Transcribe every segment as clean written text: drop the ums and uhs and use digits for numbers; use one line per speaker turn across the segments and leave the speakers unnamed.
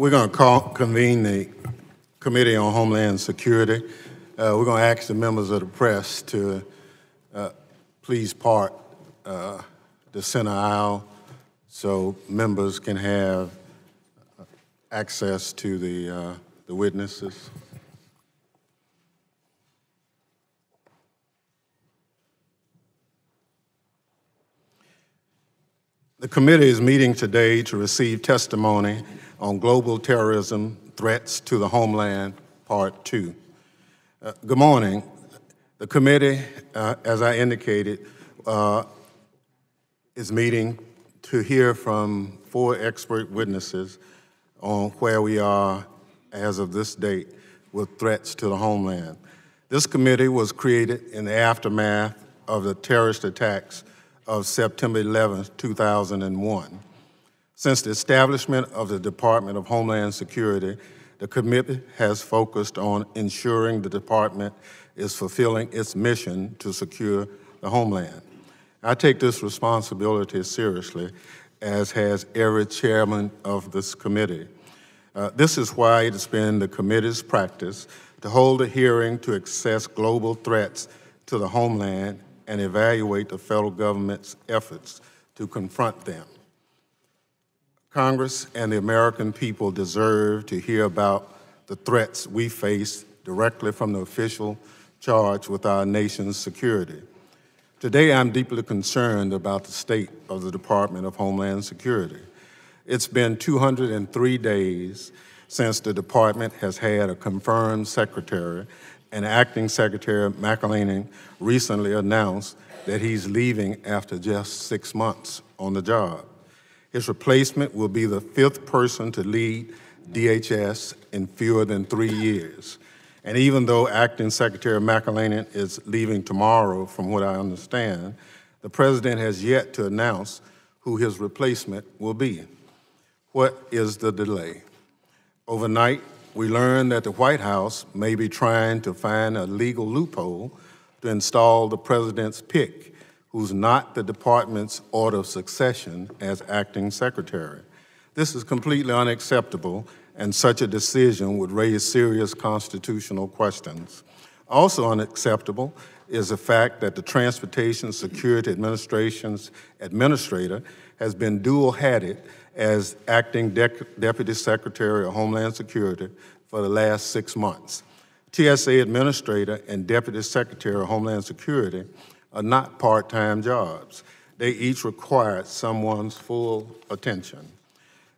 We're going to convene the Committee on Homeland Security. We're going to ask the members of the press to please part the center aisle so members can have access to the witnesses. The committee is meeting today to receive testimony on global terrorism threats to the homeland, part 2. Good morning. The committee, as I indicated, is meeting to hear from 4 expert witnesses on where we are as of this date with threats to the homeland. This committee was created in the aftermath of the terrorist attacks of September 11, 2001. Since the establishment of the Department of Homeland Security, the committee has focused on ensuring the department is fulfilling its mission to secure the homeland. I take this responsibility seriously, as has every chairman of this committee. This is why it has been the committee's practice to hold a hearing to assess global threats to the homeland and evaluate the federal government's efforts to confront them. Congress and the American people deserve to hear about the threats we face directly from the official charged with our nation's security. Today, I'm deeply concerned about the state of the Department of Homeland Security. It's been 203 days since the department has had a confirmed secretary, and Acting Secretary McElhaney recently announced that he's leaving after just 6 months on the job. His replacement will be the 5th person to lead DHS in fewer than 3 years. And even though Acting Secretary McElhaney is leaving tomorrow, from what I understand, the President has yet to announce who his replacement will be. What is the delay? Overnight, we learned that the White House may be trying to find a legal loophole to install the President's pick, who's not the department's order of succession as acting secretary. This is completely unacceptable, and such a decision would raise serious constitutional questions. Also unacceptable is the fact that the Transportation Security Administration's administrator has been dual-hatted as acting Deputy Secretary of Homeland Security for the last 6 months. TSA Administrator and Deputy Secretary of Homeland Security are not part-time jobs. They each require someone's full attention.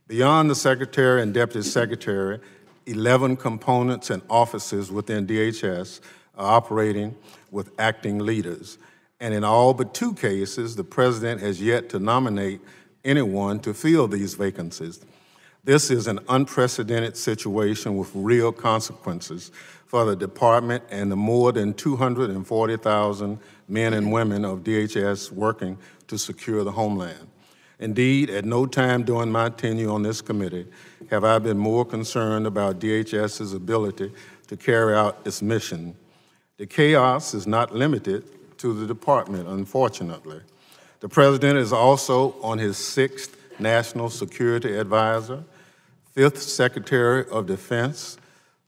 Beyond the Secretary and Deputy Secretary, 11 components and offices within DHS are operating with acting leaders. And in all but 2 cases, the President has yet to nominate anyone to fill these vacancies. This is an unprecedented situation with real consequences for the department and the more than 240,000 men and women of DHS working to secure the homeland. Indeed, at no time during my tenure on this committee have I been more concerned about DHS's ability to carry out its mission. The chaos is not limited to the department, unfortunately. The President is also on his 6th National Security Advisor, 5th Secretary of Defense,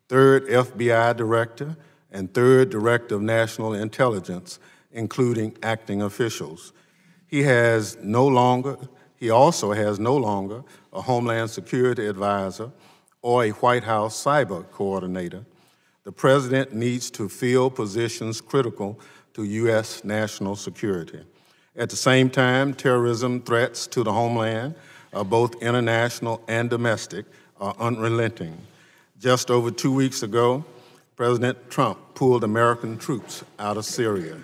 3rd FBI Director, and 3rd Director of National Intelligence, including acting officials. He also has no longer a Homeland Security Advisor or a White House Cyber Coordinator. The President needs to fill positions critical to U.S. national security. At the same time, terrorism threats to the homeland, both international and domestic, are unrelenting. Just over 2 weeks ago, President Trump pulled American troops out of Syria.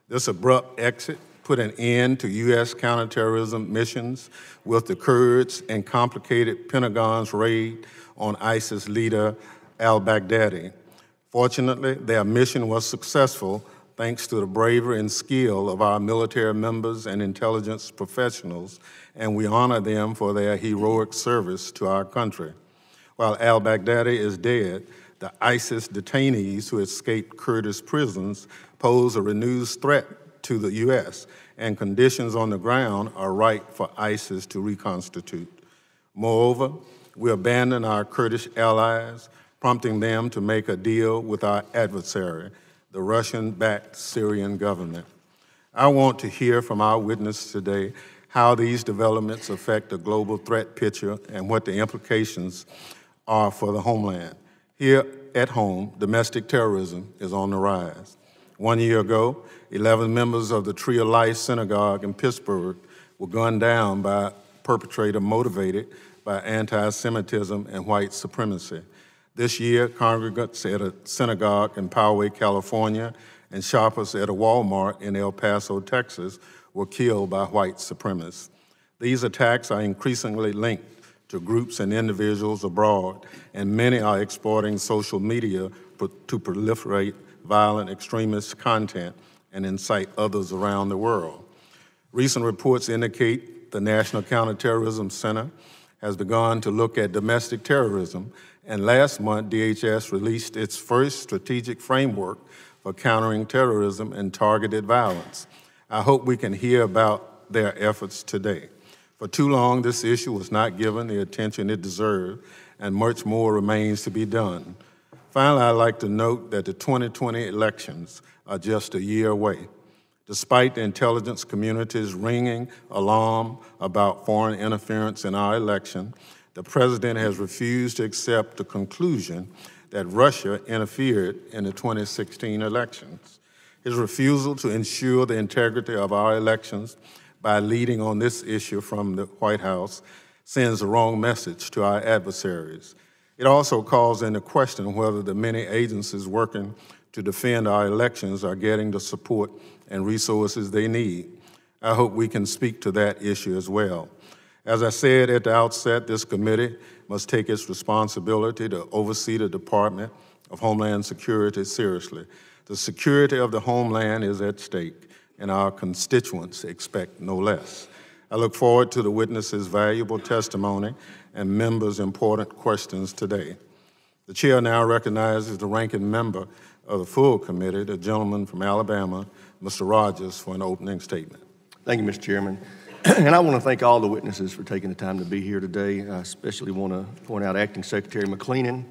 This abrupt exit put an end to U.S. counterterrorism missions with the Kurds and complicated Pentagon's raid on ISIS leader al-Baghdadi. Fortunately, their mission was successful thanks to the bravery and skill of our military members and intelligence professionals, and we honor them for their heroic service to our country. While al-Baghdadi is dead, the ISIS detainees who escaped Kurdish prisons pose a renewed threat to the U.S., and conditions on the ground are ripe for ISIS to reconstitute. Moreover, we abandoned our Kurdish allies, prompting them to make a deal with our adversary, the Russian-backed Syrian government. I want to hear from our witness today how these developments affect the global threat picture and what the implications are for the homeland. Here at home, domestic terrorism is on the rise. 1 year ago, 11 members of the Tree of Life Synagogue in Pittsburgh were gunned down by a perpetrator motivated by anti-Semitism and white supremacy. This year, congregants at a synagogue in Poway, California, and shoppers at a Walmart in El Paso, Texas, were killed by white supremacists. These attacks are increasingly linked to groups and individuals abroad, and many are exploiting social media to proliferate violent extremist content and incite others around the world. Recent reports indicate the National Counterterrorism Center has begun to look at domestic terrorism, and last month, DHS released its first strategic framework for countering terrorism and targeted violence. I hope we can hear about their efforts today. For too long, this issue was not given the attention it deserved, and much more remains to be done. Finally, I'd like to note that the 2020 elections are just a year away. Despite the intelligence community's ringing alarm about foreign interference in our election, the president has refused to accept the conclusion that Russia interfered in the 2016 elections. His refusal to ensure the integrity of our elections by leading on this issue from the White House sends the wrong message to our adversaries. It also calls into question whether the many agencies working to defend our elections are getting the support and resources they need. I hope we can speak to that issue as well. As I said at the outset, this committee must take its responsibility to oversee the Department of Homeland Security seriously. The security of the homeland is at stake, and our constituents expect no less. I look forward to the witnesses' valuable testimony and members' important questions today. The chair now recognizes the ranking member of the full committee, the gentleman from Alabama, Mr. Rogers, for an opening statement.
Thank you, Mr. Chairman. And I want to thank all the witnesses for taking the time to be here today. I especially want to point out Acting Secretary McCleenan,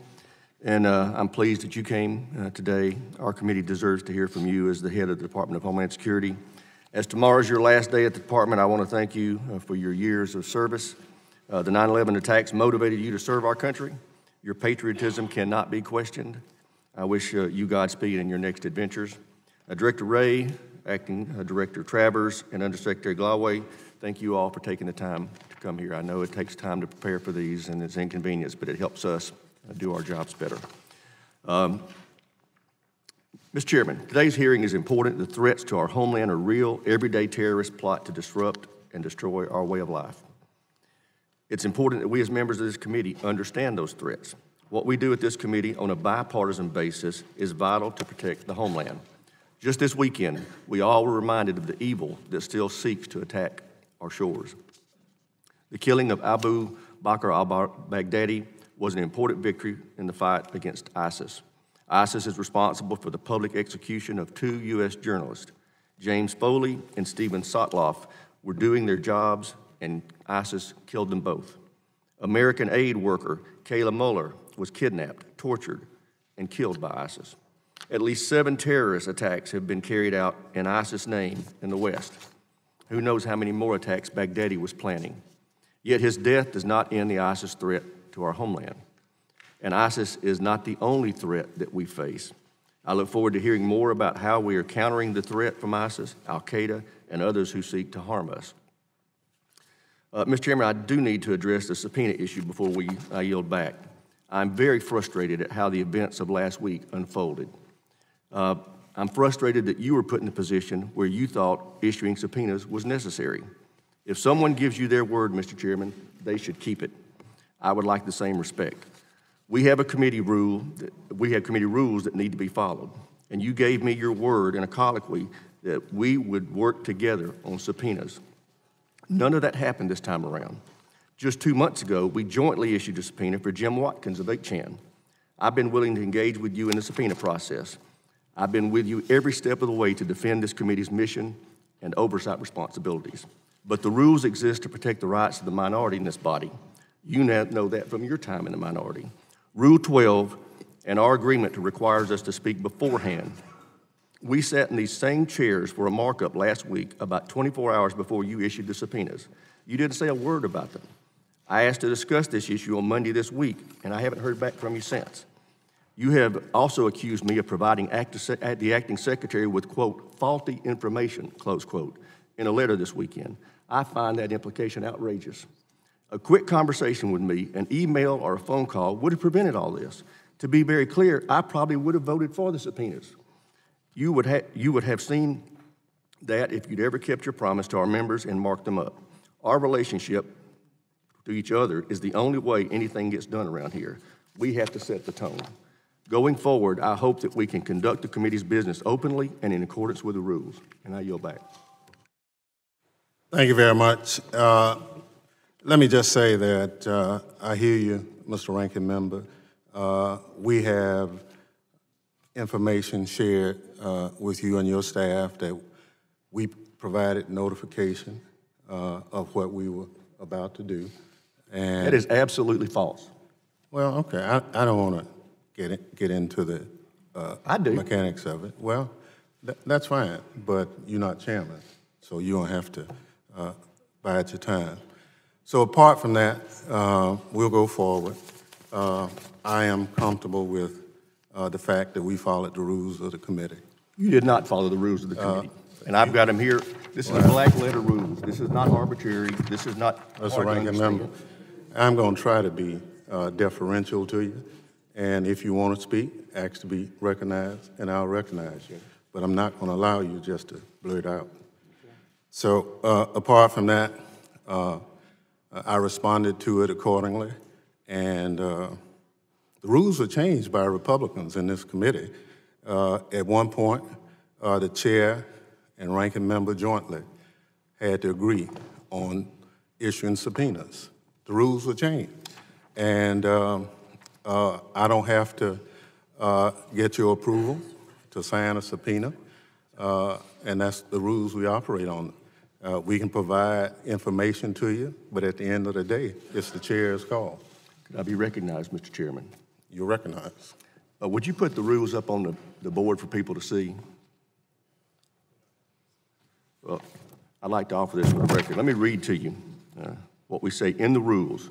and I'm pleased that you came today. Our committee deserves to hear from you as the head of the Department of Homeland Security. As tomorrow's your last day at the department, I want to thank you for your years of service. The 9/11 attacks motivated you to serve our country. Your patriotism cannot be questioned. I wish you Godspeed in your next adventures. Director Ray, Acting Director Travers, and Undersecretary Glaway, thank you all for taking the time to come here. I know it takes time to prepare for these, and it's inconvenience, but it helps us do our jobs better. Mr. Chairman, today's hearing is important. The threats to our homeland are real. Everyday terrorists plot to disrupt and destroy our way of life. It's important that we as members of this committee understand those threats. What we do at this committee on a bipartisan basis is vital to protect the homeland. Just this weekend, we all were reminded of the evil that still seeks to attack our shores. The killing of Abu Bakr al-Baghdadi was an important victory in the fight against ISIS. ISIS is responsible for the public execution of 2 U.S. journalists. James Foley and Stephen Sotloff were doing their jobs, and ISIS killed them both. American aid worker Kayla Mueller was kidnapped, tortured, and killed by ISIS. At least 7 terrorist attacks have been carried out in ISIS' name in the West. Who knows how many more attacks Baghdadi was planning. Yet his death does not end the ISIS threat to our homeland. And ISIS is not the only threat that we face. I look forward to hearing more about how we are countering the threat from ISIS, Al-Qaeda, and others who seek to harm us. Mr. Chairman, I do need to address the subpoena issue before I yield back. I'm very frustrated at how the events of last week unfolded. I'm frustrated that you were put in a position where you thought issuing subpoenas was necessary. If someone gives you their word, Mr. Chairman, they should keep it. I would like the same respect. We have committee rules that need to be followed, and you gave me your word in a colloquy that we would work together on subpoenas. None of that happened this time around. Just 2 months ago, we jointly issued a subpoena for Jim Watkins of 8chan. I've been willing to engage with you in the subpoena process. I've been with you every step of the way to defend this committee's mission and oversight responsibilities. But the rules exist to protect the rights of the minority in this body. You now know that from your time in the minority. Rule 12 and our agreement requires us to speak beforehand. We sat in these same chairs for a markup last week about 24 hours before you issued the subpoenas. You didn't say a word about them. I asked to discuss this issue on Monday this week, and I haven't heard back from you since. You have also accused me of providing the acting secretary with, quote, faulty information, close quote, in a letter this weekend. I find that implication outrageous. A quick conversation with me, an email or a phone call would have prevented all this. To be very clear, I probably would have voted for the subpoenas. You would have seen that if you'd ever kept your promise to our members and marked them up. Our relationship to each other is the only way anything gets done around here. We have to set the tone. Going forward, I hope that we can conduct the committee's business openly and in accordance with the rules. And I yield back.
Thank you very much. Let me just say that I hear you, Mr. Ranking Member. We have information shared with you and your staff that we provided notification of what we were about to do. And
that is absolutely false.
Well, okay, I don't want to get into the mechanics of it. Well, that's fine, but you're not chairman, so you don't have to bide your time. So apart from that, we'll go forward. I am comfortable with the fact that we followed the rules of the committee.
You did not follow the rules of the committee. And I've got them here. This is black letter rules. This is not arbitrary. This is not
Mr. Ranking Member, I'm going to try to be deferential to you. And if you want to speak, ask to be recognized, and I'll recognize you. But I'm not going to allow you just to blurt out. So apart from that, I responded to it accordingly. And the rules were changed by Republicans in this committee. At one point, the chair and ranking member jointly had to agree on issuing subpoenas. The rules were changed. And I don't have to get your approval to sign a subpoena, and that's the rules we operate on. We can provide information to you, but at the end of the day, it's the chair's call.
Could I be recognized, Mr. Chairman?
You're recognized.
Would you put the rules up on the board for people to see? Well, I'd like to offer this for the record. Let me read to you what we say in the rules.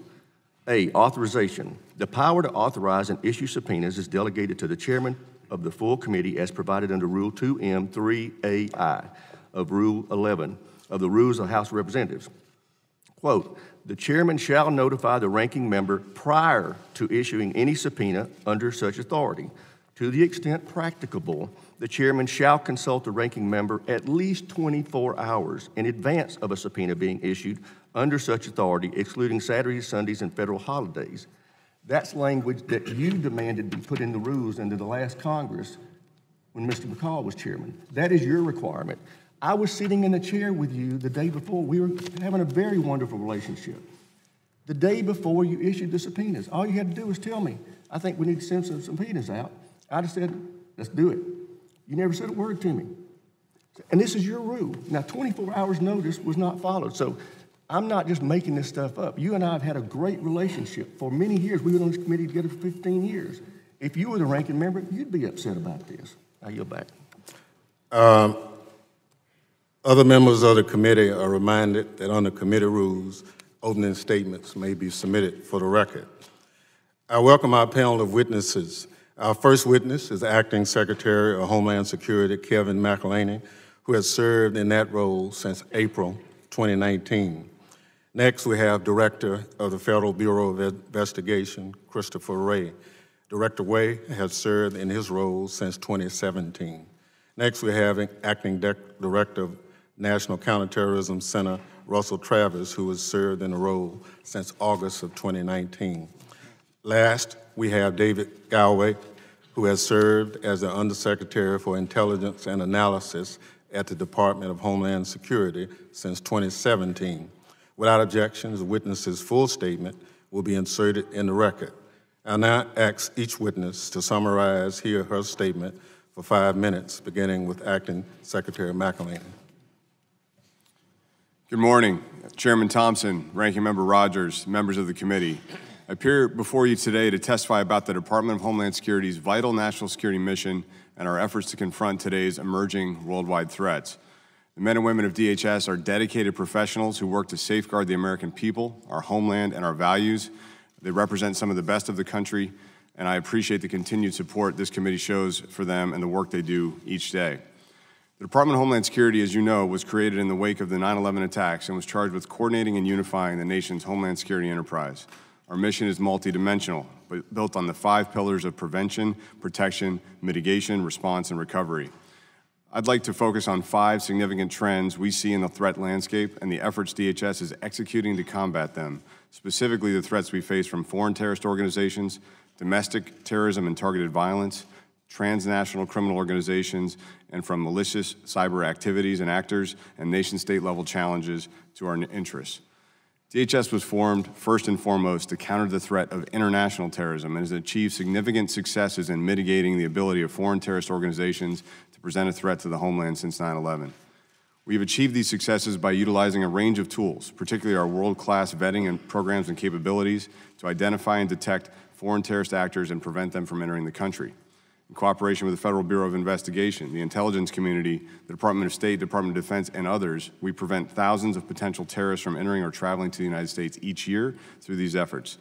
A, authorization. The power to authorize and issue subpoenas is delegated to the chairman of the full committee as provided under Rule 2M 3AI of Rule 11 of the Rules of the House of Representatives. Quote, the chairman shall notify the ranking member prior to issuing any subpoena under such authority. To the extent practicable, the chairman shall consult the ranking member at least 24 hours in advance of a subpoena being issued under such authority, excluding Saturdays, Sundays, and federal holidays. That's language that you demanded be put in the rules under the last Congress when Mr. McCall was chairman. That is your requirement. I was sitting in the chair with you the day before. We were having a very wonderful relationship. The day before you issued the subpoenas, all you had to do was tell me, I think we need to send some subpoenas out. I just said, let's do it. You never said a word to me. And this is your rule. Now, 24 hours notice was not followed. So I'm not just making this stuff up. You and I have had a great relationship for many years. We were on this committee together for 15 years. If you were the ranking member, you'd be upset about this. I yield back.
Other members of the committee are reminded that under committee rules, opening statements may be submitted for the record. I welcome our panel of witnesses. Our first witness is Acting Secretary of Homeland Security, Kevin McElhaney, who has served in that role since April 2019. Next, we have Director of the Federal Bureau of Investigation, Christopher Wray. Director Wray has served in his role since 2017. Next, we have Acting Director of National Counterterrorism Center, Russell Travis, who has served in the role since August of 2019. Last, we have David Galway, who has served as the Undersecretary for Intelligence and Analysis at the Department of Homeland Security since 2017. Without objections, the witness's full statement will be inserted in the record. I'll now ask each witness to summarize his or her statement for 5 minutes, beginning with Acting Secretary McElhaney.
Good morning, Chairman Thompson, Ranking Member Rogers, members of the committee. I appear before you today to testify about the Department of Homeland Security's vital national security mission and our efforts to confront today's emerging worldwide threats. The men and women of DHS are dedicated professionals who work to safeguard the American people, our homeland, and our values. They represent some of the best of the country, and I appreciate the continued support this committee shows for them and the work they do each day. The Department of Homeland Security, as you know, was created in the wake of the 9/11 attacks and was charged with coordinating and unifying the nation's homeland security enterprise. Our mission is multidimensional, but built on the 5 pillars of prevention, protection, mitigation, response, and recovery. I'd like to focus on 5 significant trends we see in the threat landscape and the efforts DHS is executing to combat them, specifically the threats we face from foreign terrorist organizations, domestic terrorism and targeted violence, transnational criminal organizations, and from malicious cyber activities and actors and nation-state level challenges to our interests. DHS was formed first and foremost to counter the threat of international terrorism and has achieved significant successes in mitigating the ability of foreign terrorist organizations to present a threat to the homeland since 9/11. We've achieved these successes by utilizing a range of tools, particularly our world-class vetting and programs and capabilities to identify and detect foreign terrorist actors and prevent them from entering the country. In cooperation with the Federal Bureau of Investigation, the intelligence community, the Department of State, Department of Defense, and others, we prevent thousands of potential terrorists from entering or traveling to the United States each year through these efforts.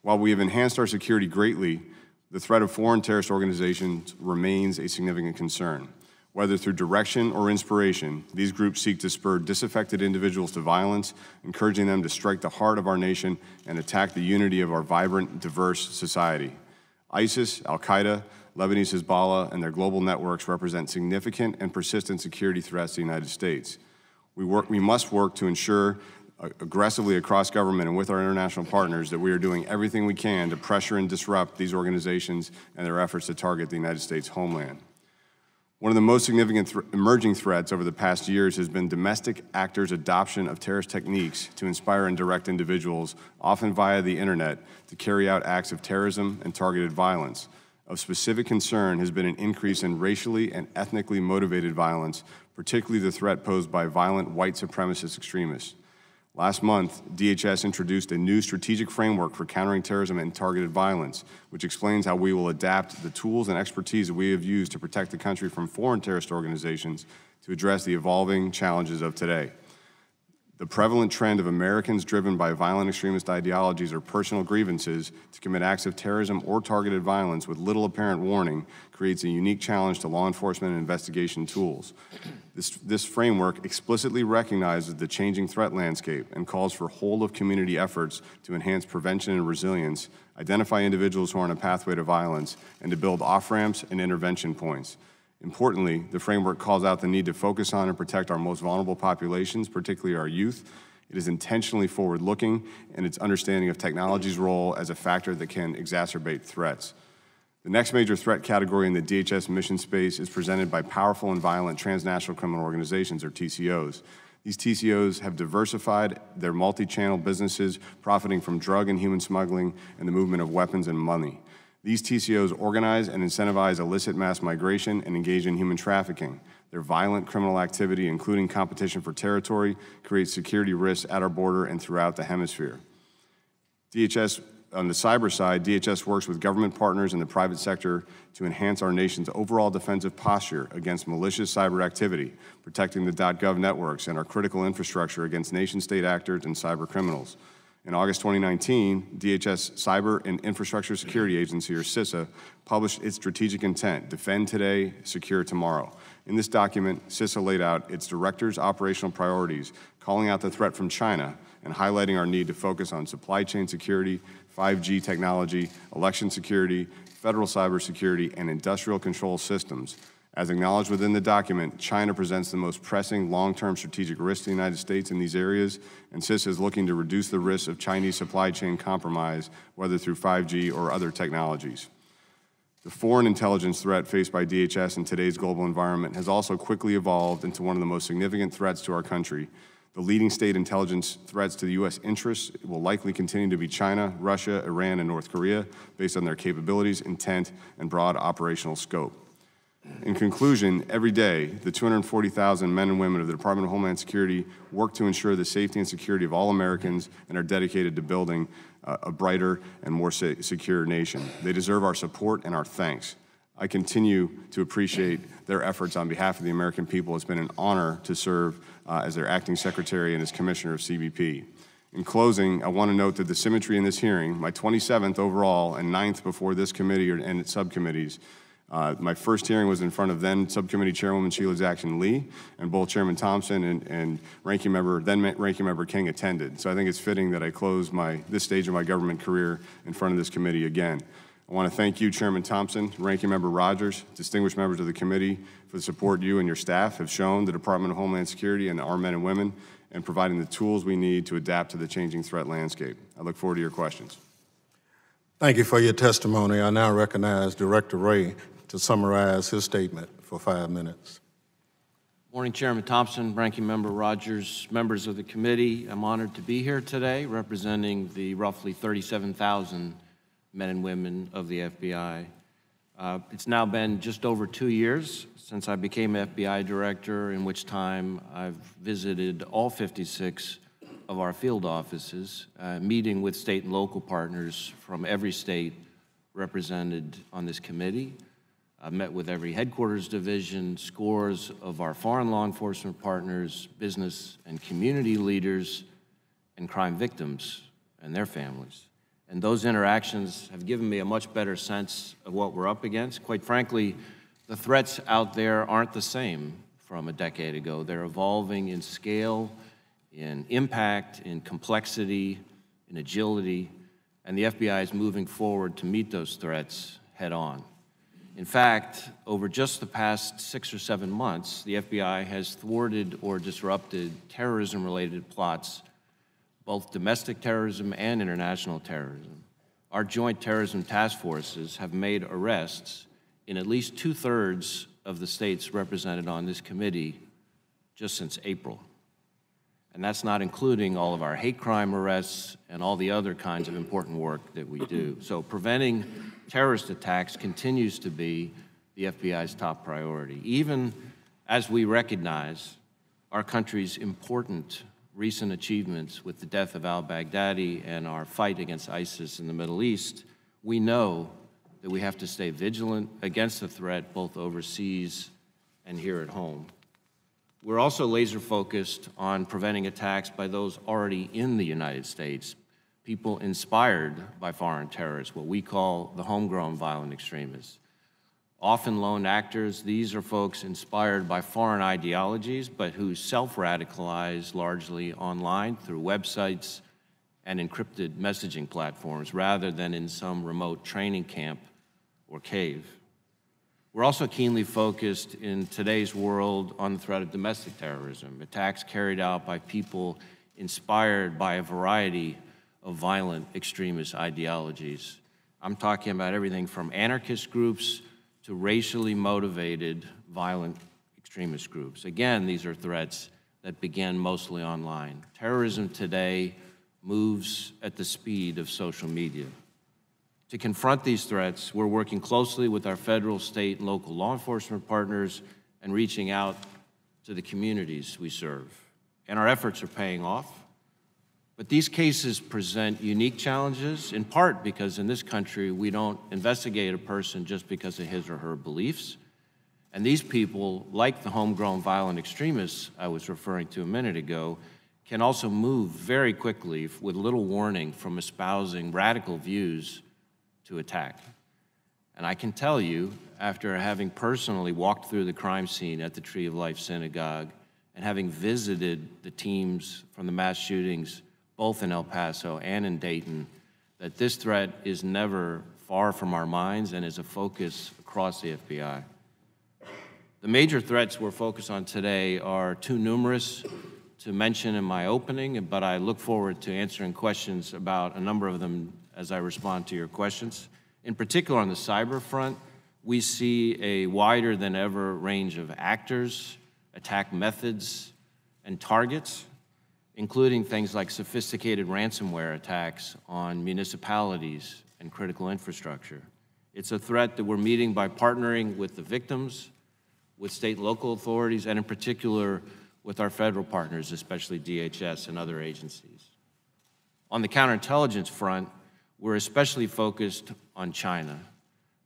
While we have enhanced our security greatly, the threat of foreign terrorist organizations remains a significant concern. Whether through direction or inspiration, these groups seek to spur disaffected individuals to violence, encouraging them to strike the heart of our nation and attack the unity of our vibrant, diverse society. ISIS, Al-Qaeda, Lebanese Hezbollah, and their global networks represent significant and persistent security threats to the United States. We must work to ensure aggressively across government and with our international partners that we are doing everything we can to pressure and disrupt these organizations and their efforts to target the United States homeland. One of the most significant emerging threats over the past years has been domestic actors' adoption of terrorist techniques to inspire and direct individuals, often via the internet, to carry out acts of terrorism and targeted violence. Of specific concern has been an increase in racially and ethnically motivated violence, particularly the threat posed by violent white supremacist extremists. Last month, DHS introduced a new strategic framework for countering terrorism and targeted violence, which explains how we will adapt the tools and expertise that we have used to protect the country from foreign terrorist organizations to address the evolving challenges of today. The prevalent trend of Americans driven by violent extremist ideologies or personal grievances to commit acts of terrorism or targeted violence with little apparent warning creates a unique challenge to law enforcement and investigation tools. This framework explicitly recognizes the changing threat landscape and calls for whole-of-community efforts to enhance prevention and resilience, identify individuals who are on a pathway to violence, and to build off-ramps and intervention points. Importantly, the framework calls out the need to focus on and protect our most vulnerable populations, particularly our youth. It is intentionally forward-looking in its understanding of technology's role as a factor that can exacerbate threats. The next major threat category in the DHS mission space is presented by powerful and violent transnational criminal organizations, or TCOs. These TCOs have diversified their multi-channel businesses, profiting from drug and human smuggling and the movement of weapons and money. These TCOs organize and incentivize illicit mass migration and engage in human trafficking. Their violent criminal activity, including competition for territory, creates security risks at our border and throughout the hemisphere. On the cyber side, DHS works with government partners in the private sector to enhance our nation's overall defensive posture against malicious cyber activity, protecting the .gov networks and our critical infrastructure against nation-state actors and cyber criminals. In August 2019, DHS Cyber and Infrastructure Security Agency, or CISA, published its strategic intent, Defend Today, Secure Tomorrow. In this document, CISA laid out its director's operational priorities, calling out the threat from China and highlighting our need to focus on supply chain security, 5G technology, election security, federal cybersecurity, and industrial control systems. As acknowledged within the document, China presents the most pressing long-term strategic risk to the United States in these areas, and CISA is looking to reduce the risk of Chinese supply chain compromise, whether through 5G or other technologies. The foreign intelligence threat faced by DHS in today's global environment has also quickly evolved into one of the most significant threats to our country. The leading state intelligence threats to the U.S. interests will likely continue to be China, Russia, Iran, and North Korea, based on their capabilities, intent, and broad operational scope. In conclusion, every day, the 240,000 men and women of the Department of Homeland Security work to ensure the safety and security of all Americans and are dedicated to building a brighter and more secure nation. They deserve our support and our thanks. I continue to appreciate their efforts on behalf of the American people. It's been an honor to serve as their acting secretary and as commissioner of CBP. In closing, I want to note that the symmetry in this hearing, my 27th overall and 9th before this committee and its subcommittees, my first hearing was in front of then Subcommittee Chairwoman Sheila Jackson-Lee, and both Chairman Thompson and then Ranking Member King attended. So I think it's fitting that I close this stage of my government career in front of this committee again. I want to thank you, Chairman Thompson, Ranking Member Rogers, distinguished members of the committee for the support you and your staff have shown the Department of Homeland Security and our men and women in providing the tools we need to adapt to the changing threat landscape. I look forward to your questions.
Thank you for your testimony. I now recognize Director Wray to summarize his statement for 5 minutes.
Morning, Chairman Thompson, Ranking Member Rogers, members of the committee. I'm honored to be here today representing the roughly 37,000 men and women of the FBI. It's now been just over 2 years since I became FBI director, in which time I've visited all 56 of our field offices, meeting with state and local partners from every state represented on this committee. I've met with every headquarters division, scores of our foreign law enforcement partners, business and community leaders, and crime victims and their families. And those interactions have given me a much better sense of what we're up against. Quite frankly, the threats out there aren't the same from a decade ago. They're evolving in scale, in impact, in complexity, in agility, and the FBI is moving forward to meet those threats head on. In fact, over just the past 6 or 7 months, the FBI has thwarted or disrupted terrorism-related plots, both domestic terrorism and international terrorism. Our joint terrorism task forces have made arrests in at least 2/3 of the states represented on this committee just since April. And that's not including all of our hate crime arrests and all the other kinds of important work that we do. So preventing terrorist attacks continues to be the FBI's top priority, even as we recognize our country's important recent achievements with the death of al-Baghdadi and our fight against ISIS in the Middle East. We know that we have to stay vigilant against the threat both overseas and here at home. We're also laser focused on preventing attacks by those already in the United States, people inspired by foreign terrorists, what we call the homegrown violent extremists. Often lone actors, these are folks inspired by foreign ideologies, but who self-radicalize largely online through websites and encrypted messaging platforms rather than in some remote training camp or cave. We're also keenly focused in today's world on the threat of domestic terrorism, attacks carried out by people inspired by a variety of violent extremist ideologies. I'm talking about everything from anarchist groups to racially motivated violent extremist groups. Again, these are threats that began mostly online. Terrorism today moves at the speed of social media. To confront these threats, we're working closely with our federal, state, and local law enforcement partners and reaching out to the communities we serve. And our efforts are paying off. But these cases present unique challenges, in part because in this country, we don't investigate a person just because of his or her beliefs. And these people, like the homegrown violent extremists I was referring to a minute ago, can also move very quickly with little warning from espousing radical views to attack. And I can tell you, after having personally walked through the crime scene at the Tree of Life Synagogue and having visited the teams from the mass shootings both in El Paso and in Dayton, that this threat is never far from our minds and is a focus across the FBI. The major threats we're focused on today are too numerous to mention in my opening, but I look forward to answering questions about a number of them as I respond to your questions. In particular, on the cyber front, we see a wider than ever range of actors, attack methods, and targets, including things like sophisticated ransomware attacks on municipalities and critical infrastructure. It's a threat that we're meeting by partnering with the victims with state and local authorities, and in particular with our federal partners, especially DHS and other agencies. On the counterintelligence front, we're especially focused on China.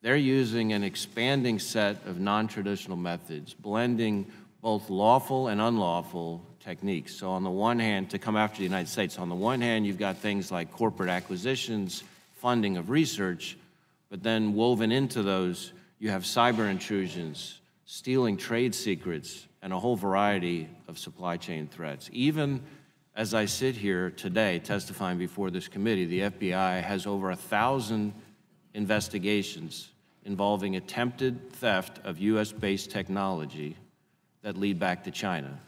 They're using an expanding set of non-traditional methods, blending both lawful and unlawful techniques. So on the one hand, to come after the United States, on the one hand, you've got things like corporate acquisitions, funding of research, but then woven into those, you have cyber intrusions, stealing trade secrets, and a whole variety of supply chain threats. Even as I sit here today testifying before this committee, the FBI has over 1,000 investigations involving attempted theft of US-based technology that lead back to China,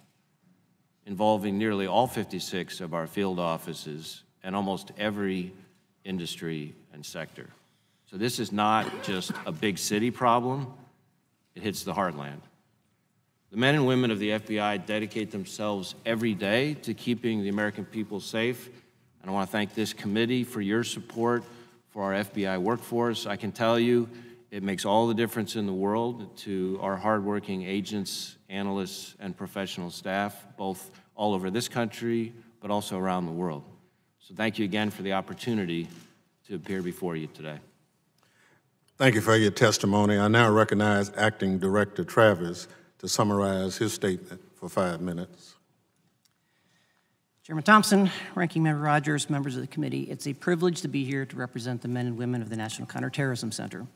involving nearly all 56 of our field offices and almost every industry and sector. So this is not just a big city problem, it hits the heartland. The men and women of the FBI dedicate themselves every day to keeping the American people safe, and I want to thank this committee for your support for our FBI workforce. I can tell you it makes all the difference in the world to our hardworking agents, analysts, and professional staff, both all over this country, but also around the world. So thank you again for the opportunity to appear before you today.
Thank you for your testimony. I now recognize Acting Director Travers to summarize his statement for 5 minutes.
Chairman Thompson, Ranking Member Rogers, members of the committee, it's a privilege to be here to represent the men and women of the National Counterterrorism Center.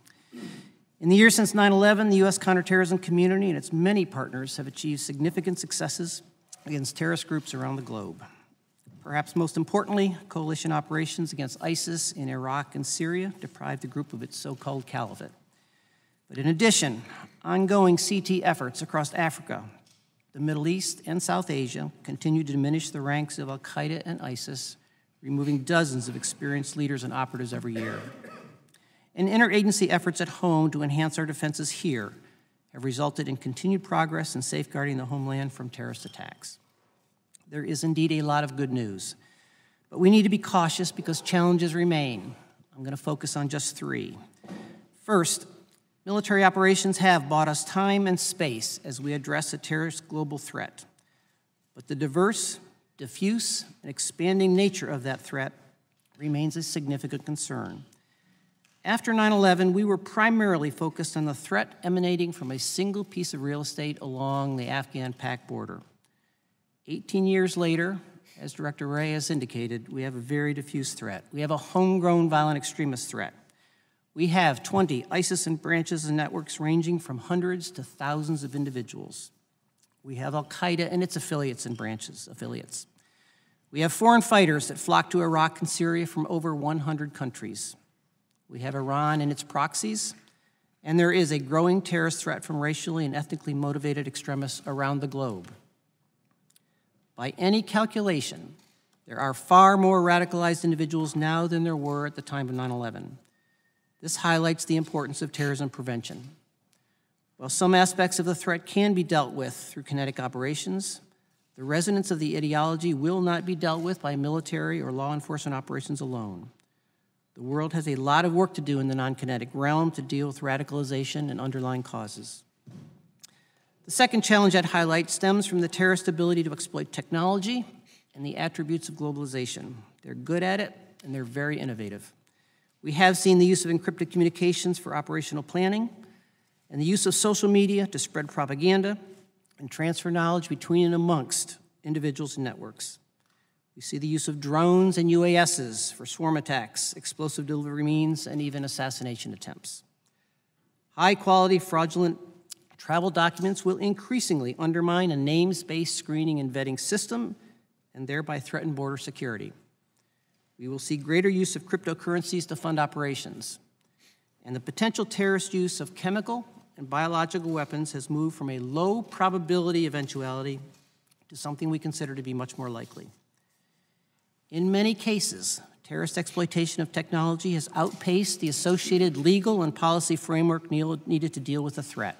In the years since 9/11, the U.S. counterterrorism community and its many partners have achieved significant successes against terrorist groups around the globe. Perhaps most importantly, coalition operations against ISIS in Iraq and Syria deprived the group of its so-called caliphate. But in addition, ongoing CT efforts across Africa, the Middle East, and South Asia continue to diminish the ranks of Al-Qaeda and ISIS, removing dozens of experienced leaders and operatives every year. And interagency efforts at home to enhance our defenses here have resulted in continued progress in safeguarding the homeland from terrorist attacks. There is indeed a lot of good news, but we need to be cautious because challenges remain. I'm going to focus on just 3. First, military operations have bought us time and space as we address a terrorist global threat. But the diverse, diffuse, and expanding nature of that threat remains a significant concern. After 9/11, we were primarily focused on the threat emanating from a single piece of real estate along the Afghan-Pak border. 18 years later, as Director Ray has indicated, we have a very diffuse threat. We have a homegrown violent extremist threat. We have 20 ISIS and branches and networks ranging from hundreds to thousands of individuals. We have Al-Qaeda and its affiliates and affiliates. We have foreign fighters that flock to Iraq and Syria from over 100 countries. We have Iran and its proxies, and there is a growing terrorist threat from racially and ethnically motivated extremists around the globe. By any calculation, there are far more radicalized individuals now than there were at the time of 9/11. This highlights the importance of terrorism prevention. While some aspects of the threat can be dealt with through kinetic operations, the resonance of the ideology will not be dealt with by military or law enforcement operations alone. The world has a lot of work to do in the non-kinetic realm to deal with radicalization and underlying causes. The second challenge I'd highlight stems from the terrorist ability to exploit technology and the attributes of globalization. They're good at it, and they're very innovative. We have seen the use of encrypted communications for operational planning and the use of social media to spread propaganda and transfer knowledge between and amongst individuals and networks. We see the use of drones and UASs for swarm attacks, explosive delivery means, and even assassination attempts. High-quality, fraudulent travel documents will increasingly undermine a names-based screening and vetting system and thereby threaten border security. We will see greater use of cryptocurrencies to fund operations. And the potential terrorist use of chemical and biological weapons has moved from a low probability eventuality to something we consider to be much more likely. In many cases, terrorist exploitation of technology has outpaced the associated legal and policy framework needed to deal with the threat.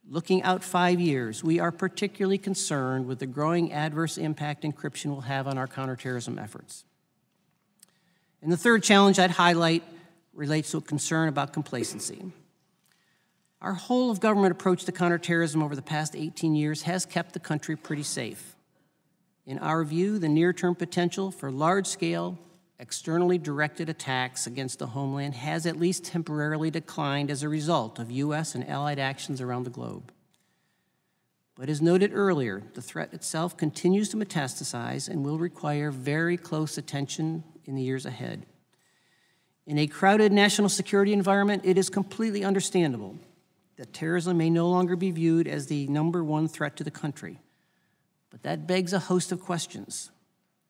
Looking out 5 years, we are particularly concerned with the growing adverse impact encryption will have on our counterterrorism efforts. And the third challenge I'd highlight relates to a concern about complacency. Our whole of government approach to counterterrorism over the past 18 years has kept the country pretty safe. In our view, the near-term potential for large-scale, externally directed attacks against the homeland has at least temporarily declined as a result of U.S. and allied actions around the globe. But as noted earlier, the threat itself continues to metastasize and will require very close attention in the years ahead. In a crowded national security environment, it is completely understandable that terrorism may no longer be viewed as the #1 threat to the country. But that begs a host of questions.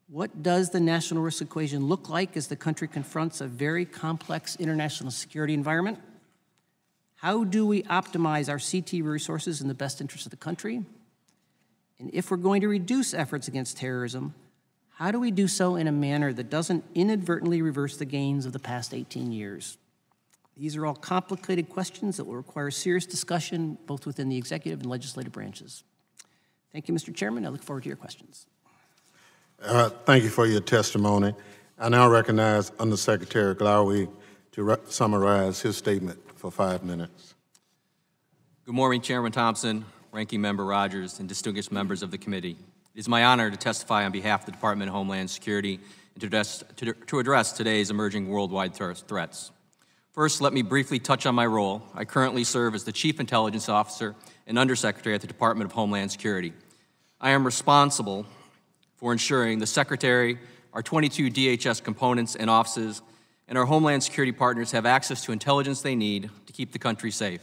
What does the national risk equation look like as the country confronts a very complex international security environment? How do we optimize our CT resources in the best interest of the country? And if we're going to reduce efforts against terrorism, how do we do so in a manner that doesn't inadvertently reverse the gains of the past 18 years? These are all complicated questions that will require serious discussion both within the executive and legislative branches. Thank you, Mr. Chairman. I look forward to your questions.
Thank you for your testimony. I now recognize Undersecretary Glowey to summarize his statement for 5 minutes.
Good morning, Chairman Thompson, Ranking Member Rogers, and distinguished members of the committee. It is my honor to testify on behalf of the Department of Homeland Security and to address today's emerging worldwide threats. First, let me briefly touch on my role. I currently serve as the Chief Intelligence Officer and Undersecretary at the Department of Homeland Security. I am responsible for ensuring the Secretary, our 22 DHS components and offices, and our Homeland Security partners have access to intelligence they need to keep the country safe.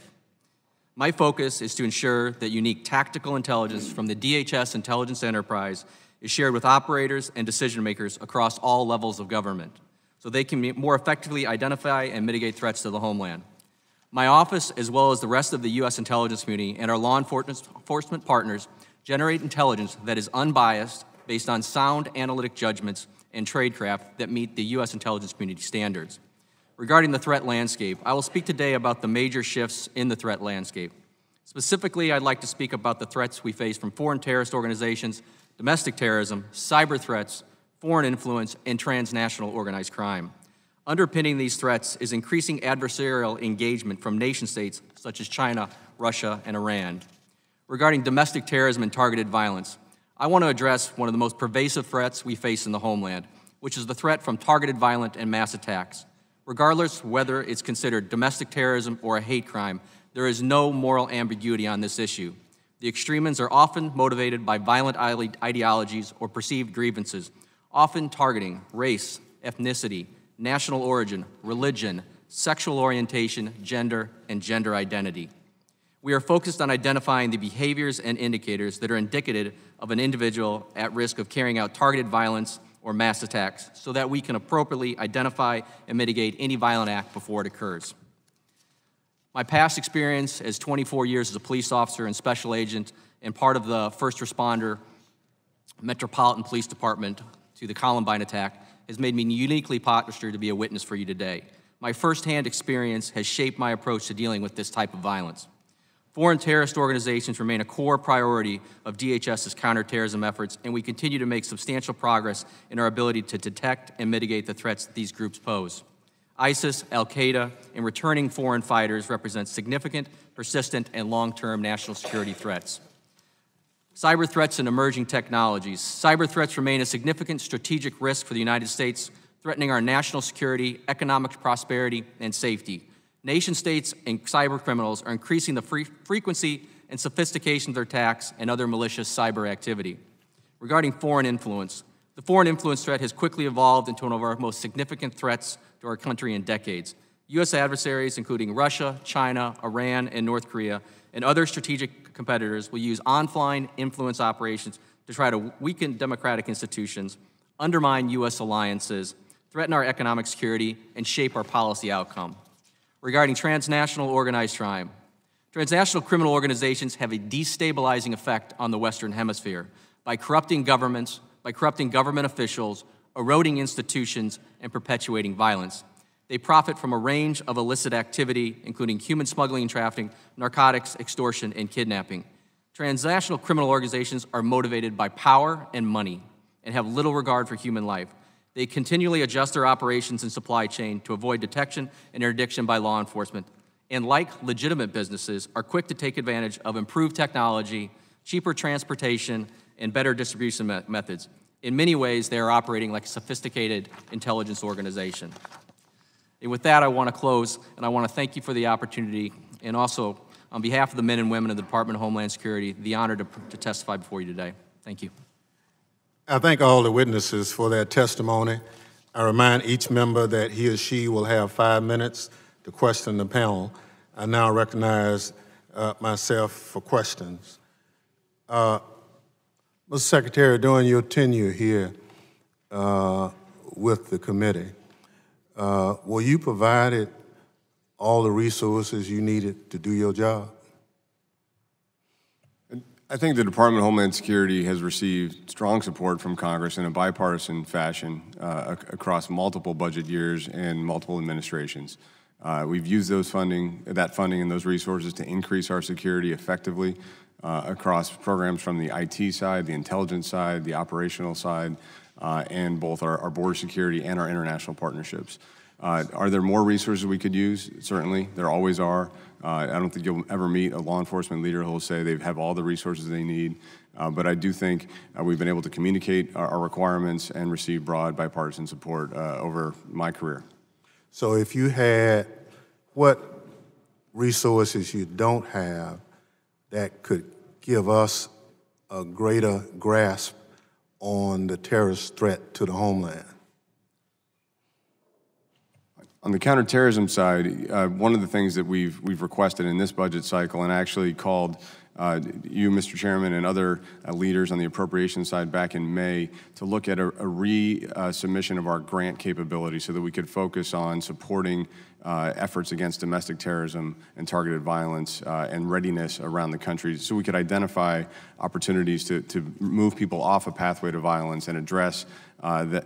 My focus is to ensure that unique tactical intelligence from the DHS intelligence enterprise is shared with operators and decision makers across all levels of government, so they can more effectively identify and mitigate threats to the homeland. My office, as well as the rest of the U.S. intelligence community and our law enforcement partners, generate intelligence that is unbiased, based on sound analytic judgments and tradecraft that meet the U.S. intelligence community standards. Regarding the threat landscape, I will speak today about the major shifts in the threat landscape. Specifically, I'd like to speak about the threats we face from foreign terrorist organizations, domestic terrorism, cyber threats, foreign influence, and transnational organized crime. Underpinning these threats is increasing adversarial engagement from nation-states such as China, Russia, and Iran. Regarding domestic terrorism and targeted violence, I want to address one of the most pervasive threats we face in the homeland, which is the threat from targeted violent and mass attacks. Regardless whether it's considered domestic terrorism or a hate crime, there is no moral ambiguity on this issue. The extremists are often motivated by violent ideologies or perceived grievances, often targeting race, ethnicity, national origin, religion, sexual orientation, gender, and gender identity. We are focused on identifying the behaviors and indicators that are indicative of an individual at risk of carrying out targeted violence or mass attacks so that we can appropriately identify and mitigate any violent act before it occurs. My past experience as 24 years as a police officer and special agent and part of the first responder Metropolitan Police Department to the Columbine attack has made me uniquely postured to be a witness for you today. My firsthand experience has shaped my approach to dealing with this type of violence. Foreign terrorist organizations remain a core priority of DHS's counterterrorism efforts, and we continue to make substantial progress in our ability to detect and mitigate the threats that these groups pose. ISIS, Al-Qaeda, and returning foreign fighters represent significant, persistent, and long-term national security threats. Cyber threats and emerging technologies. Cyber threats remain a significant strategic risk for the United States, threatening our national security, economic prosperity, and safety. Nation-states and cyber criminals are increasing the frequency and sophistication of their attacks and other malicious cyber activity. Regarding foreign influence, the foreign influence threat has quickly evolved into one of our most significant threats to our country in decades. U.S. adversaries, including Russia, China, Iran, and North Korea, and other strategic competitors will use online influence operations to try to weaken democratic institutions, undermine U.S. alliances, threaten our economic security, and shape our policy outcome. Regarding transnational organized crime, transnational criminal organizations have a destabilizing effect on the Western Hemisphere by corrupting governments, by corrupting government officials, eroding institutions, and perpetuating violence. They profit from a range of illicit activity, including human smuggling and trafficking, narcotics, extortion, and kidnapping. Transnational criminal organizations are motivated by power and money and have little regard for human life. They continually adjust their operations and supply chain to avoid detection and interdiction by law enforcement, and like legitimate businesses, are quick to take advantage of improved technology, cheaper transportation, and better distribution methods. In many ways, they are operating like a sophisticated intelligence organization. And with that, I want to close, and I want to thank you for the opportunity, and also, on behalf of the men and women of the Department of Homeland Security, the honor to testify before you today. Thank you.
I thank all the witnesses for their testimony. I remind each member that he or she will have 5 minutes to question the panel. I now recognize myself for questions. Mr. Secretary, during your tenure here with the committee, were you provided all the resources you needed to do your job?
I think the Department of Homeland Security has received strong support from Congress in a bipartisan fashion across multiple budget years and multiple administrations. We've used that funding and those resources to increase our security effectively across programs from the IT side, the intelligence side, the operational side, and both our border security and our international partnerships. Are there more resources we could use? Certainly, there always are. I don't think you'll ever meet a law enforcement leader who will say they have all the resources they need. But I do think we've been able to communicate our requirements and receive broad bipartisan support over my career.
So if you had, what resources you don't have that could give us a greater grasp on the terrorist threat to the homeland?
On the counterterrorism side, one of the things that we've requested in this budget cycle, and actually called you, Mr. Chairman, and other leaders on the appropriation side back in May to look at a resubmission of our grant capability so that we could focus on supporting efforts against domestic terrorism and targeted violence and readiness around the country, so we could identify opportunities to move people off a pathway to violence and address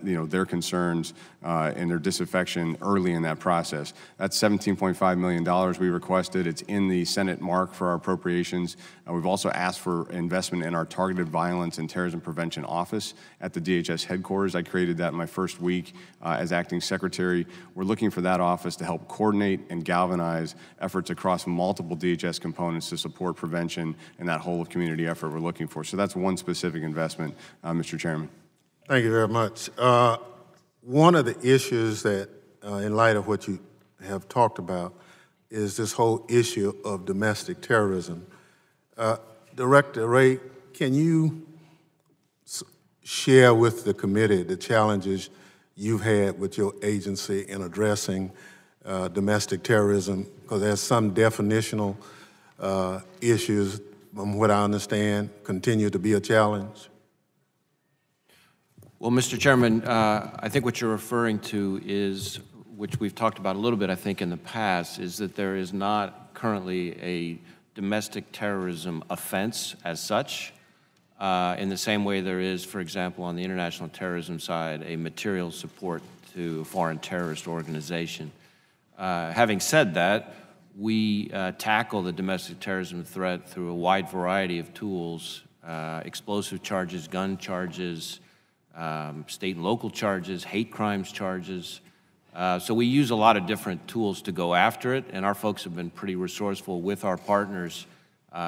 their concerns and their disaffection early in that process. That's $17.5 million we requested. It's in the Senate mark for our appropriations. We've also asked for investment in our Targeted Violence and Terrorism Prevention Office at the DHS headquarters. I created that in my first week as acting secretary. We're looking for that office to help coordinate and galvanize efforts across multiple DHS components to support prevention and that whole of community effort we're looking for. So that's one specific investment, Mr. Chairman.
Thank you very much. One of the issues that, in light of what you have talked about, is this whole issue of domestic terrorism. Director Ray, can you share with the committee the challenges you've had with your agency in addressing domestic terrorism? Because there's some definitional issues, from what I understand, continue to be a challenge.
Well, Mr. Chairman, I think what you're referring to is, which we've talked about a little bit, I think, in the past, is that there is not currently a domestic terrorism offense as such, in the same way there is, for example, on the international terrorism side, a material support to a foreign terrorist organization. Having said that, we tackle the domestic terrorism threat through a wide variety of tools, explosive charges, gun charges, state and local charges, hate crimes charges. So we use a lot of different tools to go after it, and our folks have been pretty resourceful with our partners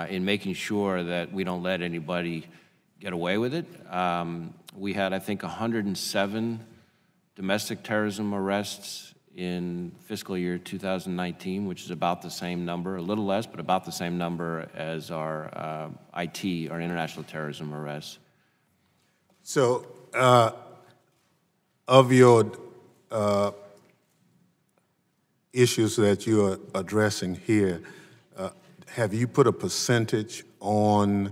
in making sure that we don't let anybody get away with it. We had, I think, 107 domestic terrorism arrests in fiscal year 2019, which is about the same number, a little less, but about the same number as our IT, our international terrorism arrests.
So, of your issues that you are addressing here, have you put a percentage on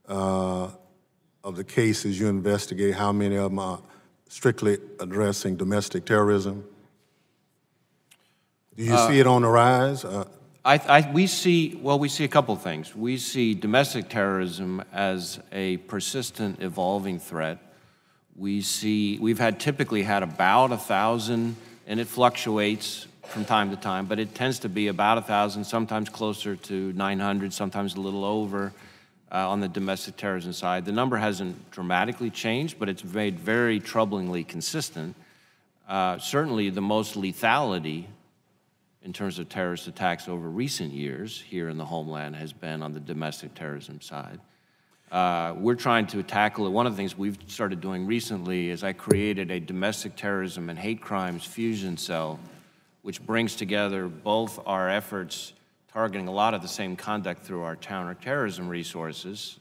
of the cases you investigate, how many of them are strictly addressing domestic terrorism? Do you see it on the rise?
We see a couple of things. We see domestic terrorism as a persistent, evolving threat. We've typically had about 1,000, and it fluctuates from time to time, but it tends to be about 1,000, sometimes closer to 900, sometimes a little over on the domestic terrorism side. The number hasn't dramatically changed, but it's made very troublingly consistent. Certainly the most lethality in terms of terrorist attacks over recent years here in the homeland has been on the domestic terrorism side. We're trying to tackle it. One of the things we've started doing recently is I created a domestic terrorism and hate crimes fusion cell, which brings together both our efforts targeting a lot of the same conduct through our counterterrorism resources,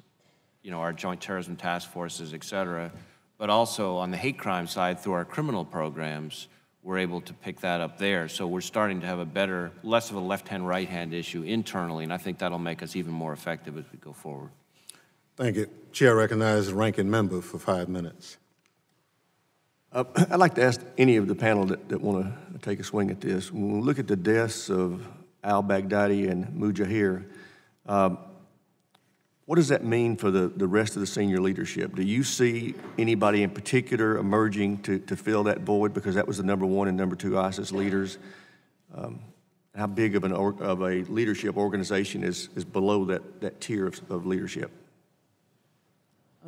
you know, our joint terrorism task forces, et cetera, but also on the hate crime side through our criminal programs, we're able to pick that up there. So we're starting to have a better, less of a left-hand, right-hand issue internally, and I think that'll make us even more effective as we go forward.
Thank you. Chair recognizes the ranking member for 5 minutes.
I'd like to ask any of the panel that want to take a swing at this. When we look at the deaths of al-Baghdadi and Mujahir, what does that mean for the rest of the senior leadership? Do you see anybody in particular emerging to fill that void? Because that was the #1 and #2 ISIS leaders. How big of a leadership organization is below that tier of leadership?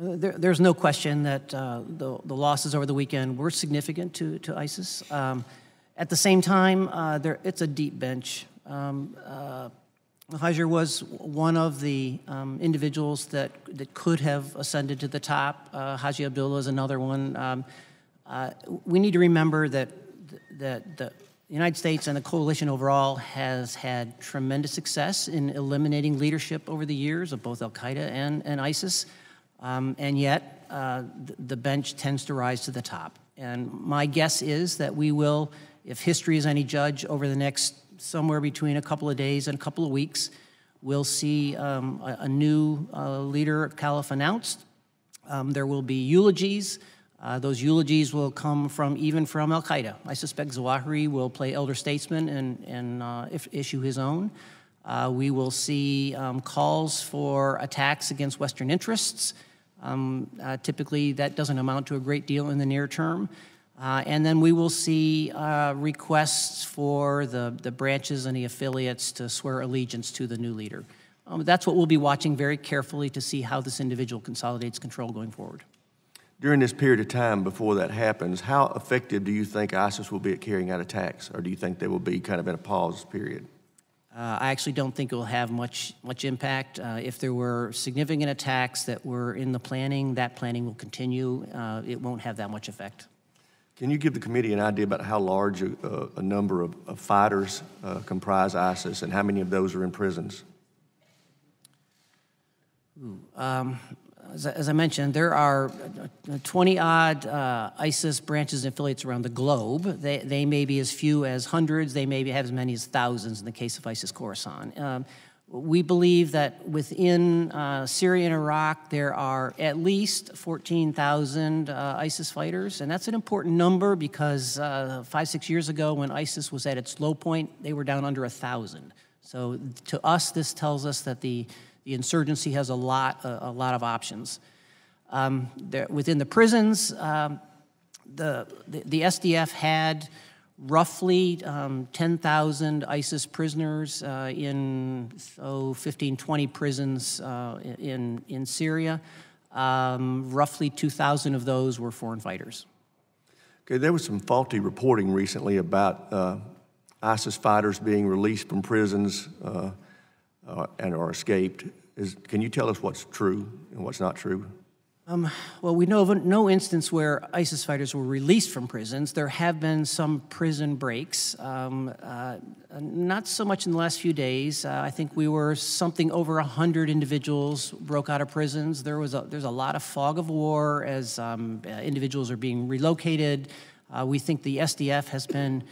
There's no question that the losses over the weekend were significant to ISIS. At the same time, it's a deep bench. Hajar was one of the individuals that could have ascended to the top. Haji Abdullah is another one. We need to remember that the United States and the coalition overall has had tremendous success in eliminating leadership over the years of both Al-Qaeda and ISIS. And yet, the bench tends to rise to the top. And my guess is that we will, if history is any judge, over the next somewhere between a couple of days and a couple of weeks, we'll see a new leader, caliph, announced. There will be eulogies. Those eulogies will come even from Al-Qaeda. I suspect Zawahiri will play elder statesman and issue his own. We will see calls for attacks against Western interests. Typically, that doesn't amount to a great deal in the near term. And then we will see requests for the branches and the affiliates to swear allegiance to the new leader. That's what we'll be watching very carefully to see how this individual consolidates control going forward.
During this period of time before that happens, how effective do you think ISIS will be at carrying out attacks? Or do you think they will be kind of in a pause period?
I actually don't think it will have much impact. If there were significant attacks that were in the planning, that planning will continue. It won't have that much effect.
Can you give the committee an idea about how large a number of fighters comprise ISIS and how many of those are in prisons?
As I mentioned, there are 20-odd ISIS branches and affiliates around the globe. They may be as few as hundreds. They may have as many as thousands in the case of ISIS Khorasan. We believe that within Syria and Iraq, there are at least 14,000 ISIS fighters, and that's an important number because 5-6 years ago when ISIS was at its low point, they were down under 1,000. So to us, this tells us that the insurgency has a lot of options. Within the prisons, the SDF had roughly 10,000 ISIS prisoners in 15, 20 prisons in Syria. Roughly 2,000 of those were foreign fighters.
Okay, there was some faulty reporting recently about ISIS fighters being released from prisons and or escaped. Can you tell us what's true and what's not true?
Well, we know of no instance where ISIS fighters were released from prisons. There have been some prison breaks, not so much in the last few days. I think we were something over 100 individuals broke out of prisons. There's a lot of fog of war as individuals are being relocated. We think the SDF has been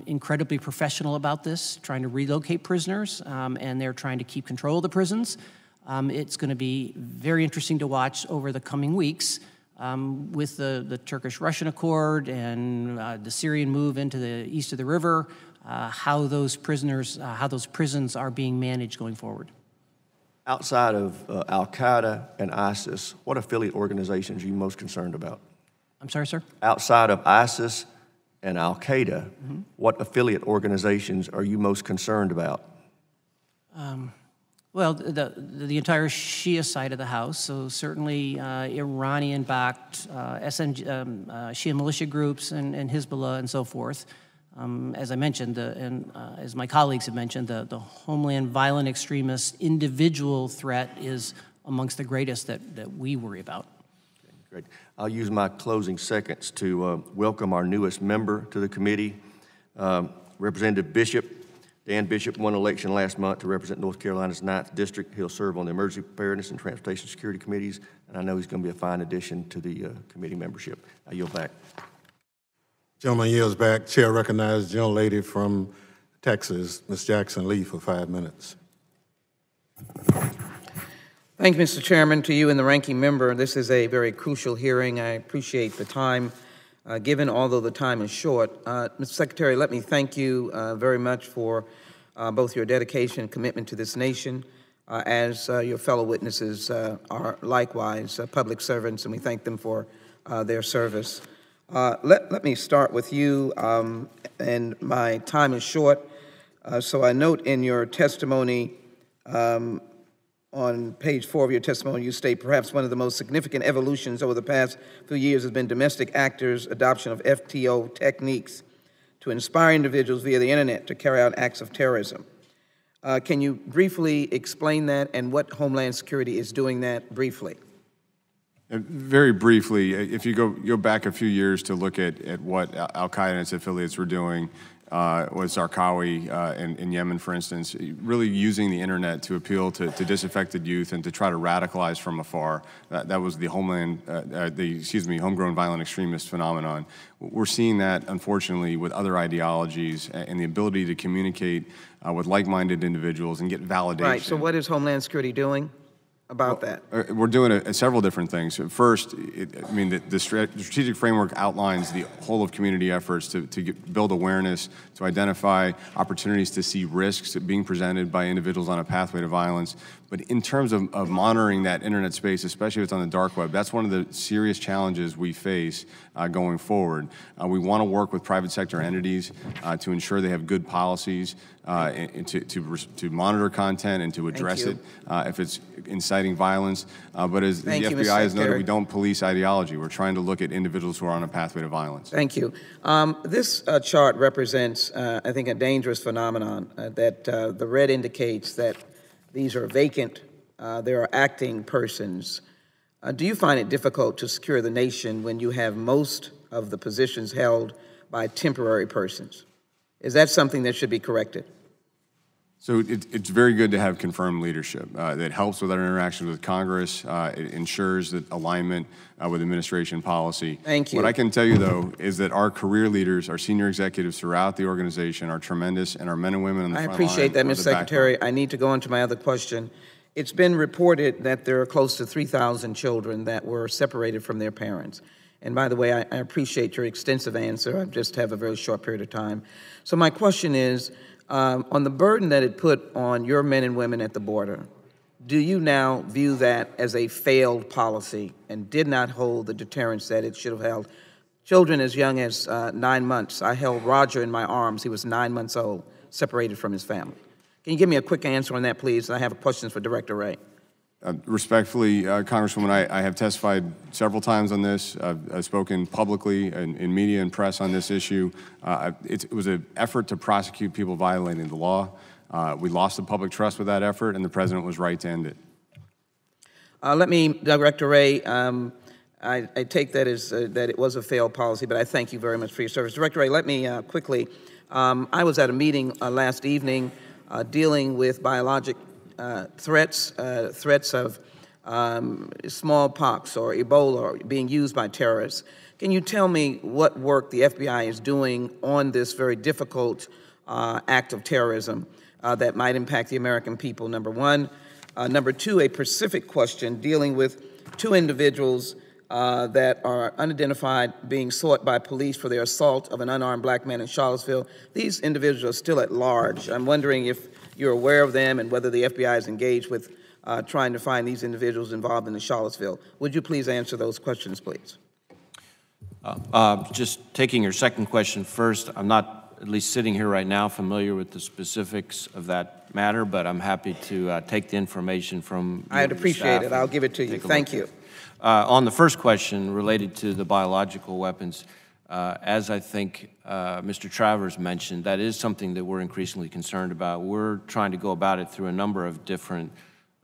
incredibly professional about this, trying to relocate prisoners, and they're trying to keep control of the prisons. It's going to be very interesting to watch over the coming weeks with the Turkish-Russian accord and the Syrian move into the east of the river, how those prisons are being managed going forward.
Outside of Al-Qaeda and ISIS, what affiliate organizations are you most concerned about?
I'm sorry, sir?
Outside of ISIS and Al-Qaeda, what affiliate organizations are you most concerned about?
Well, the entire Shia side of the house, so certainly Iranian-backed Shia militia groups and Hezbollah and so forth. As I mentioned, as my colleagues have mentioned, the Homeland violent extremist individual threat is amongst the greatest that we worry about.
Okay, great. I'll use my closing seconds to welcome our newest member to the committee, Representative Bishop. Dan Bishop won election last month to represent North Carolina's 9th District. He'll serve on the Emergency Preparedness and Transportation Security Committees, and I know he's going to be a fine addition to the committee membership. I yield back.
Gentleman yields back. Chair recognizes the gentlelady from Texas, Ms. Jackson Lee, for 5 minutes.
Thank you, Mr. Chairman. To you and the ranking member, this is a very crucial hearing. I appreciate the time given, although the time is short. Mr. Secretary, let me thank you very much for both your dedication and commitment to this nation, as your fellow witnesses are likewise public servants, and we thank them for their service. Let me start with you, and my time is short, so I note in your testimony, on page 4 of your testimony, you state perhaps one of the most significant evolutions over the past few years has been domestic actors' adoption of FTO techniques to inspire individuals via the internet to carry out acts of terrorism. Can you briefly explain that and what Homeland Security is doing that briefly?
Very briefly, if you go back a few years to look at what Al-Qaeda and its affiliates were doing, with Zarqawi in Yemen, for instance, really using the internet to appeal to disaffected youth and to try to radicalize from afar. That was the homegrown violent extremist phenomenon. We're seeing that, unfortunately, with other ideologies and the ability to communicate with like-minded individuals and get validation.
Right, so what is Homeland Security doing about that?
We're doing several different things. First, the strategic framework outlines the whole of community efforts to build awareness, to identify opportunities to see risks being presented by individuals on a pathway to violence. But in terms of monitoring that internet space, especially if it's on the dark web, that's one of the serious challenges we face going forward. We want to work with private sector entities to ensure they have good policies and to monitor content and to address it if it's inciting violence. But as the FBI has noted, we don't police ideology. We're trying to look at individuals who are on a pathway to violence.
Thank you. This chart represents, I think, a dangerous phenomenon that the red indicates that these are vacant, there are acting persons. Do you find it difficult to secure the nation when you have most of the positions held by temporary persons? Is that something that should be corrected?
So it's very good to have confirmed leadership that helps with our interactions with Congress. It ensures that alignment with administration policy.
Thank you.
What I can tell you, though, is that our career leaders, our senior executives throughout the organization are tremendous, and our men and women on the front line.
I appreciate that, Mr. Secretary. I need to go on to my other question. It's been reported that there are close to 3,000 children that were separated from their parents. And by the way, I appreciate your extensive answer. I just have a very short period of time. So my question is, on the burden that it put on your men and women at the border, do you now view that as a failed policy and did not hold the deterrence that it should have held? Children as young as 9 months. I held Roger in my arms. He was 9 months old, separated from his family. Can you give me a quick answer on that, please? I have questions for Director Wray.
Respectfully, Congresswoman, I have testified several times on this. I've spoken publicly in media and press on this issue. It was an effort to prosecute people violating the law. We lost the public trust with that effort, and the President was right to end it.
Director Wray, I take that as that it was a failed policy, but I thank you very much for your service. Director Wray, let me quickly, I was at a meeting last evening dealing with biologic threats of smallpox or Ebola being used by terrorists. Can you tell me what work the FBI is doing on this very difficult act of terrorism that might impact the American people, number one? Number two, a specific question dealing with two individuals that are unidentified being sought by police for their assault of an unarmed black man in Charlottesville. These individuals are still at large. I'm wondering if you're aware of them and whether the FBI is engaged with trying to find these individuals involved in the Charlottesville. Would you please answer those questions, please?
Just taking your second question first, I'm not, at least sitting here right now, familiar with the specifics of that matter, but I'm happy to take the information from
I'd appreciate it. I'll give it to you. Thank you.
On the first question related to the biological weapons, As I think Mr. Travers mentioned, that is something that we're increasingly concerned about. We're trying to go about it through a number of different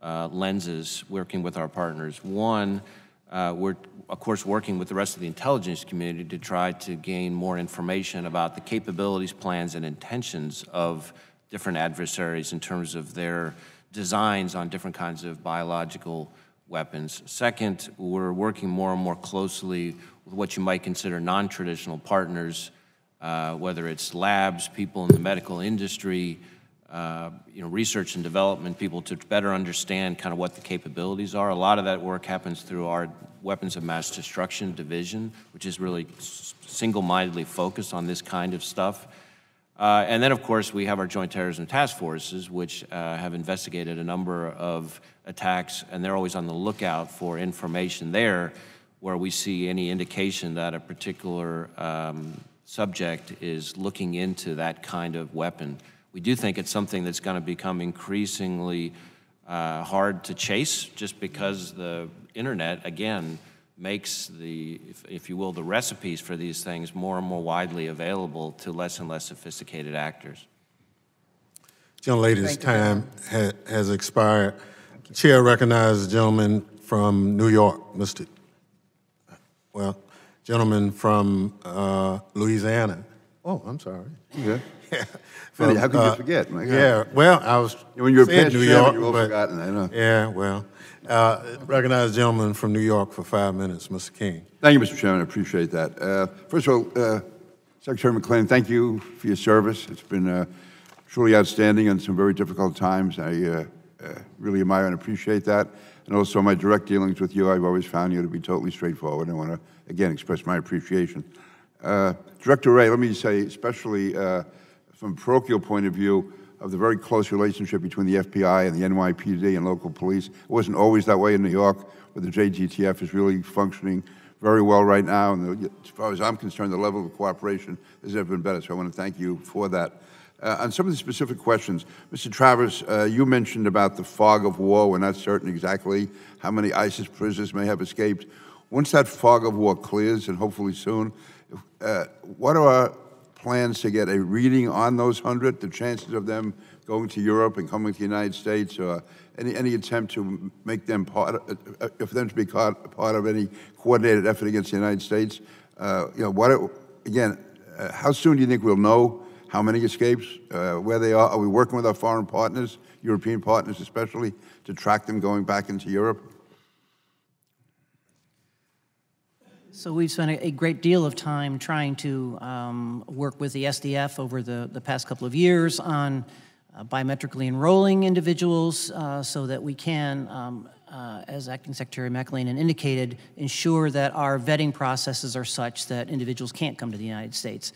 lenses, working with our partners. One, we're, of course, working with the rest of the intelligence community to try to gain more information about the capabilities, plans, and intentions of different adversaries in terms of their designs on different kinds of biological weapons. Second, we're working more and more closely with what you might consider non-traditional partners, whether it's labs, people in the medical industry, research and development people, to better understand kind of what the capabilities are. A lot of that work happens through our Weapons of Mass Destruction division, which is really single-mindedly focused on this kind of stuff. And then, of course, we have our Joint Terrorism Task Forces, which have investigated a number of attacks, and they're always on the lookout for information there where we see any indication that a particular subject is looking into that kind of weapon. We do think it's something that's going to become increasingly hard to chase, just because the internet, again, makes the, if you will, the recipes for these things more and more widely available to less and less sophisticated actors.
Gentlelady's time has expired. The chair recognizes the gentleman from New York, gentleman from Louisiana. Oh, I'm sorry.
Okay.
Yeah.
How could you forget? My God.
Yeah, well, I was
when you're
saying
past
New
chairman,
York,
you're all
but
forgotten, I know.
yeah, well, recognize the gentleman from New York for 5 minutes, Mr. King.
Thank you, Mr. Chairman. I appreciate that. First of all, Secretary McClain, thank you for your service. It's been truly outstanding in some very difficult times. I really admire and appreciate that. And also my direct dealings with you, I've always found you to be totally straightforward. I want to, again, express my appreciation. Director Wray, let me say, especially from a parochial point of view, of the very close relationship between the FBI and the NYPD and local police. It wasn't always that way in New York, but the JTTF is really functioning very well right now. And as far as I'm concerned, the level of cooperation has never been better. So I want to thank you for that. On some of the specific questions, Mr. Travers, you mentioned about the fog of war. We're not certain exactly how many ISIS prisoners may have escaped. Once that fog of war clears, and hopefully soon, what are our plans to get a reading on those 100, the chances of them going to Europe and coming to the United States, or any attempt to make them part of, them to be part of any coordinated effort against the United States? How soon do you think we'll know how many escapes, where they are? Are we working with our foreign partners, European partners especially, to track them going back into Europe?
So we've spent a great deal of time trying to work with the SDF over the past couple of years on biometrically enrolling individuals so that we can, as Acting Secretary McClain indicated, ensure that our vetting processes are such that individuals can't come to the United States.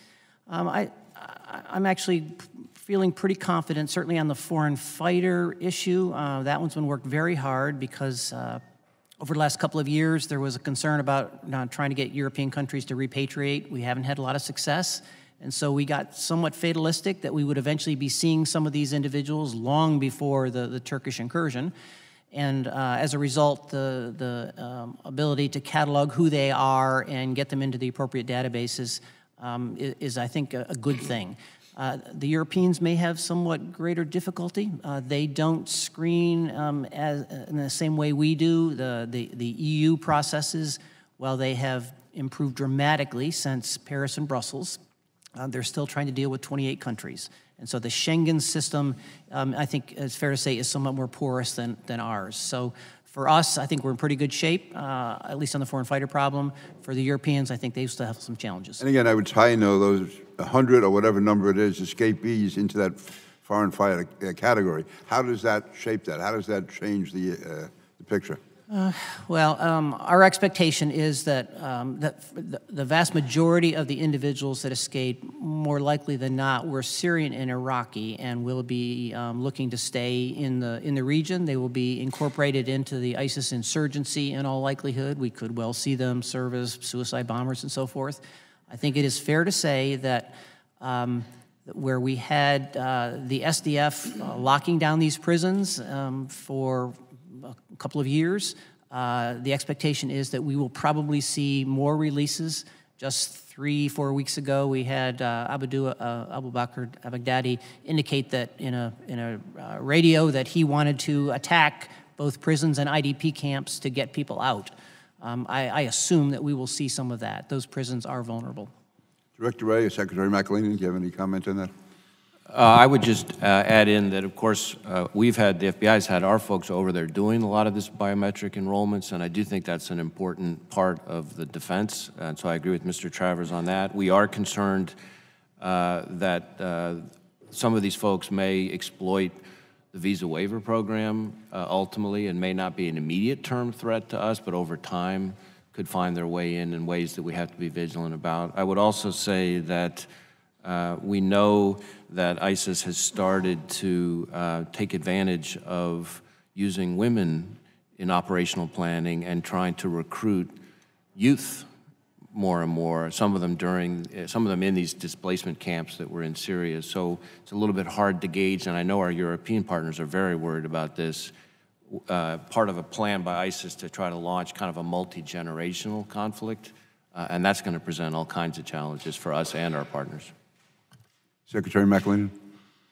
I'm actually feeling pretty confident, certainly on the foreign fighter issue. That one's been worked very hard because over the last couple of years, there was a concern about trying to get European countries to repatriate. We haven't had a lot of success. And so we got somewhat fatalistic that we would eventually be seeing some of these individuals long before the Turkish incursion. And as a result, the ability to catalog who they are and get them into the appropriate databases is, I think, a good thing. The Europeans may have somewhat greater difficulty. They don't screen in the same way we do. The EU processes, while they have improved dramatically since Paris and Brussels, they're still trying to deal with 28 countries. And so the Schengen system, I think it's fair to say, is somewhat more porous than ours. So for us, I think we're in pretty good shape, at least on the foreign fighter problem. For the Europeans, I think they still have some challenges.
And again, I would tie those 100 or whatever number it is, escapees into that foreign fighter category. How does that shape that? How does that change the picture?
Our expectation is that, the vast majority of the individuals that escaped, more likely than not, were Syrian and Iraqi and will be looking to stay in the region. They will be incorporated into the ISIS insurgency in all likelihood. We could well see them serve as suicide bombers and so forth. I think it is fair to say that where we had the SDF locking down these prisons for a couple of years, the expectation is that we will probably see more releases Just 3-4 weeks ago, we had Abu Bakr al-Baghdadi indicate that in a radio that he wanted to attack both prisons and IDP camps to get people out. I assume that we will see some of that. Those prisons are vulnerable.
Director Wray, Secretary McElhaney, do you have any comment on that?
I would just add in that, of course, the FBI's had our folks over there doing a lot of this biometric enrollments, and I do think that's an important part of the defense, and so I agree with Mr. Travers on that. We are concerned that some of these folks may exploit the visa waiver program ultimately, and may not be an immediate term threat to us, but over time could find their way in ways that we have to be vigilant about. I would also say that we know that ISIS has started to take advantage of using women in operational planning and trying to recruit youth more and more, some of them in these displacement camps that were in Syria. So it's a little bit hard to gauge, and I know our European partners are very worried about this. Part of a plan by ISIS to try to launch kind of a multi-generational conflict, and that's going to present all kinds of challenges for us and our partners.
Secretary McElhaney.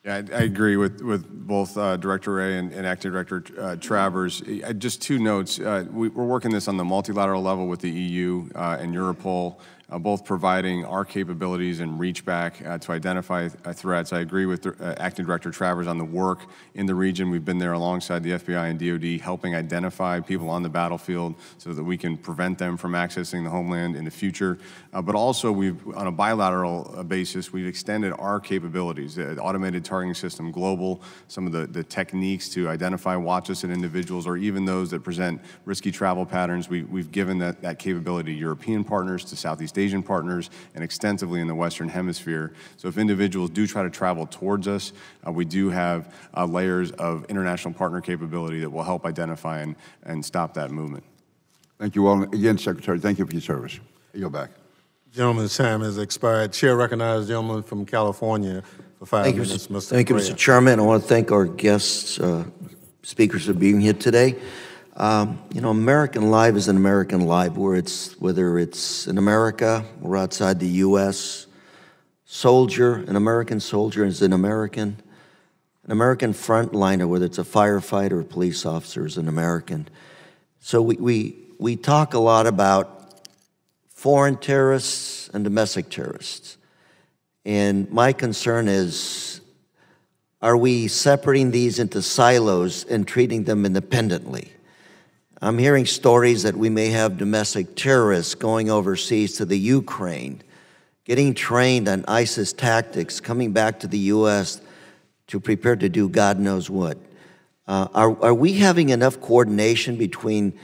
Yeah, I agree with both Director Wray and Acting Director Travers. Just two notes. We're working this on the multilateral level with the EU and Europol, both providing our capabilities and reach back to identify threats. I agree with Acting Director Travers on the work in the region. We've been there alongside the FBI and DOD, helping identify people on the battlefield so that we can prevent them from accessing the homeland in the future. But also, on a bilateral basis, we've extended our capabilities, the automated targeting system, global, some of the techniques to identify watch-listed individuals, or even those that present risky travel patterns. We've given that capability to European partners, to Southeast Asian partners, and extensively in the Western Hemisphere. So if individuals do try to travel towards us, we do have layers of international partner capability that will help identify and stop that movement.
Thank you all. Again, Secretary, thank you for your service. You go back.
Gentleman's time has expired. Chair recognizes the gentleman from California for 5 minutes.
Thank you, Mr. Chairman. I want to thank our guests, speakers for being here today. You know, American life is an American life, whether it's in America or outside the U.S. An American soldier is an American frontliner, whether it's a firefighter or a police officer, is an American. So we talk a lot about foreign terrorists and domestic terrorists. And my concern is, are we separating these into silos and treating them independently? I'm hearing stories that we may have domestic terrorists going overseas to the Ukraine, getting trained on ISIS tactics, coming back to the U.S. to prepare to do God knows what. Are we having enough coordination between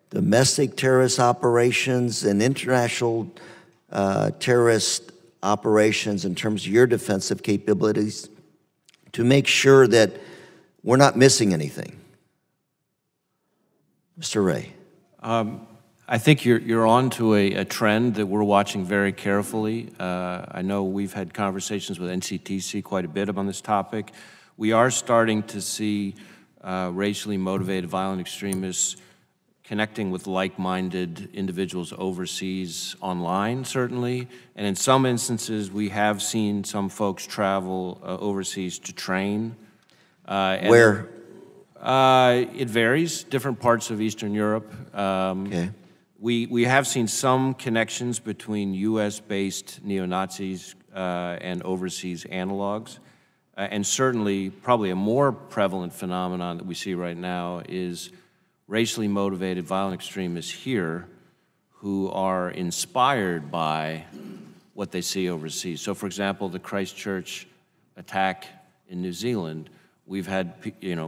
domestic terrorist operations and international terrorist operations in terms of your defensive capabilities to make sure that we're not missing anything? Mr. Wray.
I think you're on to a trend that we're watching very carefully. I know we've had conversations with NCTC quite a bit on this topic. We are starting to see racially motivated violent extremists connecting with like-minded individuals overseas online, certainly. And in some instances, we have seen some folks travel overseas to train.
Where?
It varies, different parts of Eastern Europe.
Okay.
We have seen some connections between US-based neo-Nazis and overseas analogs. And certainly, probably a more prevalent phenomenon that we see right now is racially motivated violent extremists here who are inspired by what they see overseas. So for example, the Christchurch attack in New Zealand, we've had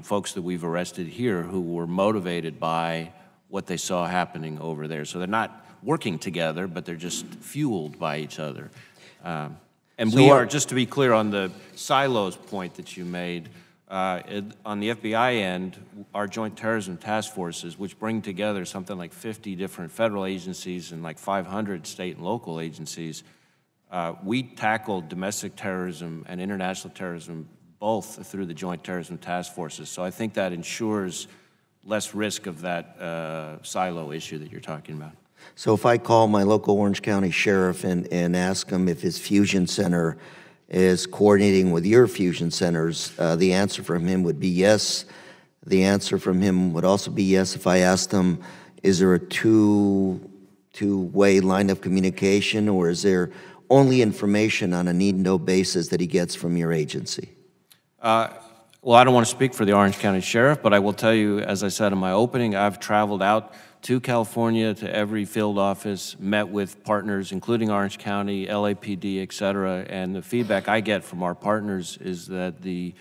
folks that we've arrested here who were motivated by what they saw happening over there. So they're not working together, but they're just fueled by each other. And so we are, just to be clear on the silos point that you made, on the FBI end, our Joint Terrorism Task Forces, which bring together something like 50 different federal agencies and like 500 state and local agencies, we tackle domestic terrorism and international terrorism both through the Joint Terrorism Task Forces. So I think that ensures less risk of that silo issue that you're talking about.
So if I call my local Orange County sheriff and ask him if his fusion center is coordinating with your fusion centers, the answer from him would be yes. The answer from him would also be yes if I asked him, is there a two-way line of communication, or is there only information on a need-to-know basis that he gets from your agency?
Well, I don't want to speak for the Orange County Sheriff, but I will tell you, as I said in my opening, I've traveled out to California, to every field office, met with partners, including Orange County, LAPD, et cetera, and the feedback I get from our partners is that the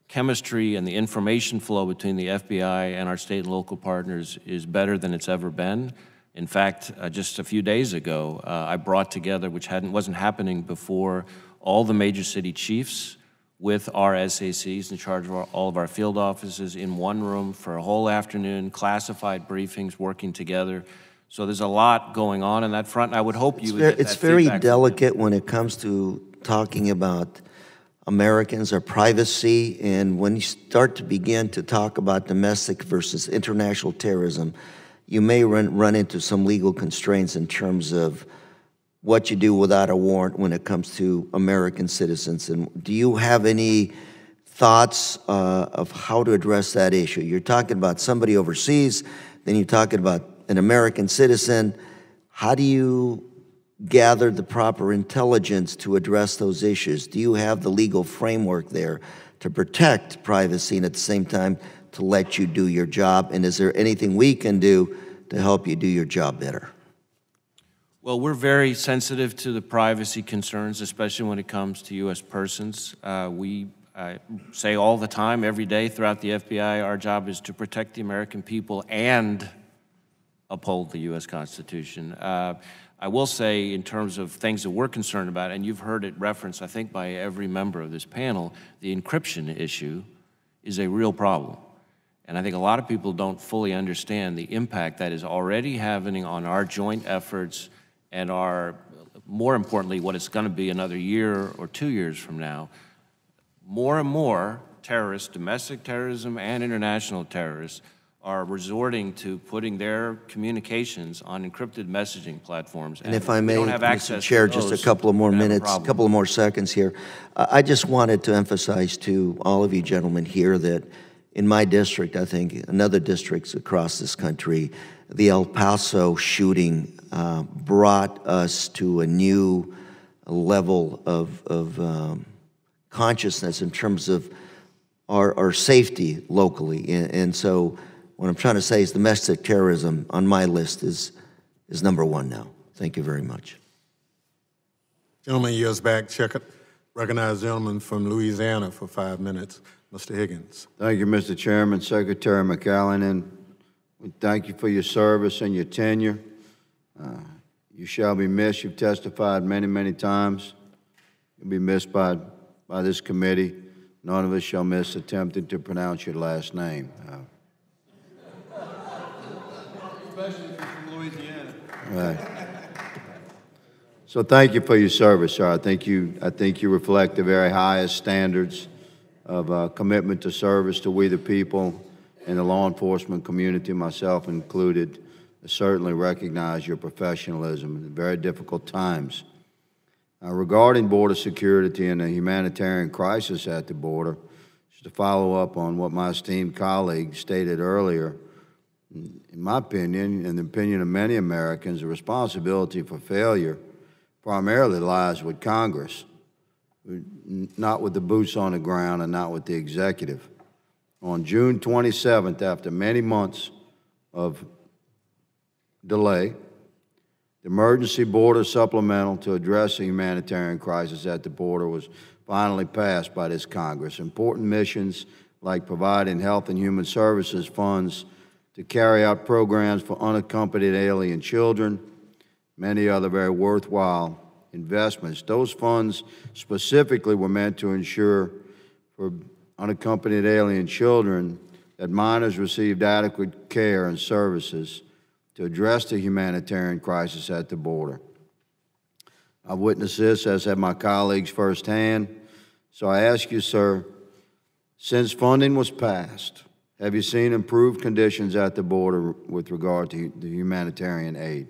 chemistry and the information flow between the FBI and our state and local partners is better than it's ever been. In fact, just a few days ago, I brought together, which wasn't happening before, all the major city chiefs with our SACs in charge of all of our field offices in one room for a whole afternoon, classified briefings, working together. So there's a lot going on that front, and I would hope you would get that
It's very
feedback.
delicate when it comes to talking about Americans, our privacy, and when you start to begin to talk about domestic versus international terrorism, you may run into some legal constraints in terms of what you do without a warrant when it comes to American citizens. And do you have any thoughts of how to address that issue? You're talking about somebody overseas, then you're talking about an American citizen. How do you gather the proper intelligence to address those issues? Do you have the legal framework there to protect privacy and at the same time to let you do your job? And is there anything we can do to help you do your job better?
Well, we're very sensitive to the privacy concerns, especially when it comes to U.S. persons. We say all the time, every day throughout the FBI, our job is to protect the American people and uphold the U.S. Constitution. I will say, in terms of things that we're concerned about, and you've heard it referenced, I think, by every member of this panel, the encryption issue is a real problem. And I think a lot of people don't fully understand the impact that is already having on our joint efforts and more importantly, what it's going to be another year or 2 years from now. More and more terrorists, domestic terrorism and international terrorists, are resorting to putting their communications on encrypted messaging platforms.
And if I may,
don't have access
Mr. Chair,
to
just a
those,
couple of more
we have a
minutes, a
problem.
couple of more seconds here. I just wanted to emphasize to all of you gentlemen here that in my district, I think, and other districts across this country, the El Paso shooting brought us to a new level of consciousness in terms of our safety locally. And so what I'm trying to say is domestic terrorism on my list is number one now. Thank you very much.
Gentleman yields back. Recognize the gentleman from Louisiana for 5 minutes, Mr. Higgins.
Thank you, Mr. Chairman. Secretary McAllen, we thank you for your service and your tenure. You shall be missed. You've testified many, many times. You'll be missed by this committee. None of us shall miss attempting to pronounce your last name.
Especially if you're from Louisiana.
Right. So thank you for your service, sir. I think you reflect the very highest standards of commitment to service to we the people and the law enforcement community, myself included. I certainly recognize your professionalism in very difficult times. Regarding border security and the humanitarian crisis at the border, just to follow up on what my esteemed colleague stated earlier, in my opinion, and the opinion of many Americans, the responsibility for failure primarily lies with Congress, not with the boots on the ground and not with the executive. On June 27th, after many months of delay, the emergency border supplemental to address the humanitarian crisis at the border was finally passed by this Congress. Important missions like providing health and human services funds to carry out programs for unaccompanied alien children, many other very worthwhile investments. Those funds specifically were meant to ensure for unaccompanied alien children that minors received adequate care and services to address the humanitarian crisis at the border. I've witnessed this, as have my colleagues firsthand. So I ask you, sir, since funding was passed, have you seen improved conditions at the border with regard to the humanitarian aid?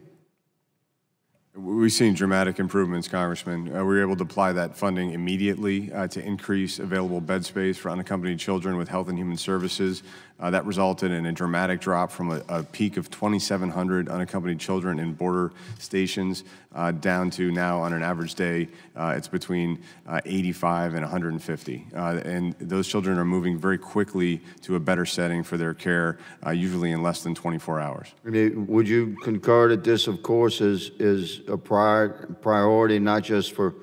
We've seen dramatic improvements, Congressman. We were able to apply that funding immediately to increase available bed space for unaccompanied children with Health and Human Services. That resulted in a dramatic drop from a peak of 2,700 unaccompanied children in border stations down to now on an average day, it's between 85 and 150. And those children are moving very quickly to a better setting for their care, usually in less than 24 hours.
Would you concur that this, of course, is a priority, not just for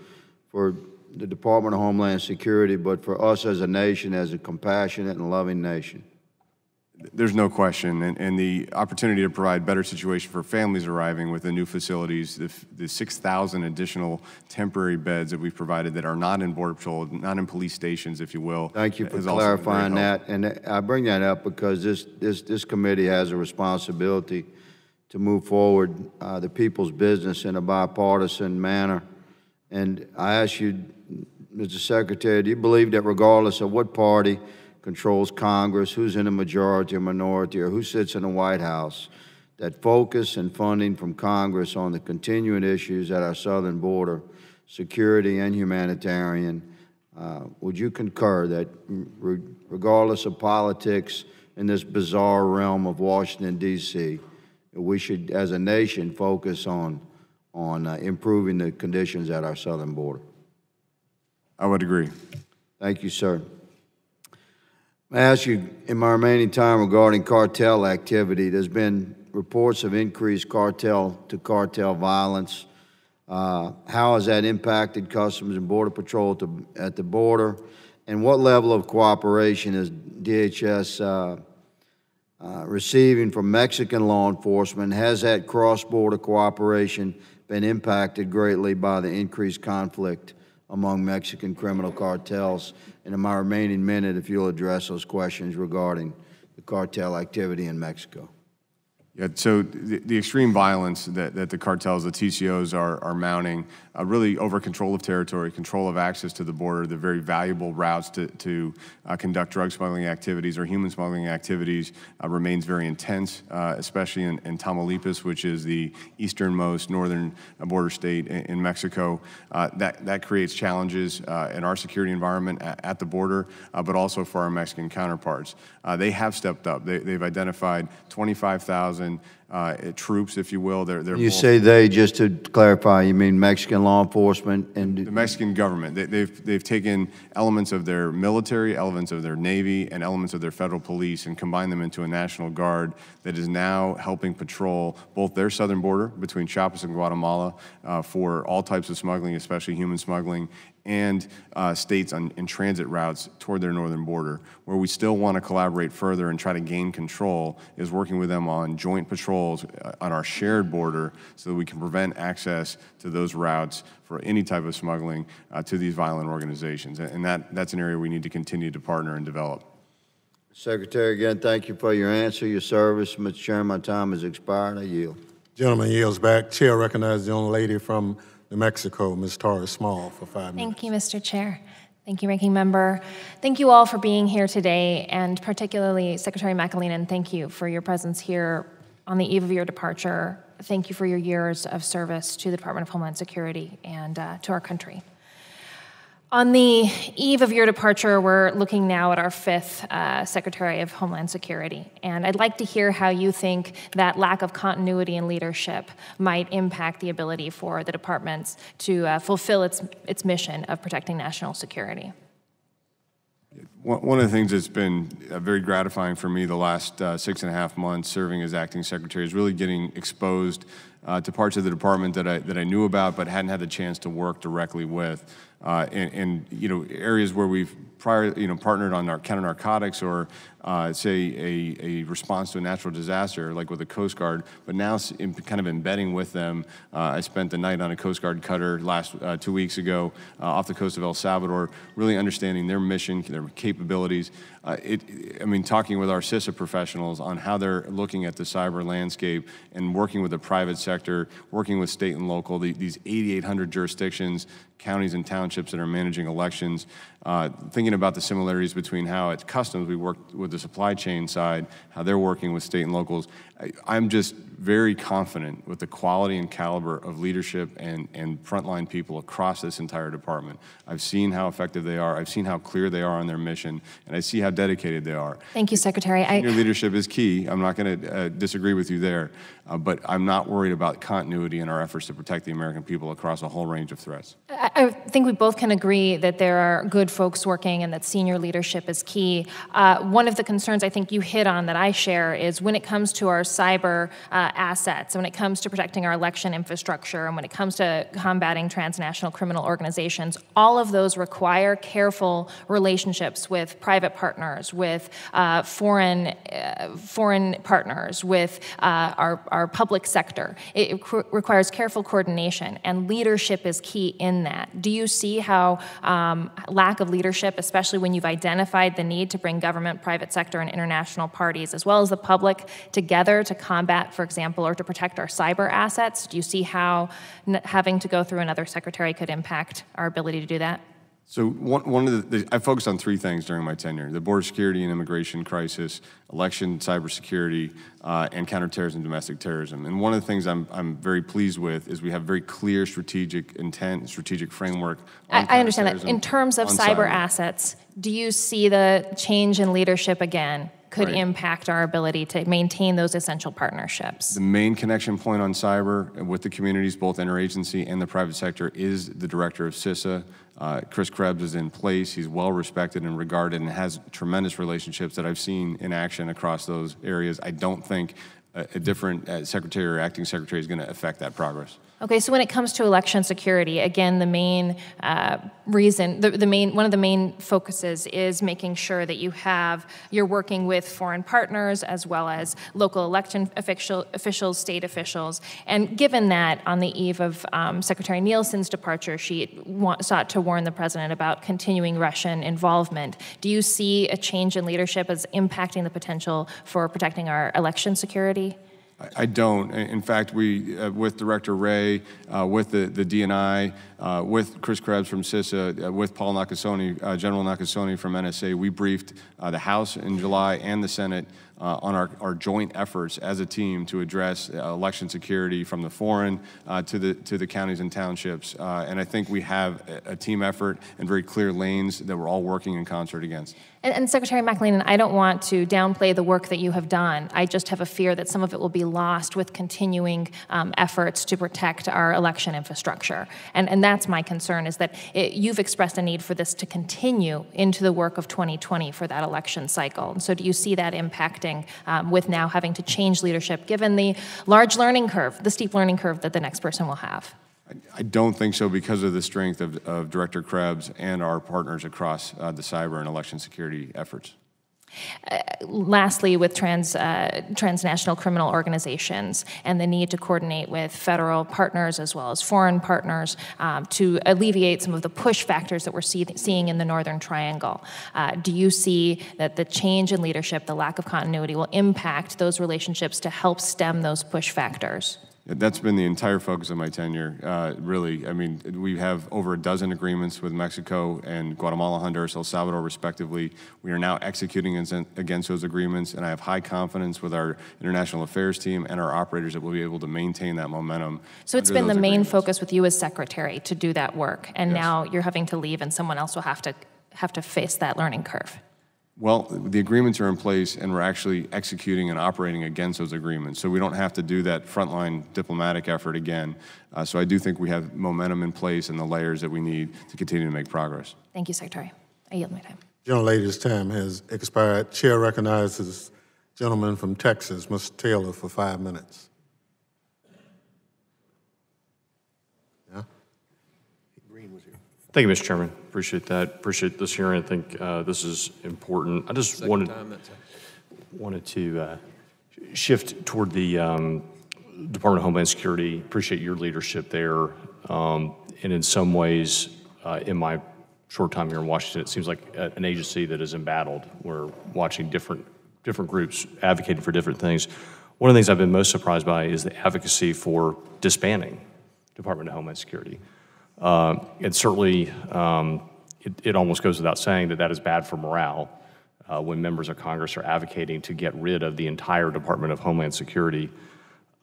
the Department of Homeland Security, but for us as a nation, as a compassionate and loving nation?
There's no question, and the opportunity to provide better situation for families arriving with the new facilities, the 6,000 additional temporary beds that we've provided that are not in Border Patrol, not in police stations, if you will.
Thank you for clarifying that. And I bring that up because this committee has a responsibility to move forward the people's business in a bipartisan manner. And I ask you, Mr. Secretary, do you believe that regardless of what party controls Congress, who's in a majority or minority, or who sits in the White House, that focus and funding from Congress on the continuing issues at our southern border, security and humanitarian, would you concur that regardless of politics in this bizarre realm of Washington, D.C., we should, as a nation, focus on improving the conditions at our southern border?
I would agree.
Thank you, sir. I ask you, in my remaining time, regarding cartel activity. There's been reports of increased cartel-to-cartel violence. How has that impacted Customs and Border Patrol at the border? And what level of cooperation is DHS receiving from Mexican law enforcement? Has that cross-border cooperation been impacted greatly by the increased conflict among Mexican criminal cartels? And in my remaining minute, if you'll address those questions regarding the cartel activity in Mexico.
Yeah, so the extreme violence that the cartels, the TCOs are mounting, really over control of territory, control of access to the border, the very valuable routes to conduct drug smuggling activities or human smuggling activities remains very intense, especially in Tamaulipas, which is the easternmost northern border state in Mexico. That creates challenges in our security environment at the border, but also for our Mexican counterparts. They have stepped up. They've identified 25,000 troops, if you will.
You say they, just to clarify, you mean Mexican law enforcement and
the Mexican government. They've taken elements of their military, elements of their Navy, and elements of their federal police and combined them into a National Guard that is now helping patrol both their southern border between Chiapas and Guatemala for all types of smuggling, especially human smuggling, and states in transit routes toward their northern border. Where we still want to collaborate further and try to gain control is working with them on joint patrols on our shared border so that we can prevent access to those routes for any type of smuggling to these violent organizations. And that's an area we need to continue to partner and develop.
Secretary, again, thank you for your answer, your service. Mr. Chairman, my time has expired. I yield.
Gentleman yields back. Chair recognizes the young lady from New Mexico, Ms. Tara Small, for 5 minutes.
Thank you, Mr. Chair. Thank you, Ranking Member. Thank you all for being here today, and particularly Secretary McAleenan, thank you for your presence here on the eve of your departure. Thank you for your years of service to the Department of Homeland Security and to our country. On the eve of your departure, we're looking now at our 5th Secretary of Homeland Security, and I'd like to hear how you think that lack of continuity in leadership might impact the ability for the departments to fulfill its mission of protecting national security.
One of the things that's been very gratifying for me the last 6.5 months serving as acting secretary is really getting exposed to parts of the department that I knew about but hadn't had the chance to work directly with. And areas where we've partnered on counter-narcotics or say a response to a natural disaster like with the Coast Guard, but now kind of embedding with them. I spent the night on a Coast Guard cutter 2 weeks ago off the coast of El Salvador, really understanding their mission, their capabilities. Talking with our CISA professionals on how they're looking at the cyber landscape and working with the private sector sector, working with state and local, these 8,800 jurisdictions, counties and townships that are managing elections, thinking about the similarities between how at Customs we work with the supply chain side, how they're working with state and locals. I'm just very confident with the quality and caliber of leadership and frontline people across this entire department. I've seen how effective they are. I've seen how clear they are on their mission, and I see how dedicated they are.
Thank you, Secretary.
Your leadership is key. I'm not going to disagree with you there, but I'm not worried about continuity in our efforts to protect the American people across a whole range of threats.
I think we both can agree that there are good folks working and that senior leadership is key. One of the concerns I think you hit on that I share is when it comes to our cyber assets, when it comes to protecting our election infrastructure, and when it comes to combating transnational criminal organizations, all of those require careful relationships with private partners, with foreign partners, with our public sector. It requires careful coordination, and leadership is key in that. Do you see how lack of leadership, especially when you've identified the need to bring government, private sector, and international parties, as well as the public, together to combat, for example, or to protect our cyber assets? Do you see how having to go through another secretary could impact our ability to do that?
So I focused on three things during my tenure: the border security and immigration crisis, election, cybersecurity, and counterterrorism and domestic terrorism. And one of the things I'm very pleased with is we have very clear strategic intent, strategic framework.
I understand that. In terms of cyber assets, do you see the change in leadership again could impact our ability to maintain those essential partnerships?
The main connection point on cyber with the communities, both interagency and the private sector, is the director of CISA. Chris Krebs is in place. He's well respected and regarded and has tremendous relationships that I've seen in action across those areas. I don't think a different secretary or acting secretary is going to affect that progress.
Okay, so when it comes to election security, again, the main reason, one of the main focuses is making sure that you're working with foreign partners as well as local election officials, state officials. And given that on the eve of Secretary Nielsen's departure, she sought to warn the president about continuing Russian involvement, do you see a change in leadership as impacting the potential for protecting our election security?
I don't. In fact, we, with Director Wray, with the DNI, with Chris Krebs from CISA, with Paul Nakasone, General Nakasone from NSA, we briefed the House in July and the Senate on our joint efforts as a team to address election security from the foreign to the counties and townships. And I think we have a team effort and very clear lanes that we're all working in concert against.
And Secretary McAleenan, I don't want to downplay the work that you have done. I just have a fear that some of it will be lost with continuing efforts to protect our election infrastructure. And that's my concern, is that you've expressed a need for this to continue into the work of 2020 for that election cycle. And so do you see that impacting with now having to change leadership, given the large learning curve, the steep learning curve that the next person will have?
I don't think so, because of the strength of Director Krebs and our partners across the cyber and election security efforts.
Lastly, with transnational criminal organizations and the need to coordinate with federal partners as well as foreign partners to alleviate some of the push factors that we're seeing in the Northern Triangle. Do you see that the change in leadership, the lack of continuity, will impact those relationships to help stem those push factors?
That's been the entire focus of my tenure, really. I mean, we have over a dozen agreements with Mexico and Guatemala, Honduras, El Salvador, respectively. We are now executing against those agreements, and I have high confidence with our international affairs team and our operators that we'll be able to maintain that momentum.
So it's been the main focus with you as secretary to do that work, and now you're having to leave, and someone else will have to face that learning curve.
Well, the agreements are in place, and we're actually executing and operating against those agreements. So we don't have to do that frontline diplomatic effort again. So I do think we have momentum in place and the layers that we need to continue to make progress.
Thank you, Secretary. I yield my time.
Gentlelady's time has expired. Chair recognizes gentleman from Texas, Mr. Taylor, for 5 minutes. Yeah.
Green was here.
Thank you, Mr. Chairman. Appreciate that. Appreciate this hearing. I think this is important. I just wanted to shift toward the Department of Homeland Security. Appreciate your leadership there. And in some ways, in my short time here in Washington, it seems like an agency that is embattled. We're watching different groups advocating for different things. One of the things I've been most surprised by is the advocacy for disbanding Department of Homeland Security. And certainly, it almost goes without saying that that is bad for morale when members of Congress are advocating to get rid of the entire Department of Homeland Security.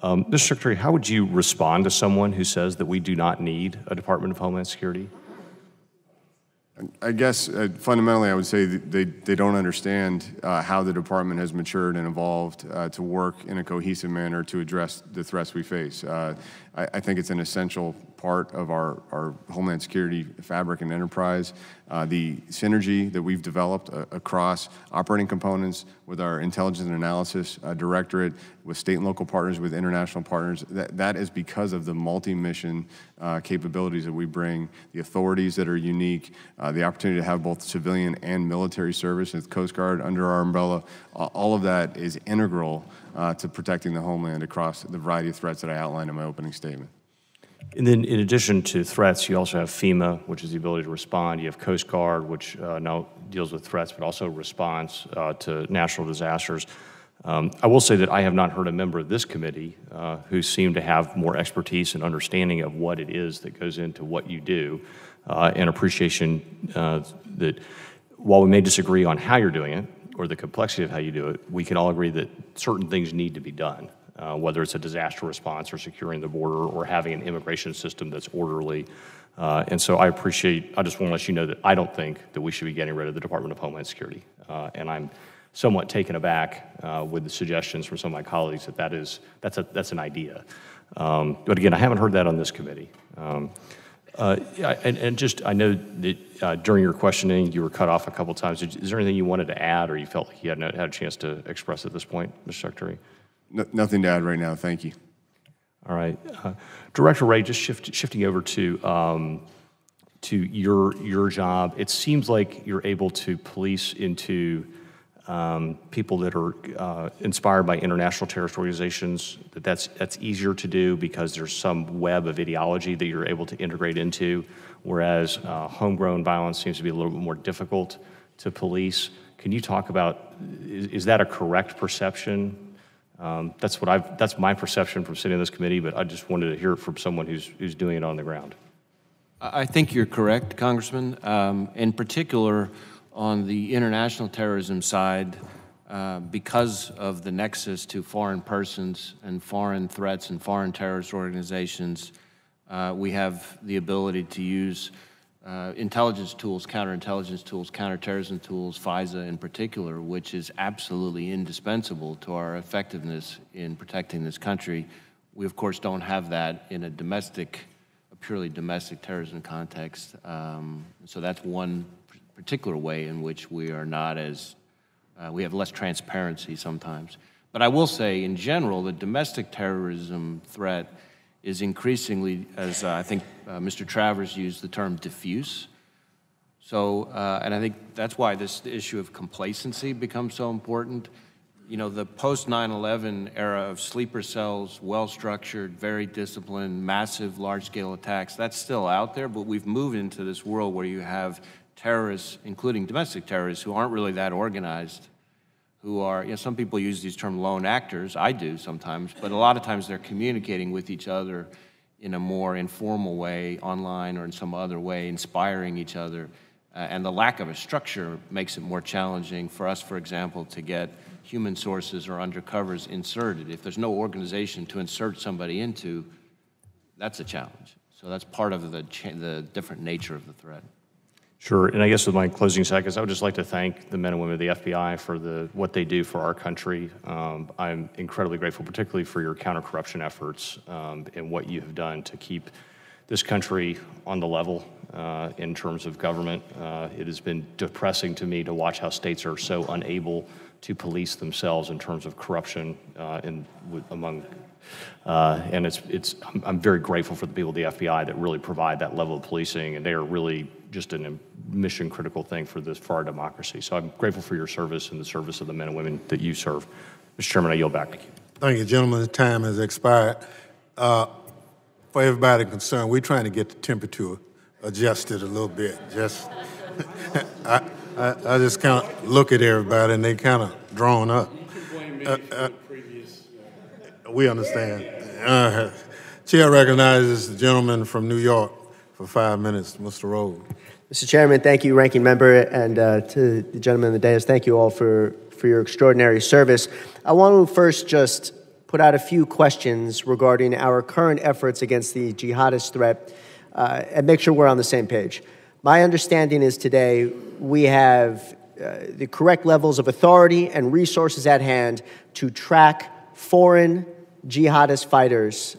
Mr. Secretary, how would you respond to someone who says that we do not need a Department of Homeland Security?
I guess fundamentally I would say that they don't understand how the department has matured and evolved to work in a cohesive manner to address the threats we face. I think it's an essential part of our Homeland Security fabric and enterprise. The synergy that we've developed across operating components with our intelligence and analysis directorate, with state and local partners, with international partners, that is because of the multi-mission capabilities that we bring, the authorities that are unique, the opportunity to have both civilian and military service with Coast Guard under our umbrella. All of that is integral to protecting the homeland across the variety of threats that I outlined in my opening statement.
And then in addition to threats, you also have FEMA, which is the ability to respond. You have Coast Guard, which now deals with threats, but also responds to natural disasters. I will say that I have not heard a member of this committee who seemed to have more expertise and understanding of what it is that goes into what you do, and appreciation that while we may disagree on how you're doing it or the complexity of how you do it, we can all agree that certain things need to be done. Whether it's a disaster response or securing the border or having an immigration system that's orderly. And so I just want to let you know that I don't think that we should be getting rid of the Department of Homeland Security. And I'm somewhat taken aback with the suggestions from some of my colleagues that that's an idea. But again, I haven't heard that on this committee. I know that during your questioning, you were cut off a couple times. Is there anything you wanted to add or you felt like you hadn't had a chance to express at this point, Mr. Secretary?
Nothing to add right now, thank you.
All right. Director Wray, just shifting over to your job, it seems like you're able to police into people that are inspired by international terrorist organizations, that's easier to do because there's some web of ideology that you're able to integrate into, whereas homegrown violence seems to be a little bit more difficult to police. Can you talk about, is that a correct perception? That's my perception from sitting on this committee, but I just wanted to hear it from someone who's doing it on the ground.
I think you're correct, Congressman. In particular, on the international terrorism side, because of the nexus to foreign persons and foreign threats and foreign terrorist organizations, we have the ability to use intelligence tools, counterintelligence tools, counterterrorism tools, FISA in particular, which is absolutely indispensable to our effectiveness in protecting this country. We, of course, don't have that in a purely domestic terrorism context. So that's one particular way in which we are not as, we have less transparency sometimes. But I will say, in general, the domestic terrorism threat is increasingly, as I think Mr. Travers used the term, diffuse. So, and I think that's why this issue of complacency becomes so important. You know, the post-9/11 era of sleeper cells, well-structured, very disciplined, massive, large-scale attacks, that's still out there, but we've moved into this world where you have terrorists, including domestic terrorists, who aren't really that organized, who are, you know, some people use these terms lone actors, I do sometimes, but a lot of times they're communicating with each other in a more informal way, online or in some other way, inspiring each other. And the lack of a structure makes it more challenging for us, for example, to get human sources or undercovers inserted. If there's no organization to insert somebody into, that's a challenge. So that's part of the different nature of the threat.
Sure, and I guess with my closing seconds, I would just like to thank the men and women of the FBI for what they do for our country. I'm incredibly grateful, particularly for your counter-corruption efforts and what you have done to keep this country on the level in terms of government. It has been depressing to me to watch how states are so unable to police themselves in terms of corruption among. And I'm very grateful for the people of the FBI that really provide that level of policing, and they are really just a mission-critical thing for our democracy. So I'm grateful for your service and the service of the men and women that you serve. Mr. Chairman, I yield back.
Thank you, gentlemen. The time has expired. For everybody concerned, we're trying to get the temperature adjusted a little bit. Just, I just kind of look at everybody, and they kind of drawn up. we understand. Chair recognizes the gentleman from New York for 5 minutes, Mr. Rhodes.
Mr. Chairman, thank you, Ranking Member, and to the gentleman in the dais, thank you all for your extraordinary service. I want to first just put out a few questions regarding our current efforts against the jihadist threat and make sure we're on the same page. My understanding is today we have the correct levels of authority and resources at hand to track foreign jihadist fighters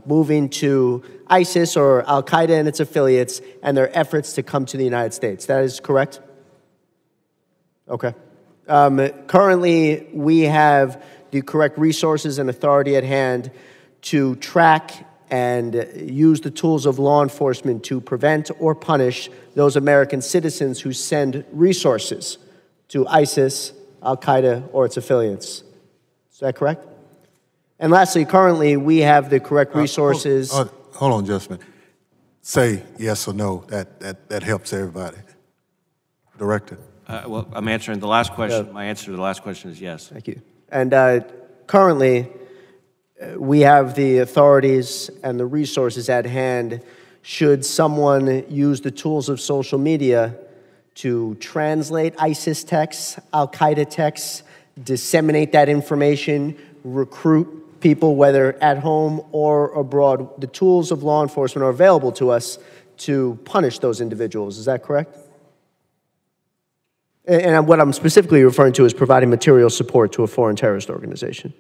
moving to ISIS or Al-Qaeda and its affiliates and their efforts to come to the United States. That is correct? Okay. Currently, we have the correct resources and authority at hand to track and use the tools of law enforcement to prevent or punish those American citizens who send resources to ISIS, Al-Qaeda, or its affiliates. Is that correct? And lastly, currently, we have the correct resources.
Hold on just a minute. Say yes or no. That helps everybody. Director.
Well, I'm answering the last question. My answer to the last question is yes.
Thank you. And currently, we have the authorities and the resources at hand should someone use the tools of social media to translate ISIS texts, Al-Qaeda texts, disseminate that information, recruit people, whether at home or abroad. The tools of law enforcement are available to us to punish those individuals. Is that correct? And what I'm specifically referring to is providing material support to a foreign terrorist organization.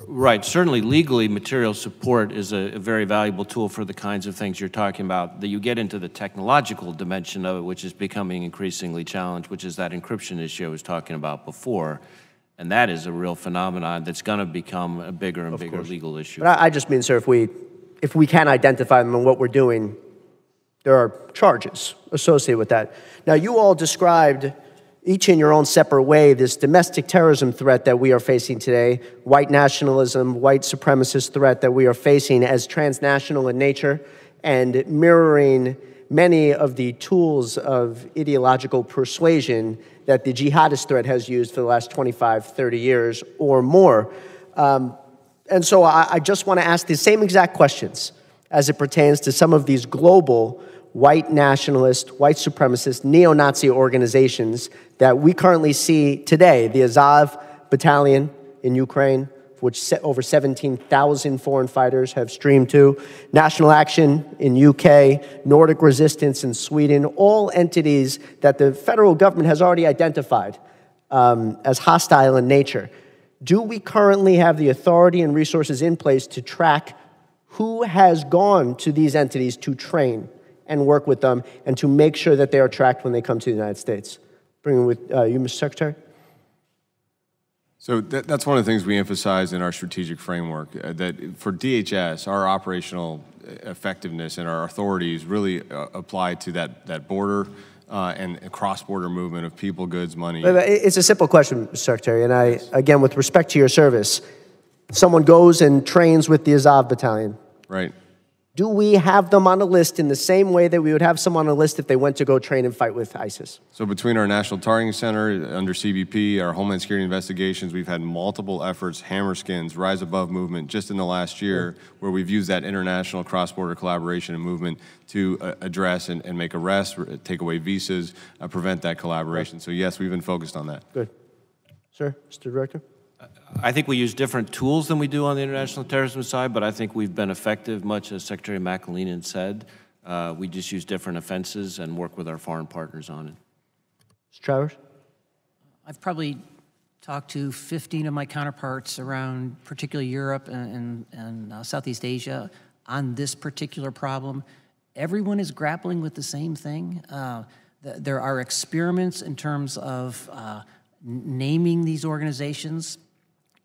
Right. Certainly, legally, material support is a very valuable tool for the kinds of things you're talking about. That you get into the technological dimension of it, which is becoming increasingly challenged, which is that encryption issue I was talking about before. And that is a real phenomenon that's going to become a bigger and bigger legal issue.
But I just mean, sir, if we can identify them and what we're doing, there are charges associated with that. Now, you all described, each in your own separate way, this domestic terrorism threat that we are facing today, white nationalism, white supremacist threat that we are facing as transnational in nature and mirroring many of the tools of ideological persuasion that the jihadist threat has used for the last 25, 30 years or more. And so I just want to ask the same exact questions as it pertains to some of these global white nationalist, white supremacist, neo-Nazi organizations that we currently see today. The Azov Battalion in Ukraine, which over 17,000 foreign fighters have streamed to. National Action in UK, Nordic Resistance in Sweden, all entities that the federal government has already identified as hostile in nature. Do we currently have the authority and resources in place to track who has gone to these entities to train and work with them and to make sure that they are tracked when they come to the United States? Bring it with you, Mr. Secretary.
So that's one of the things we emphasize in our strategic framework, that for DHS, our operational effectiveness and our authorities really apply to that border and cross-border movement of people, goods, money.
It's a simple question, Mr. Secretary, and again, with respect to your service, someone goes and trains with the Azov Battalion.
Right.
Do we have them on a list in the same way that we would have someone on a list if they went to go train and fight with ISIS?
So between our National Targeting Center, under CBP, our Homeland Security investigations, we've had multiple efforts, Hammerskins, Rise Above movement, just in the last year, where we've used that international cross-border collaboration and movement to address and make arrests, take away visas, prevent that collaboration. So yes, we've been focused on that.
Good. Sir, Mr. Director?
I think we use different tools than we do on the international terrorism side, but I think we've been effective, much as Secretary McAleenan said. We just use different offenses and work with our foreign partners on it.
Mr. Travers?
I've probably talked to 15 of my counterparts around particularly Europe and Southeast Asia on this particular problem. Everyone is grappling with the same thing. There are experiments in terms of naming these organizations.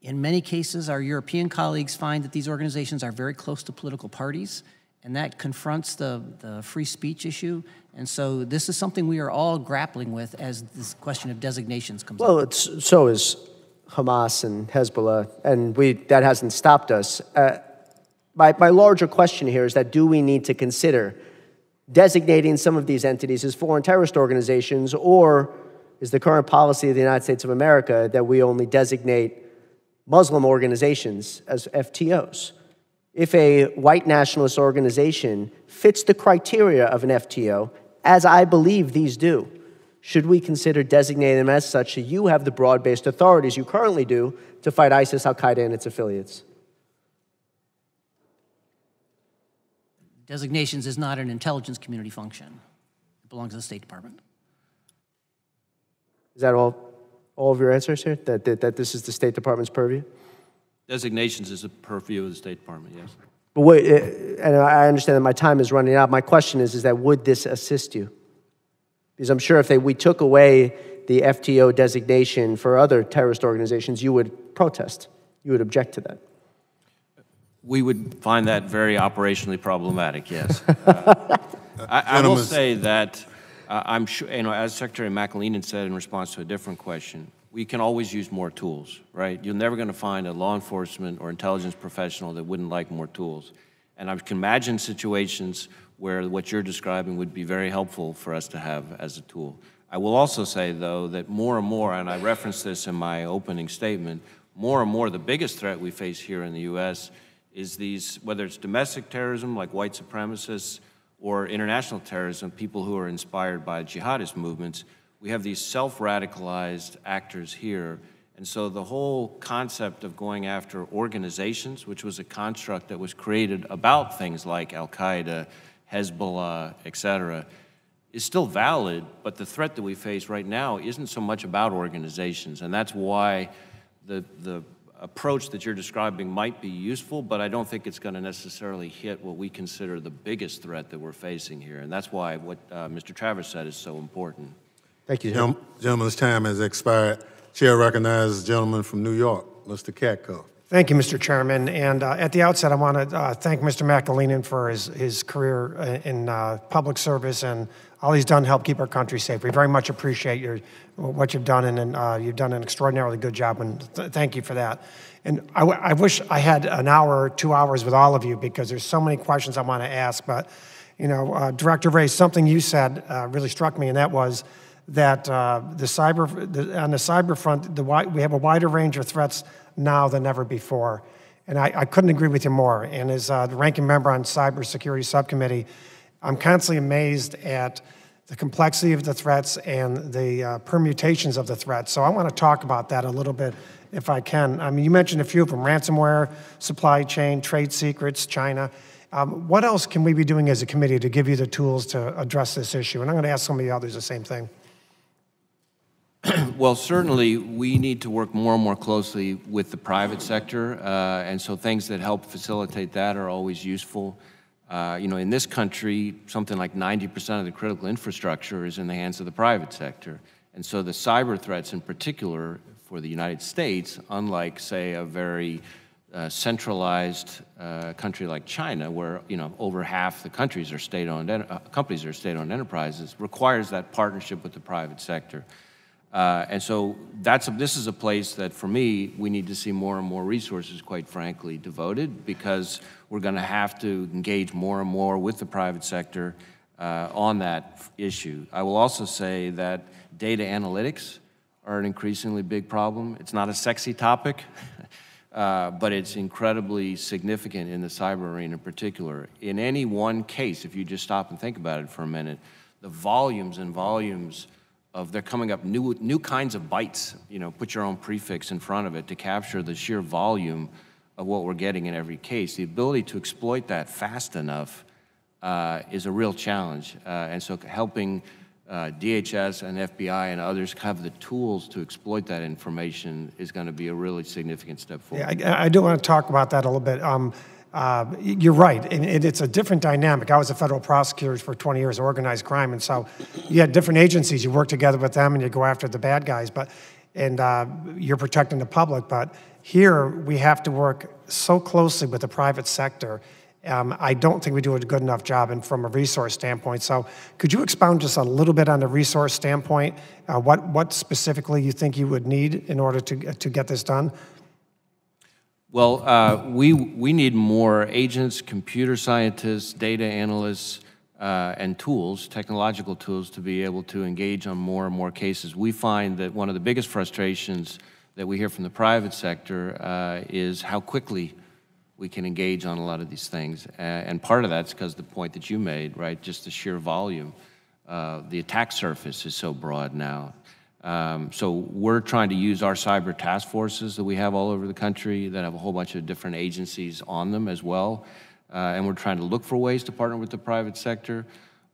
In many cases, our European colleagues find that these organizations are very close to political parties, and that confronts the free speech issue. And so this is something we are all grappling with as this question of designations comes up.
Well, so is Hamas and Hezbollah, and that hasn't stopped us. My larger question here is that do we need to consider designating some of these entities as foreign terrorist organizations, or is the current policy of the United States of America that we only designate Muslim organizations as FTOs. If a white nationalist organization fits the criteria of an FTO, as I believe these do, should we consider designating them as such so you have the broad-based authorities you currently do to fight ISIS, Al-Qaeda, and its affiliates?
Designations is not an intelligence community function. It belongs to the State Department.
Is that all of your answers here? That this is the State Department's purview?
Designations is a purview of the State Department, yes.
But wait, and I understand that my time is running out. My question is that would this assist you? Because I'm sure if we took away the FTO designation for other terrorist organizations, you would protest. You would object to that.
We would find that very operationally problematic, yes. I will say that I'm sure, as Secretary McAleenan said in response to a different question, we can always use more tools, right? You're never going to find a law enforcement or intelligence professional that wouldn't like more tools. And I can imagine situations where what you're describing would be very helpful for us to have as a tool. I will also say, though, that more and more, and I referenced this in my opening statement, more and more the biggest threat we face here in the U.S. is these, whether it's domestic terrorism like white supremacists or international terrorism, people who are inspired by jihadist movements, we have these self-radicalized actors here. And so the whole concept of going after organizations, which was a construct that was created about things like Al-Qaeda, Hezbollah, et cetera, is still valid, but the threat that we face right now isn't so much about organizations. And that's why the approach that you're describing might be useful, but I don't think it's going to necessarily hit what we consider the biggest threat that we're facing here. And that's why what Mr. Travers said is so important.
Thank you.
Gentleman's time has expired. Chair recognizes the gentleman from New York, Mr. Katko.
Thank you, Mr. Chairman. And at the outset, I want to thank Mr. McAleenan for his career in public service and all he's done to help keep our country safe. We very much appreciate what you've done, and you've done an extraordinarily good job, and thank you for that. And I wish I had an hour or 2 hours with all of you because there's so many questions I want to ask. But, Director Ray, something you said really struck me, and that was that on the cyber front, we have a wider range of threats now than ever before. And I couldn't agree with you more. And as the ranking member on Cybersecurity Subcommittee, I'm constantly amazed at the complexity of the threats and the permutations of the threats. So I want to talk about that a little bit if I can. I mean, you mentioned a few of them: ransomware, supply chain, trade secrets, China. What else can we be doing as a committee to give you the tools to address this issue? And I'm going to ask some of the others the same thing.
Well, certainly we need to work more and more closely with the private sector, and so things that help facilitate that are always useful. In this country, something like 90% of the critical infrastructure is in the hands of the private sector. And so the cyber threats in particular for the United States, unlike, say, a very centralized country like China, where over half the countries are state-owned companies are state-owned enterprises, requires that partnership with the private sector. And so this is a place that, for me, we need to see more and more resources, quite frankly, devoted, because we're going to have to engage more and more with the private sector on that issue. I will also say that data analytics are an increasingly big problem. It's not a sexy topic, but it's incredibly significant in the cyber arena in particular. In any one case, if you just stop and think about it for a minute, the volumes and volumes they're coming up new kinds of bytes, put your own prefix in front of it to capture the sheer volume of what we're getting in every case. The ability to exploit that fast enough is a real challenge. And so helping DHS and FBI and others have the tools to exploit that information is going to be a really significant step forward.
Yeah, I do want to talk about that a little bit. You're right, and it's a different dynamic. I was a federal prosecutor for 20 years, organized crime, and so you had different agencies. You work together with them, and you go after the bad guys, and you're protecting the public. But here, we have to work so closely with the private sector. I don't think we do a good enough job from a resource standpoint. So could you expound just a little bit on the resource standpoint? What specifically you think you would need in order to get this done?
Well, we need more agents, computer scientists, data analysts, and tools, technological tools, to be able to engage on more and more cases. We find that one of the biggest frustrations that we hear from the private sector is how quickly we can engage on a lot of these things. And part of that's because the point that you made, right, just the sheer volume. The attack surface is so broad now. So we're trying to use our cyber task forces that we have all over the country that have a whole bunch of different agencies on them as well. And we're trying to look for ways to partner with the private sector.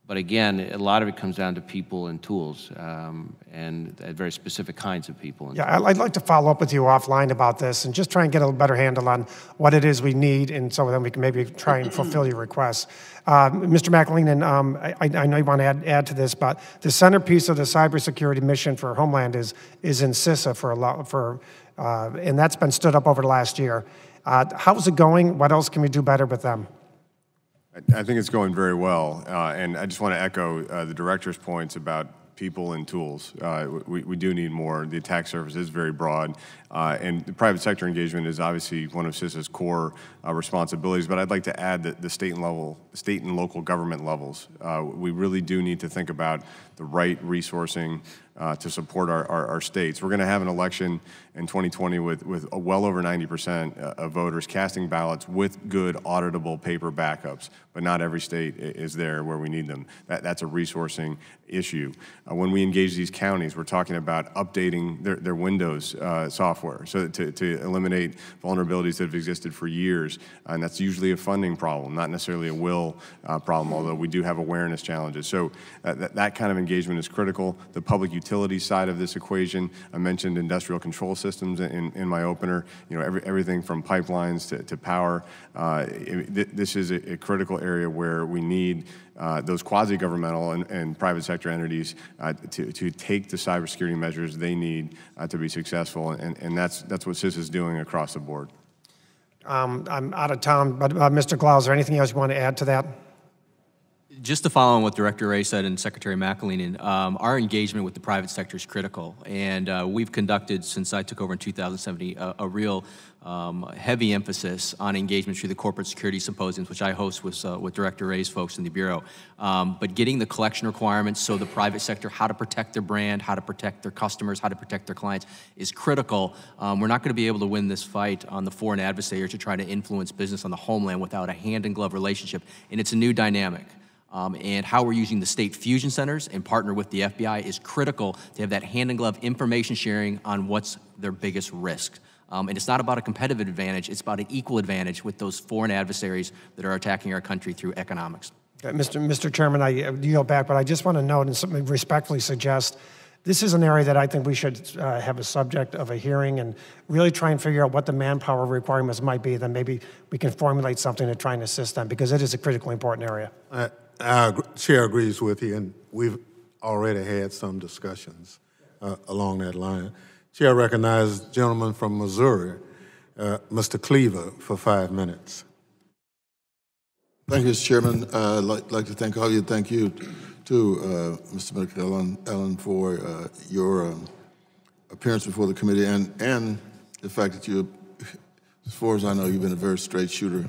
But again, a lot of it comes down to people and tools, and very specific kinds of people.
Yeah, I'd like to follow up with you offline about this and just try and get a better handle on what it is we need, and so then we can maybe try and fulfill your requests. Mr. McAleenan, I know you want to add to this, but the centerpiece of the cybersecurity mission for Homeland is in CISA and that's been stood up over the last year. How's it going? What else can we do better with them?
I think it's going very well, and I just want to echo the director's points about people and tools. We do need more. The attack surface is very broad, and the private sector engagement is obviously one of CISA's core responsibilities, but I'd like to add that the state and local government levels, we really do need to think about the right resourcing to support our states. We're going to have an election in 2020 with well over 90% of voters casting ballots with good auditable paper backups, but not every state is there where we need them. That's a resourcing issue. When we engage these counties, we're talking about updating their Windows software so to eliminate vulnerabilities that have existed for years, and that's usually a funding problem, not necessarily a will problem, although we do have awareness challenges. So that kind of engagement is critical. The public utility side of this equation, I mentioned industrial control systems in my opener, you know, everything from pipelines to power. This is a critical area where we need those quasi-governmental and private sector entities to take the cybersecurity measures they need to be successful, and that's what CISA is doing across the board.
I'm out of time, but Mr. Glau, is there anything else you want to add to that?
Just to follow on what Director Wray said and Secretary McAleenan, our engagement with the private sector is critical, and we've conducted, since I took over in 2017, a real heavy emphasis on engagement through the corporate security symposiums, which I host with Director Wray's folks in the Bureau. But getting the collection requirements so the private sector, how to protect their brand, how to protect their customers, how to protect their clients is critical. We're not going to be able to win this fight on the foreign adversary to try to influence business on the homeland without a hand-in-glove relationship, and it's a new dynamic. And how we're using the state fusion centers and partner with the FBI is critical to have that hand-in-glove information sharing on what's their biggest risk. And it's not about a competitive advantage, it's about an equal advantage with those foreign adversaries that are attacking our country through economics.
Okay, Mr. Chairman, I yield back, but I just want to note and respectfully suggest this is an area that I think we should have a subject of a hearing and really try and figure out what the manpower requirements might be. Then maybe we can formulate something to try and assist them, because it is a critically important area.
Chair agrees with you, and we've already had some discussions along that line. Chair recognizes the gentleman from Missouri, Mr. Cleaver, for 5 minutes.
Thank you, Mr. Chairman. I'd like to thank all of you. Thank you to Mr. McAleenan for your appearance before the committee and the fact that you, as far as I know, you've been a very straight shooter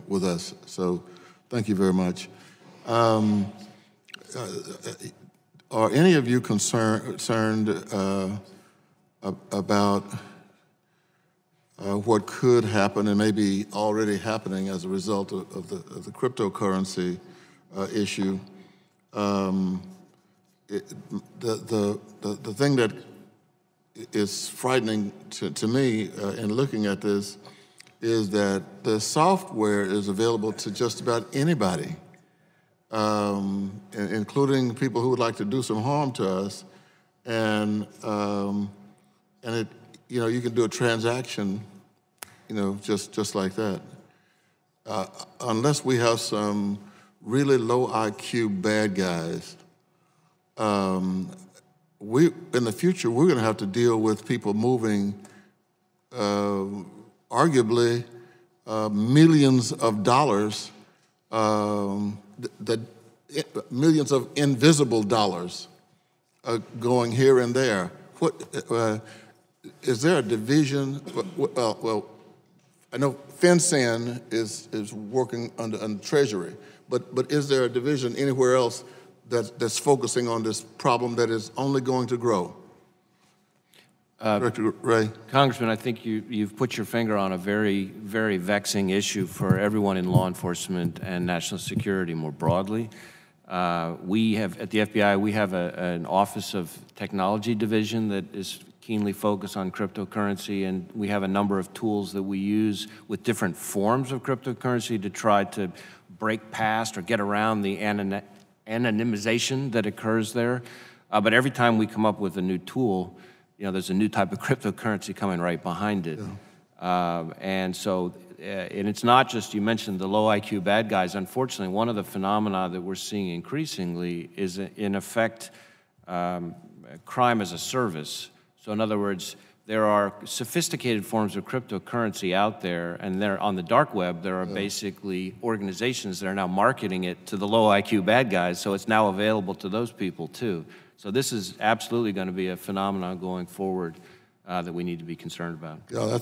with us. So thank you very much. Are any of you concerned about what could happen and maybe already happening as a result of the cryptocurrency issue? The thing that is frightening to me in looking at this is that the software is available to just about anybody, including people who would like to do some harm to us, and it, you know, you can do a transaction, you know, just like that. Unless we have some really low IQ bad guys, in the future we're going to have to deal with people moving arguably millions of dollars, millions of invisible dollars going here and there. What is there a division? Well, I know FinCEN is working under Treasury, but is there a division anywhere else that's focusing on this problem that is only going to grow? Director Ray.
Congressman, I think you've put your finger on a very, very vexing issue for everyone in law enforcement and national security more broadly. We have, at the FBI, we have an Office of Technology Division that is keenly focused on cryptocurrency, and we have a number of tools that we use with different forms of cryptocurrency to try to break past or get around the anonymization that occurs there. But every time we come up with a new tool, there's a new type of cryptocurrency coming right behind it. Yeah. And it's not just, you mentioned the low IQ bad guys. Unfortunately, one of the phenomena that we're seeing increasingly is, in effect, crime as a service. So in other words, there are sophisticated forms of cryptocurrency out there, and on the dark web, there are basically organizations that are now marketing it to the low IQ bad guys, so it's now available to those people too. So this is absolutely going to be a phenomenon going forward that we need to be concerned about.
Yeah,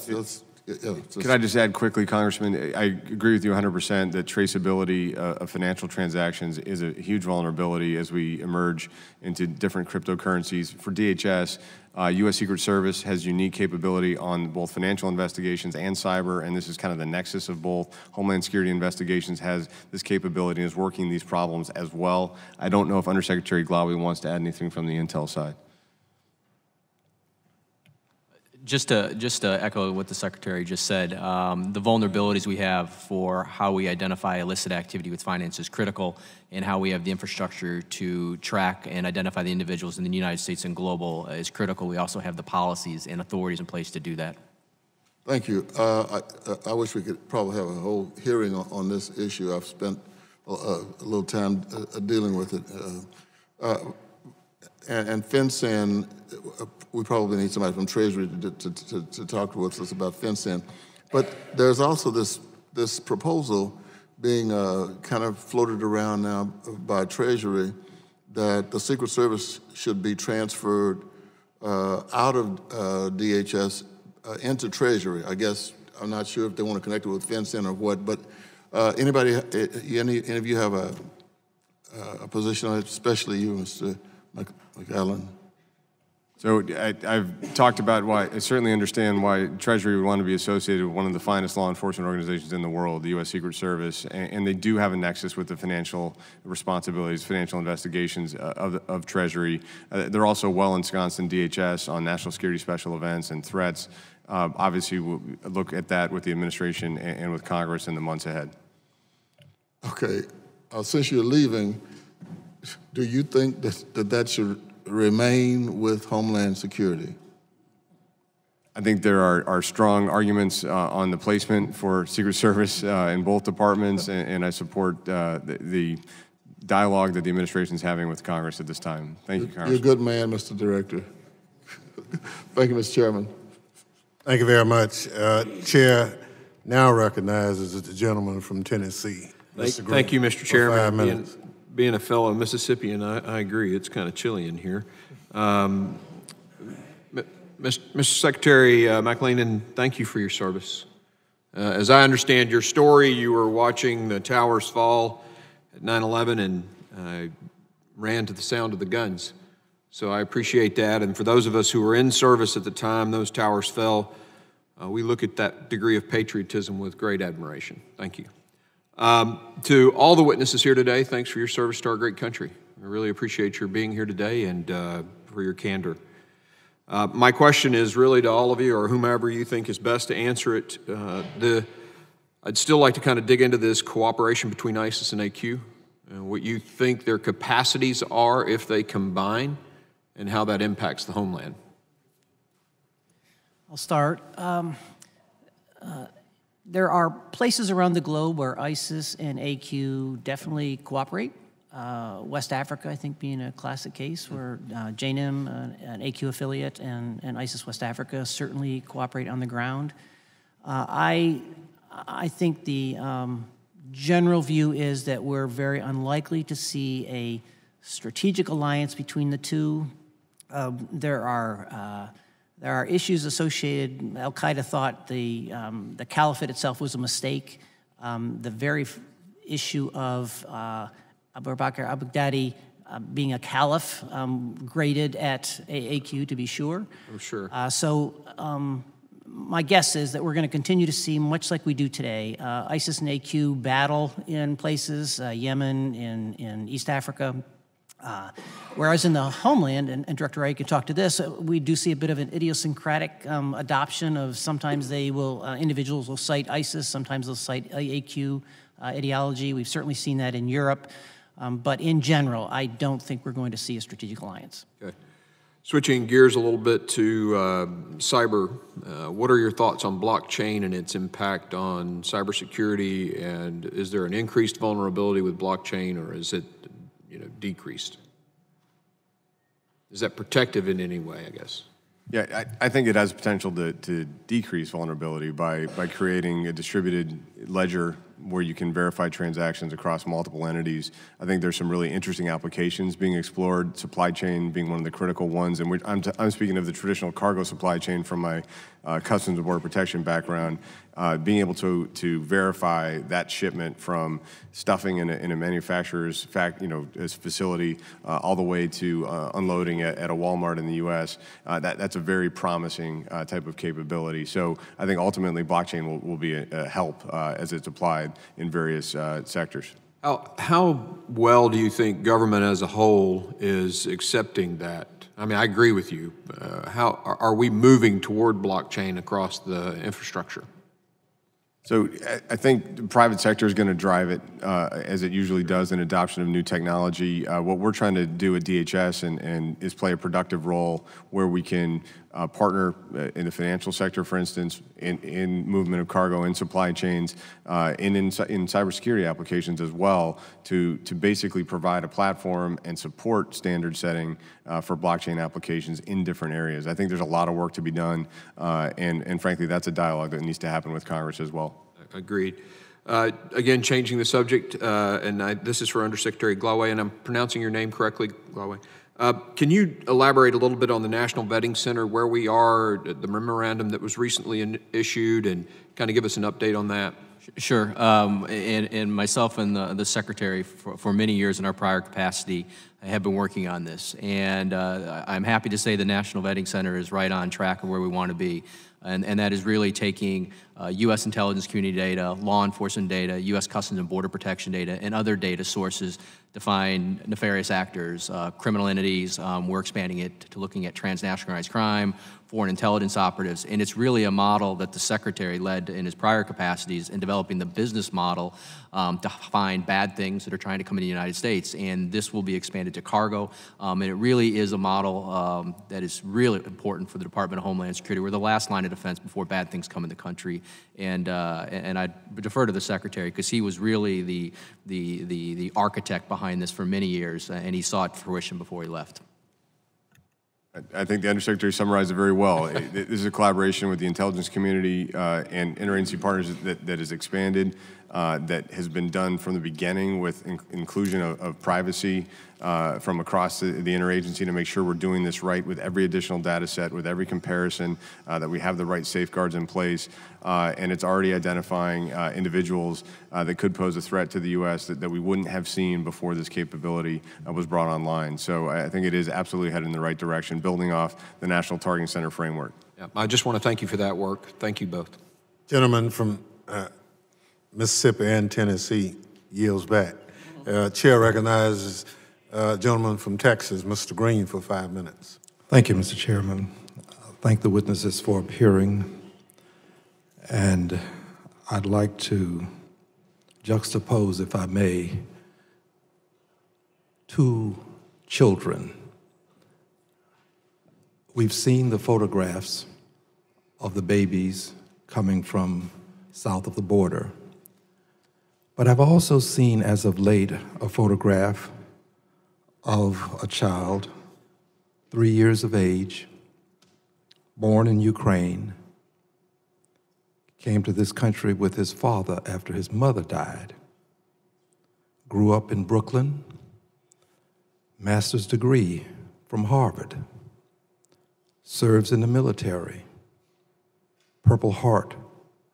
Can I just add quickly, Congressman? I agree with you 100% that traceability of financial transactions is a huge vulnerability as we emerge into different cryptocurrencies. For DHS, U.S. Secret Service has unique capability on both financial investigations and cyber, and this is kind of the nexus of both. Homeland Security Investigations has this capability and is working these problems as well. I don't know if Undersecretary Glawi wants to add anything from the intel side.
Just to echo what the Secretary just said, the vulnerabilities we have for how we identify illicit activity with finance is critical, and how we have the infrastructure to track and identify the individuals in the United States and global is critical. We also have the policies and authorities in place to do that.
Thank you. I wish we could probably have a whole hearing on this issue. I've spent a little time dealing with it. And FinCEN, we probably need somebody from Treasury to talk with us about FinCEN. But there's also this proposal being kind of floated around now by Treasury that the Secret Service should be transferred out of DHS into Treasury. I guess, I'm not sure if they want to connect it with FinCEN or what, but any of you have a position on it, especially you, Mr. McAllen?
So I've talked about why, I certainly understand why Treasury would want to be associated with one of the finest law enforcement organizations in the world, the U.S. Secret Service, and they do have a nexus with the financial responsibilities, financial investigations of Treasury. They're also well ensconced in DHS on national security special events and threats. Obviously, we'll look at that with the administration and with Congress in the months ahead.
Okay, since you're leaving, do you think that should remain with Homeland Security?
I think there are strong arguments on the placement for Secret Service in both departments, and I support the dialogue that the administration is having with Congress at this time. Thank you, Congressman.
You're a good man, Mr. Director. Thank you, Mr. Chairman.
Thank you very much. Chair now recognizes the gentleman from Tennessee.
Thank you, Mr. Chairman. 5 minutes. Being a fellow Mississippian, I agree. It's kind of chilly in here. Mr. Secretary McAleenan, thank you for your service. As I understand your story, you were watching the towers fall at 9/11 and ran to the sound of the guns. So I appreciate that. And for those of us who were in service at the time those towers fell, we look at that degree of patriotism with great admiration. Thank you. To all the witnesses here today, thanks for your service to our great country. I really appreciate your being here today and for your candor. My question is really to all of you, or whomever you think is best to answer it. I'd still like to kind of dig into this cooperation between ISIS and AQ, what you think their capacities are if they combine, and how that impacts the homeland.
I'll start. There are places around the globe where ISIS and AQ definitely cooperate. West Africa, I think, being a classic case where JNIM, an AQ affiliate, and ISIS West Africa certainly cooperate on the ground. I think the general view is that we're very unlikely to see a strategic alliance between the two. There are issues associated. Al-Qaeda thought the caliphate itself was a mistake. The very issue of Abu Bakr al-Baghdadi being a caliph, graded at AAQ to be sure.
I'm sure.
My guess is that we're going to continue to see, much like we do today, ISIS and AQ battle in places, Yemen, in East Africa, whereas in the Homeland, and Director Wright can talk to this, we do see a bit of an idiosyncratic adoption of sometimes individuals will cite ISIS, sometimes they'll cite AQ ideology. We've certainly seen that in Europe. But in general, I don't think we're going to see a strategic alliance.
Okay. Switching gears a little bit to cyber, what are your thoughts on blockchain and its impact on cybersecurity? And is there an increased vulnerability with blockchain, or is it, decreased? Is that protective in any way, I guess?
Yeah, I think it has potential to decrease vulnerability by creating a distributed ledger where you can verify transactions across multiple entities. I think there's some really interesting applications being explored, supply chain being one of the critical ones. And I'm speaking of the traditional cargo supply chain from my Customs and Border Protection background, being able to verify that shipment from stuffing in a manufacturer's facility all the way to unloading at a Walmart in the U.S. That's a very promising type of capability. So I think ultimately blockchain will be a help as it's applied in various sectors.
How well do you think government as a whole is accepting that? I mean, I agree with you. How are we moving toward blockchain across the infrastructure?
So I think the private sector is going to drive it, as it usually does, in adoption of new technology. What we're trying to do at DHS and is play a productive role where we can partner in the financial sector, for instance, in movement of cargo, in supply chains, and in cybersecurity applications as well, to basically provide a platform and support standard setting for blockchain applications in different areas. I think there's a lot of work to be done, and frankly, that's a dialogue that needs to happen with Congress as well.
Agreed. Again, changing the subject, this is for Undersecretary Glaway, and I'm pronouncing your name correctly, Glaway. Can you elaborate a little bit on the National Vetting Center, where we are, the memorandum that was recently issued, and kind of give us an update on that?
Sure. And myself and the Secretary, for many years in our prior capacity, have been working on this. And I'm happy to say the National Vetting Center is right on track of where we want to be. And that is really taking U.S. intelligence community data, law enforcement data, U.S. Customs and Border Protection data, and other data sources to find nefarious actors, criminal entities. We're expanding it to looking at transnational organized crime, foreign intelligence operatives, and it's really a model that the Secretary led in his prior capacities in developing the business model to find bad things that are trying to come into the United States, and this will be expanded to cargo, and it really is a model that is really important for the Department of Homeland Security. We're the last line of defense before bad things come in the country, and I defer to the Secretary because he was really the architect behind this for many years, and he saw it to fruition before he left.
I think the Undersecretary summarized it very well. This is a collaboration with the intelligence community and interagency partners that has expanded, that has been done from the beginning with inclusion of privacy from across the interagency to make sure we're doing this right with every additional data set, with every comparison, that we have the right safeguards in place, and it's already identifying individuals that could pose a threat to the U.S. that we wouldn't have seen before this capability was brought online. So I think it is absolutely headed in the right direction, building off the National Targeting Center framework.
Yeah, I just want to thank you for that work. Thank you both.
Gentleman from Mississippi and Tennessee yields back. Chair recognizes gentleman from Texas, Mr. Green, for 5 minutes.
Thank you, Mr. Chairman. Thank the witnesses for appearing. And I'd like to juxtapose, if I may, two children. We've seen the photographs of the babies coming from south of the border. But I've also seen, as of late, a photograph of a child, 3 years of age, born in Ukraine, came to this country with his father after his mother died, grew up in Brooklyn, master's degree from Harvard, serves in the military, Purple Heart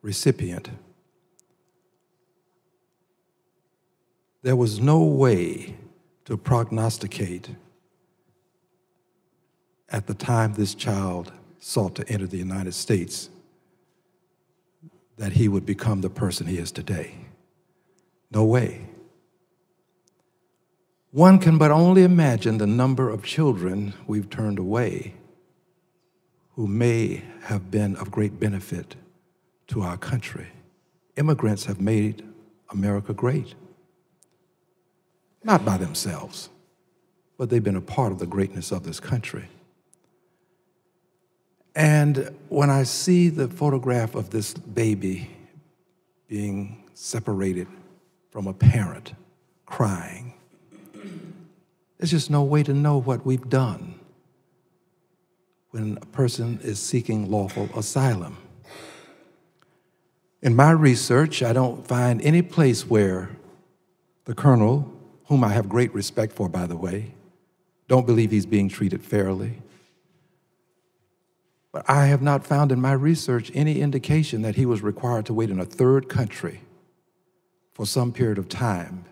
recipient. There was no way to prognosticate at the time this child sought to enter the United States that he would become the person he is today. No way. One can but only imagine the number of children we've turned away who may have been of great benefit to our country. Immigrants have made America great. Not by themselves, but they've been a part of the greatness of this country. And when I see the photograph of this baby being separated from a parent, crying, there's just no way to know what we've done when a person is seeking lawful asylum. In my research, I don't find any place where the colonel, whom I have great respect for, by the way, don't believe he's being treated fairly. But I have not found in my research any indication that he was required to wait in a third country for some period of time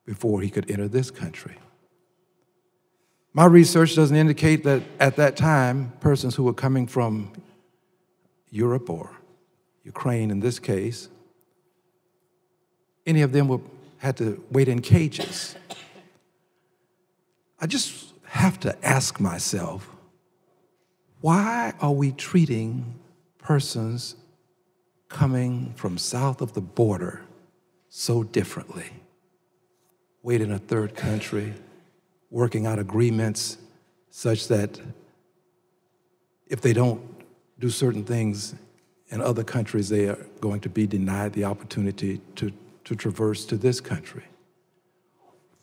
before he could enter this country. My research doesn't indicate that at that time, persons who were coming from Europe or Ukraine in this case, any of them had to wait in cages. I just have to ask myself, why are we treating persons coming from south of the border so differently? Wait in a third country, working out agreements such that if they don't do certain things in other countries, they are going to be denied the opportunity to traverse to this country.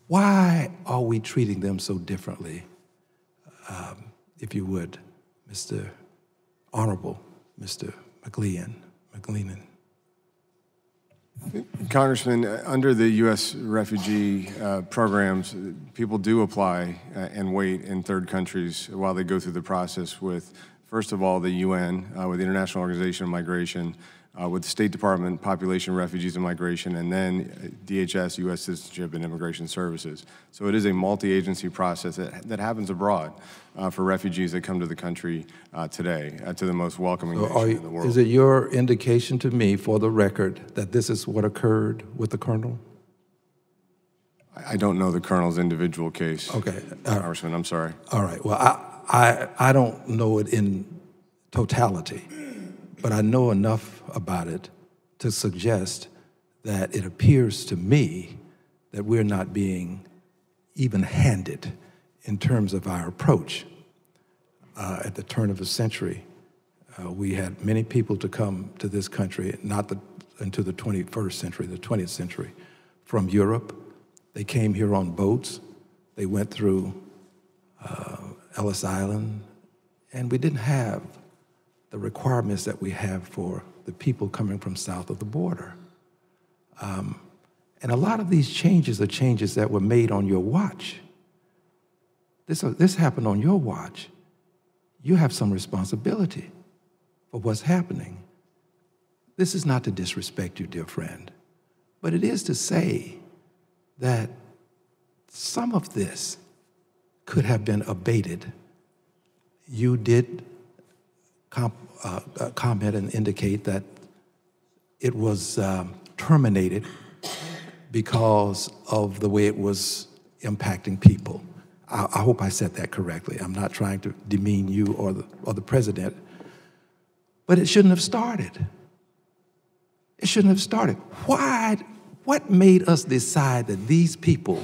Why are we treating them so differently, if you would, Mr. Honorable, Mr. McLean?
Congressman, under the U.S. refugee programs, people do apply and wait in third countries while they go through the process with, first of all, the UN, with the International Organization of Migration, with the State Department, Population, Refugees, and Migration, and then DHS, U.S. Citizenship and Immigration Services. So it is a multi-agency process that happens abroad for refugees that come to the country today, to the most welcoming nation in the world.
Is it your indication to me, for the record, that this is what occurred with the colonel?
I don't know the colonel's individual case.
Okay.
Congressman, I'm sorry.
All right. Well, I don't know it in totality, but I know enough about it to suggest that it appears to me that we're not being even-handed in terms of our approach. At the turn of the century, we had many people to come to this country, not into the 21st century, the 20th century, from Europe. They came here on boats. They went through Ellis Island, and we didn't have the requirements that we have for the people coming from south of the border. And a lot of these changes are changes that were made on your watch. This happened on your watch. You have some responsibility for what's happening. This is not to disrespect you, dear friend, but it is to say that some of this could have been abated. You did comment and indicate that it was terminated because of the way it was impacting people. I hope I said that correctly. I'm not trying to demean you or the president, but it shouldn't have started. It shouldn't have started. Why? What made us decide that these people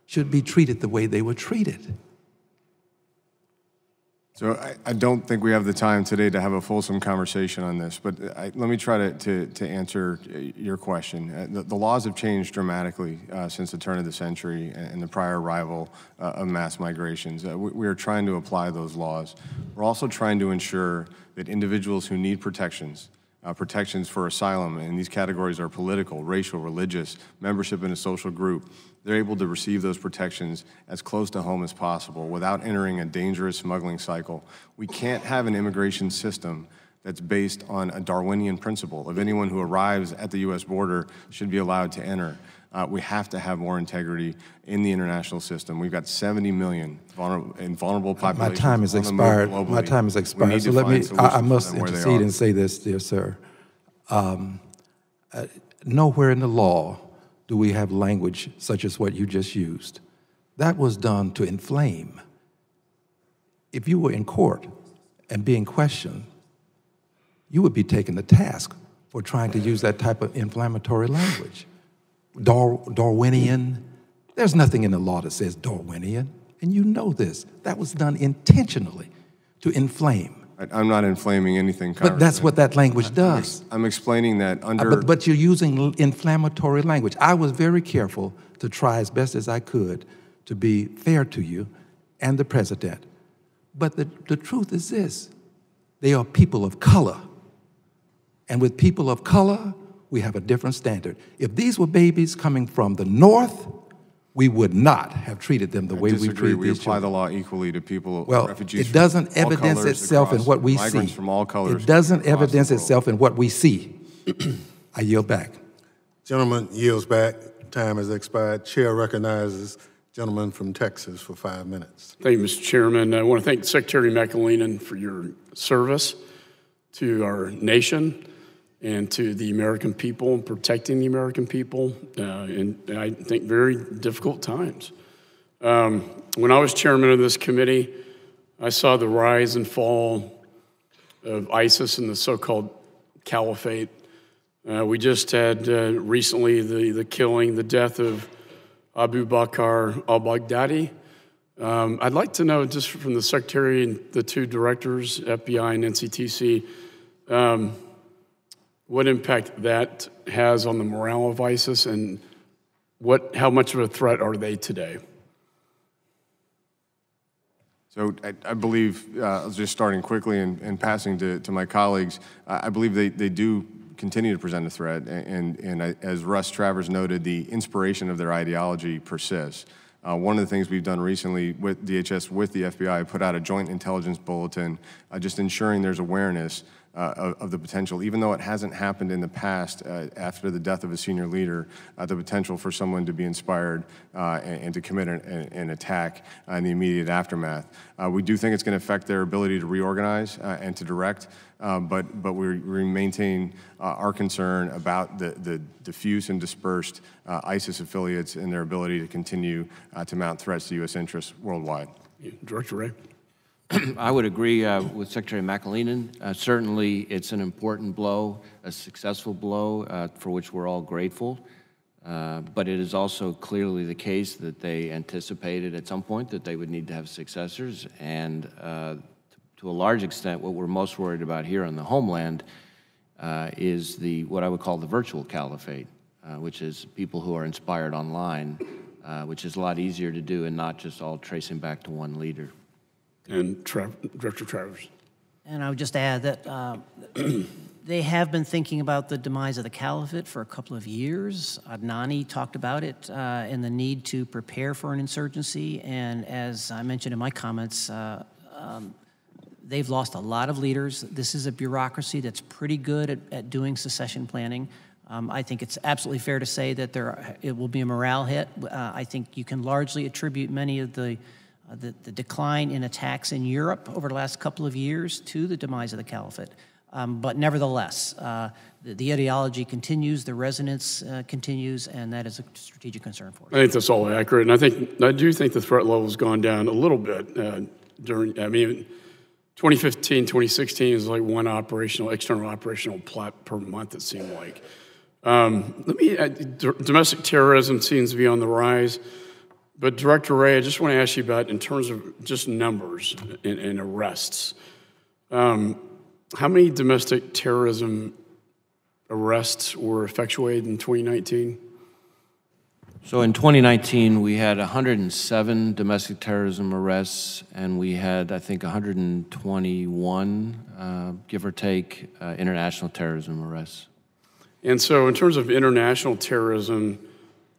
should be treated the way they were treated?
So I don't think we have the time today to have a fulsome conversation on this, but let me try to answer your question. The laws have changed dramatically since the turn of the century and the prior arrival of mass migrations. We are trying to apply those laws. We're also trying to ensure that individuals who need protections for asylum, and these categories are political, racial, religious, membership in a social group, they're able to receive those protections as close to home as possible without entering a dangerous smuggling cycle. We can't have an immigration system that's based on a Darwinian principle of anyone who arrives at the U.S. border should be allowed to enter. We have to have more integrity in the international system. We've got 70 million vulnerable populations.
My time is expired. My time is expired. So let me, I must intercede and say this, dear sir. Nowhere in the law do we have language such as what you just used. That was done to inflame. If you were in court and being questioned, you would be taken to task for trying to use that type of inflammatory language. Darwinian, there's nothing in the law that says Darwinian, and you know this. That was done intentionally to inflame.
I'm not inflaming anything, Congressman.
But that's what that language does.
I'm explaining that under...
But you're using inflammatory language. I was very careful to try as best as I could to be fair to you and the president. But the truth is this. They are people of color. And with people of color, we have a different standard. If these were babies coming from the North, we would not have treated them the way we treat
We
these
apply
children.
the law equally to people,
Well,
refugees
it doesn't
from all
evidence
colors
itself in
across,
what we see.
migrants from all colors
It doesn't
across the
evidence
world.
itself in what we see. I yield back.
Gentleman yields back. Time has expired. Chair recognizes gentleman from Texas for 5 minutes.
Thank you, Mr. Chairman. I want to thank Secretary McAleenan for your service to our nation and to the American people and protecting the American people in, I think, very difficult times. When I was chairman of this committee, I saw the rise and fall of ISIS and the so-called caliphate. We just had recently the killing, the death of Abu Bakr al-Baghdadi. I'd like to know, just from the Secretary and the two directors, FBI and NCTC, what impact that has on the morale of ISIS and how much of a threat are they today?
So I believe, just starting quickly and passing to my colleagues, I believe they do continue to present a threat, and as Russ Travers noted, the inspiration of their ideology persists. One of the things we've done recently with DHS, with the FBI, put out a joint intelligence bulletin, just ensuring there's awareness of the potential, even though it hasn't happened in the past after the death of a senior leader, the potential for someone to be inspired and to commit an attack in the immediate aftermath. We do think it's going to affect their ability to reorganize and to direct, but we maintain our concern about the diffuse and dispersed ISIS affiliates and their ability to continue to mount threats to U.S. interests worldwide.
Director Wray.
I would agree with Secretary McAleenan. Certainly, it's an important blow, a successful blow for which we're all grateful. But it is also clearly the case that they anticipated at some point that they would need to have successors. And to a large extent, what we're most worried about here on the Homeland is what I would call the Virtual Caliphate, which is people who are inspired online, which is a lot easier to do and not just all tracing back to one leader.
And Director Travers.
And I would just add that they have been thinking about the demise of the caliphate for a couple of years. Adnani talked about it and the need to prepare for an insurgency. And as I mentioned in my comments, they've lost a lot of leaders. This is a bureaucracy that's pretty good at doing secession planning. I think it's absolutely fair to say that it will be a morale hit. I think you can largely attribute many of the decline in attacks in Europe over the last couple of years to the demise of the caliphate. But nevertheless, the ideology continues, the resonance continues, and that is a strategic concern for us.
I think that's all accurate, and I do think the threat level has gone down a little bit during, 2015, 2016 is like one external operational plot per month, it seemed like. Domestic terrorism seems to be on the rise. But Director Wray, I just want to ask you about, in terms of just numbers and arrests, how many domestic terrorism arrests were effectuated in 2019?
So in 2019, we had 107 domestic terrorism arrests, and we had, I think, 121, give or take, international terrorism arrests.
And so in terms of international terrorism,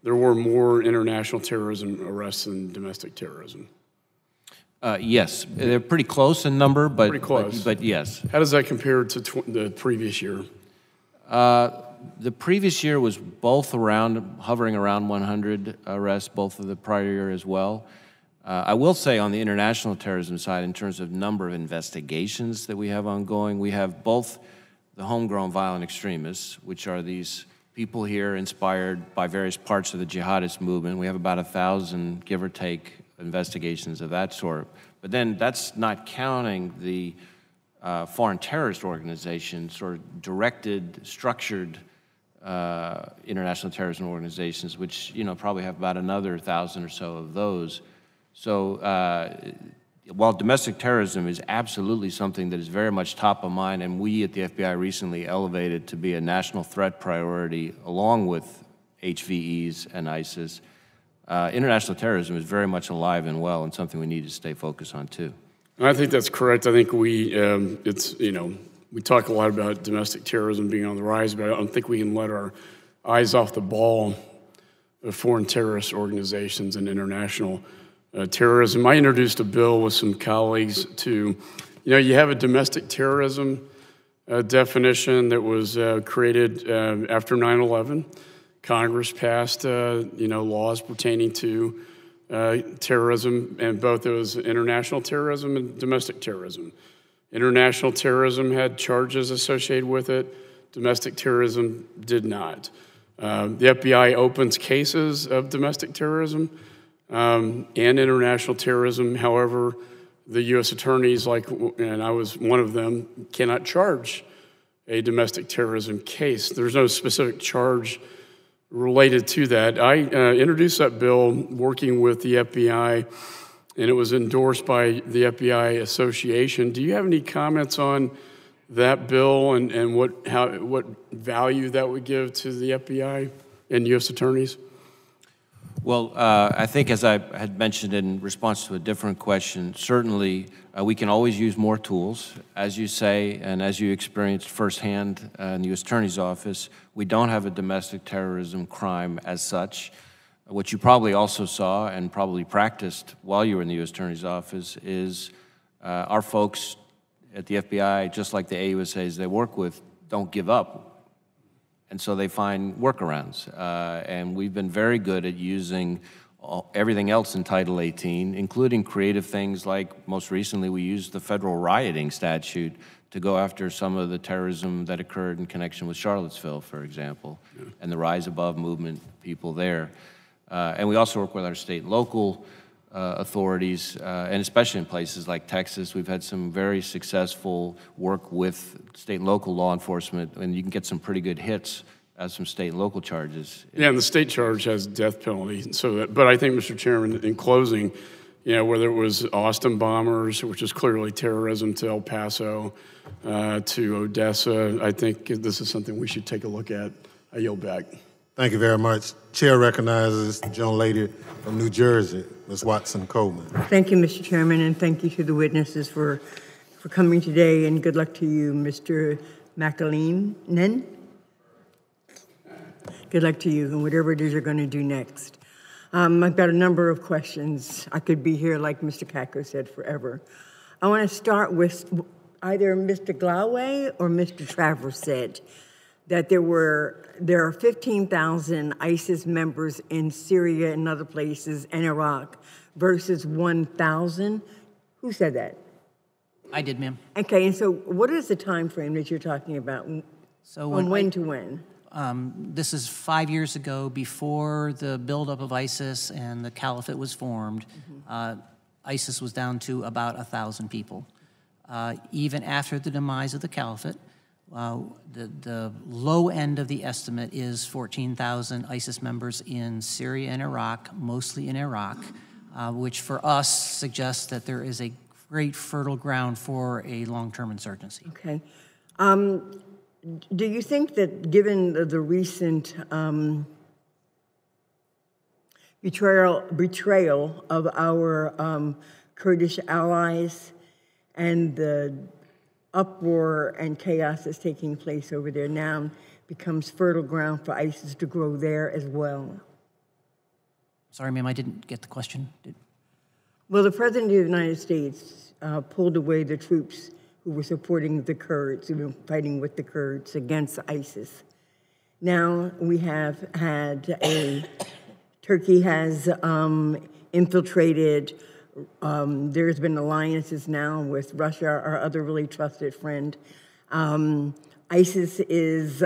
there were more international terrorism arrests than domestic terrorism.
Yes, they're pretty close in number, but
pretty close.
But yes.
How does that compare to the previous year?
The previous year was both hovering around 100 arrests, both of the prior year as well. I will say on the international terrorism side, in terms of number of investigations that we have ongoing, we have both the homegrown violent extremists, which are these people here inspired by various parts of the jihadist movement. We have about 1,000, give or take, investigations of that sort. But then that's not counting the foreign terrorist organizations or directed, structured international terrorism organizations, which probably have about another 1,000 or so of those. So while domestic terrorism is absolutely something that is very much top of mind, and we at the FBI recently elevated to be a national threat priority along with HVEs and ISIS, international terrorism is very much alive and well and something we need to stay focused on too.
I think that's correct. I think we talk a lot about domestic terrorism being on the rise, but I don't think we can let our eyes off the ball of foreign terrorist organizations and international terrorism. I introduced a bill with some colleagues to, you have a domestic terrorism definition that was created after 9/11. Congress passed, laws pertaining to terrorism, and both it was international terrorism and domestic terrorism. International terrorism had charges associated with it. Domestic terrorism did not. The FBI opens cases of domestic terrorism and international terrorism. However, the U.S. attorneys, and I was one of them, cannot charge a domestic terrorism case. There's no specific charge related to that. I introduced that bill working with the FBI, and it was endorsed by the FBI Association. Do you have any comments on that bill and what value that would give to the FBI and U.S. attorneys?
Well, I think as I had mentioned in response to a different question, certainly we can always use more tools. As you say, and as you experienced firsthand in the U.S. Attorney's Office, we don't have a domestic terrorism crime as such. What you probably also saw and probably practiced while you were in the U.S. Attorney's Office is our folks at the FBI, just like the AUSAs they work with, don't give up. And so they find workarounds. And we've been very good at using everything else in Title 18, including creative things like, most recently, we used the federal rioting statute to go after some of the terrorism that occurred in connection with Charlottesville, for example, and the Rise Above movement people there. And we also work with our state and local authorities, and especially in places like Texas, we've had some very successful work with state and local law enforcement, and you can get some pretty good hits as some state and local charges.
Yeah, and the state charge has death penalty. But I think, Mr. Chairman, in closing, whether it was Austin bombers, which is clearly terrorism, to El Paso, to Odessa, I think this is something we should take a look at. I yield back.
Thank you very much. Chair recognizes the gentlelady from New Jersey, Ms. Watson Coleman.
Thank you, Mr. Chairman, and thank you to the witnesses for coming today, and good luck to you, Mr. McAleenan. Good luck to you and whatever it is you're going to do next. I've got a number of questions. I could be here, like Mr. Kacker said, forever. I want to start with either Mr. Gloway or Mr. Travers said that there are 15,000 ISIS members in Syria and other places and Iraq versus 1,000. Who said that?
I did, ma'am.
Okay, and so what is the time frame that you're talking about?
So
from when to when?
This is 5 years ago, before the buildup of ISIS and the caliphate was formed. ISIS was down to about 1,000 people. Even after the demise of the caliphate, the low end of the estimate is 14,000 ISIS members in Syria and Iraq, mostly in Iraq, which for us suggests that there is a great fertile ground for a long-term insurgency.
Okay. Do you think that given the recent betrayal of our Kurdish allies and the uproar and chaos that's taking place over there now becomes fertile ground for ISIS to grow there as well?
Sorry, ma'am, I didn't get the question.
Well, the President of the United States pulled away the troops who were supporting the Kurds, who were fighting with the Kurds against ISIS. Now we have had Turkey has infiltrated. There's been alliances now with Russia, our other really trusted friend. ISIS is,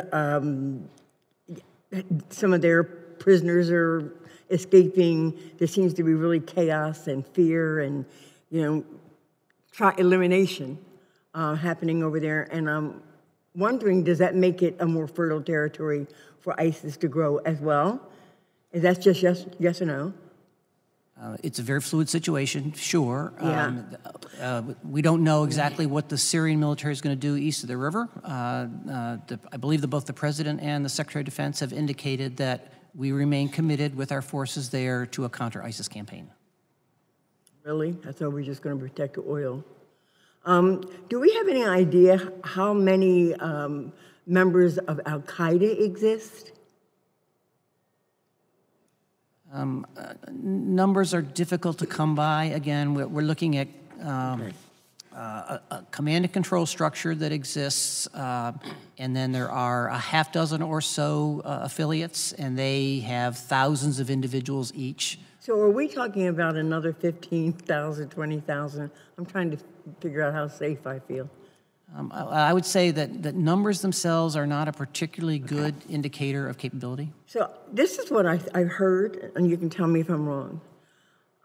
some of their prisoners are escaping. There seems to be really chaos and fear and, elimination happening over there. And I'm wondering, does that make it a more fertile territory for ISIS to grow as well? Is that just yes or no?
It's a very fluid situation, sure.
Yeah.
We don't know exactly what the Syrian military is going to do east of the river. I believe that both the President and the Secretary of Defense have indicated that we remain committed with our forces there to a counter-ISIS campaign.
Really? I thought we were just going to protect the oil. Do we have any idea how many members of Al-Qaeda exist?
Numbers are difficult to come by. Again, we're looking at a command and control structure that exists, and then there are a half dozen or so affiliates, and they have thousands of individuals each.
So are we talking about another 15,000, 20,000? I'm trying to figure out how safe I feel.
I would say that numbers themselves are not a particularly good indicator of capability.
So this is what I've heard, and you can tell me if I'm wrong.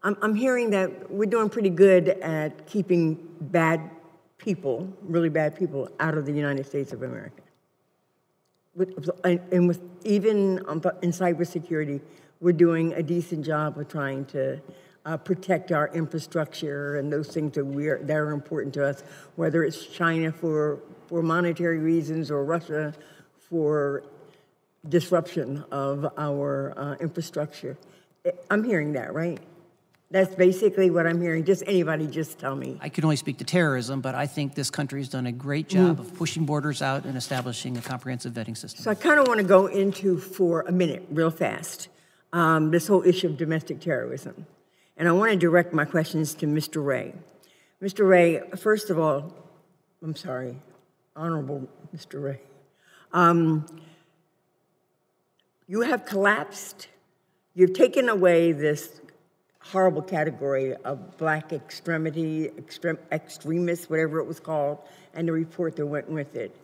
I'm hearing that we're doing pretty good at keeping bad people, really bad people, out of the United States of America. Even in cybersecurity, we're doing a decent job of trying to protect our infrastructure and those things that are important to us, whether it's China for monetary reasons or Russia for disruption of our infrastructure. I'm hearing that, right? That's basically what I'm hearing. Just anybody just tell me.
I can only speak to terrorism, but I think this country has done a great job of pushing borders out and establishing a comprehensive vetting system.
So I kind of want to go into, for a minute, real fast, this whole issue of domestic terrorism. And I want to direct my questions to Mr. Ray. Mr. Ray, first of all, I'm sorry, Honorable Mr. Ray. You have collapsed. You've taken away this horrible category of black extremists, whatever it was called, and the report that went with it.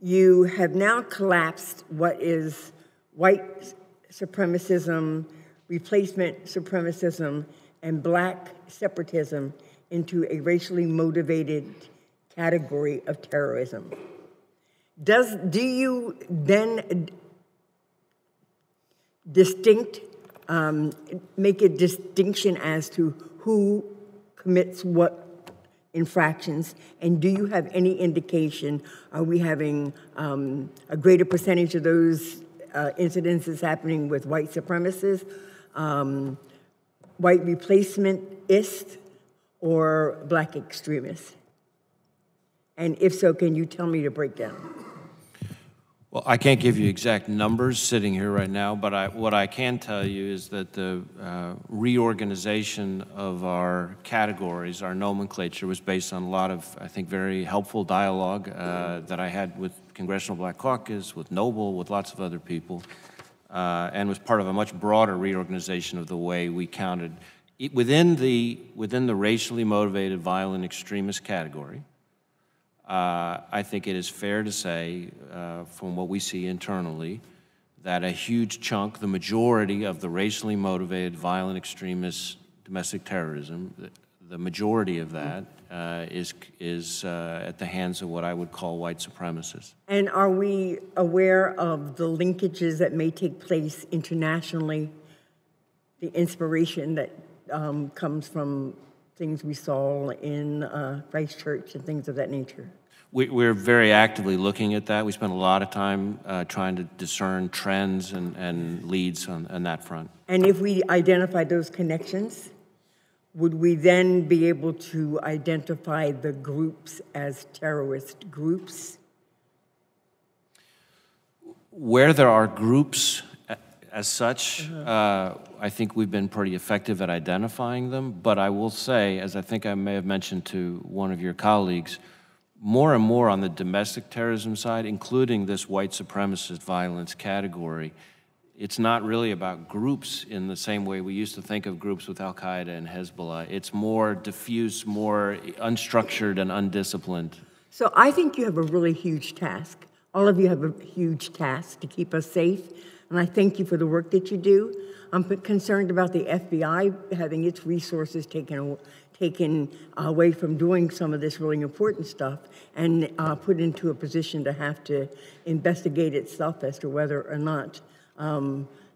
You have now collapsed what is white supremacism, replacement supremacism, and black separatism into a racially motivated category of terrorism. Do you then make a distinction as to who commits what infractions, and do you have any indication, are we having a greater percentage of those incidences happening with white supremacists, white replacementists, or black extremists? And if so, can you tell me the breakdown?
Well, I can't give you exact numbers sitting here right now, but what I can tell you is that the reorganization of our categories, our nomenclature, was based on a lot of, I think, very helpful dialogue that I had with Congressional Black Caucus, with Noble, with lots of other people, and was part of a much broader reorganization of the way we counted. Within the racially motivated violent extremist category, I think it is fair to say, from what we see internally, that a huge chunk, the majority of the racially motivated violent extremist domestic terrorism, the majority of that is at the hands of what I would call white supremacists.
And are we aware of the linkages that may take place internationally, the inspiration that comes from things we saw in Christchurch and things of that nature?
We're very actively looking at that. We spent a lot of time trying to discern trends and leads on that front.
And if we identify those connections, would we then be able to identify the groups as terrorist groups?
Where there are groups as such, I think we've been pretty effective at identifying them, but I will say, as I think I may have mentioned to one of your colleagues, more and more on the domestic terrorism side, including this white supremacist violence category. It's not really about groups in the same way we used to think of groups with Al-Qaeda and Hezbollah. It's more diffuse, more unstructured and undisciplined.
So I think you have a really huge task. All of you have a huge task to keep us safe, and I thank you for the work that you do. I'm concerned about the FBI having its resources taken away from doing some of this really important stuff and put into a position to have to investigate itself as to whether or not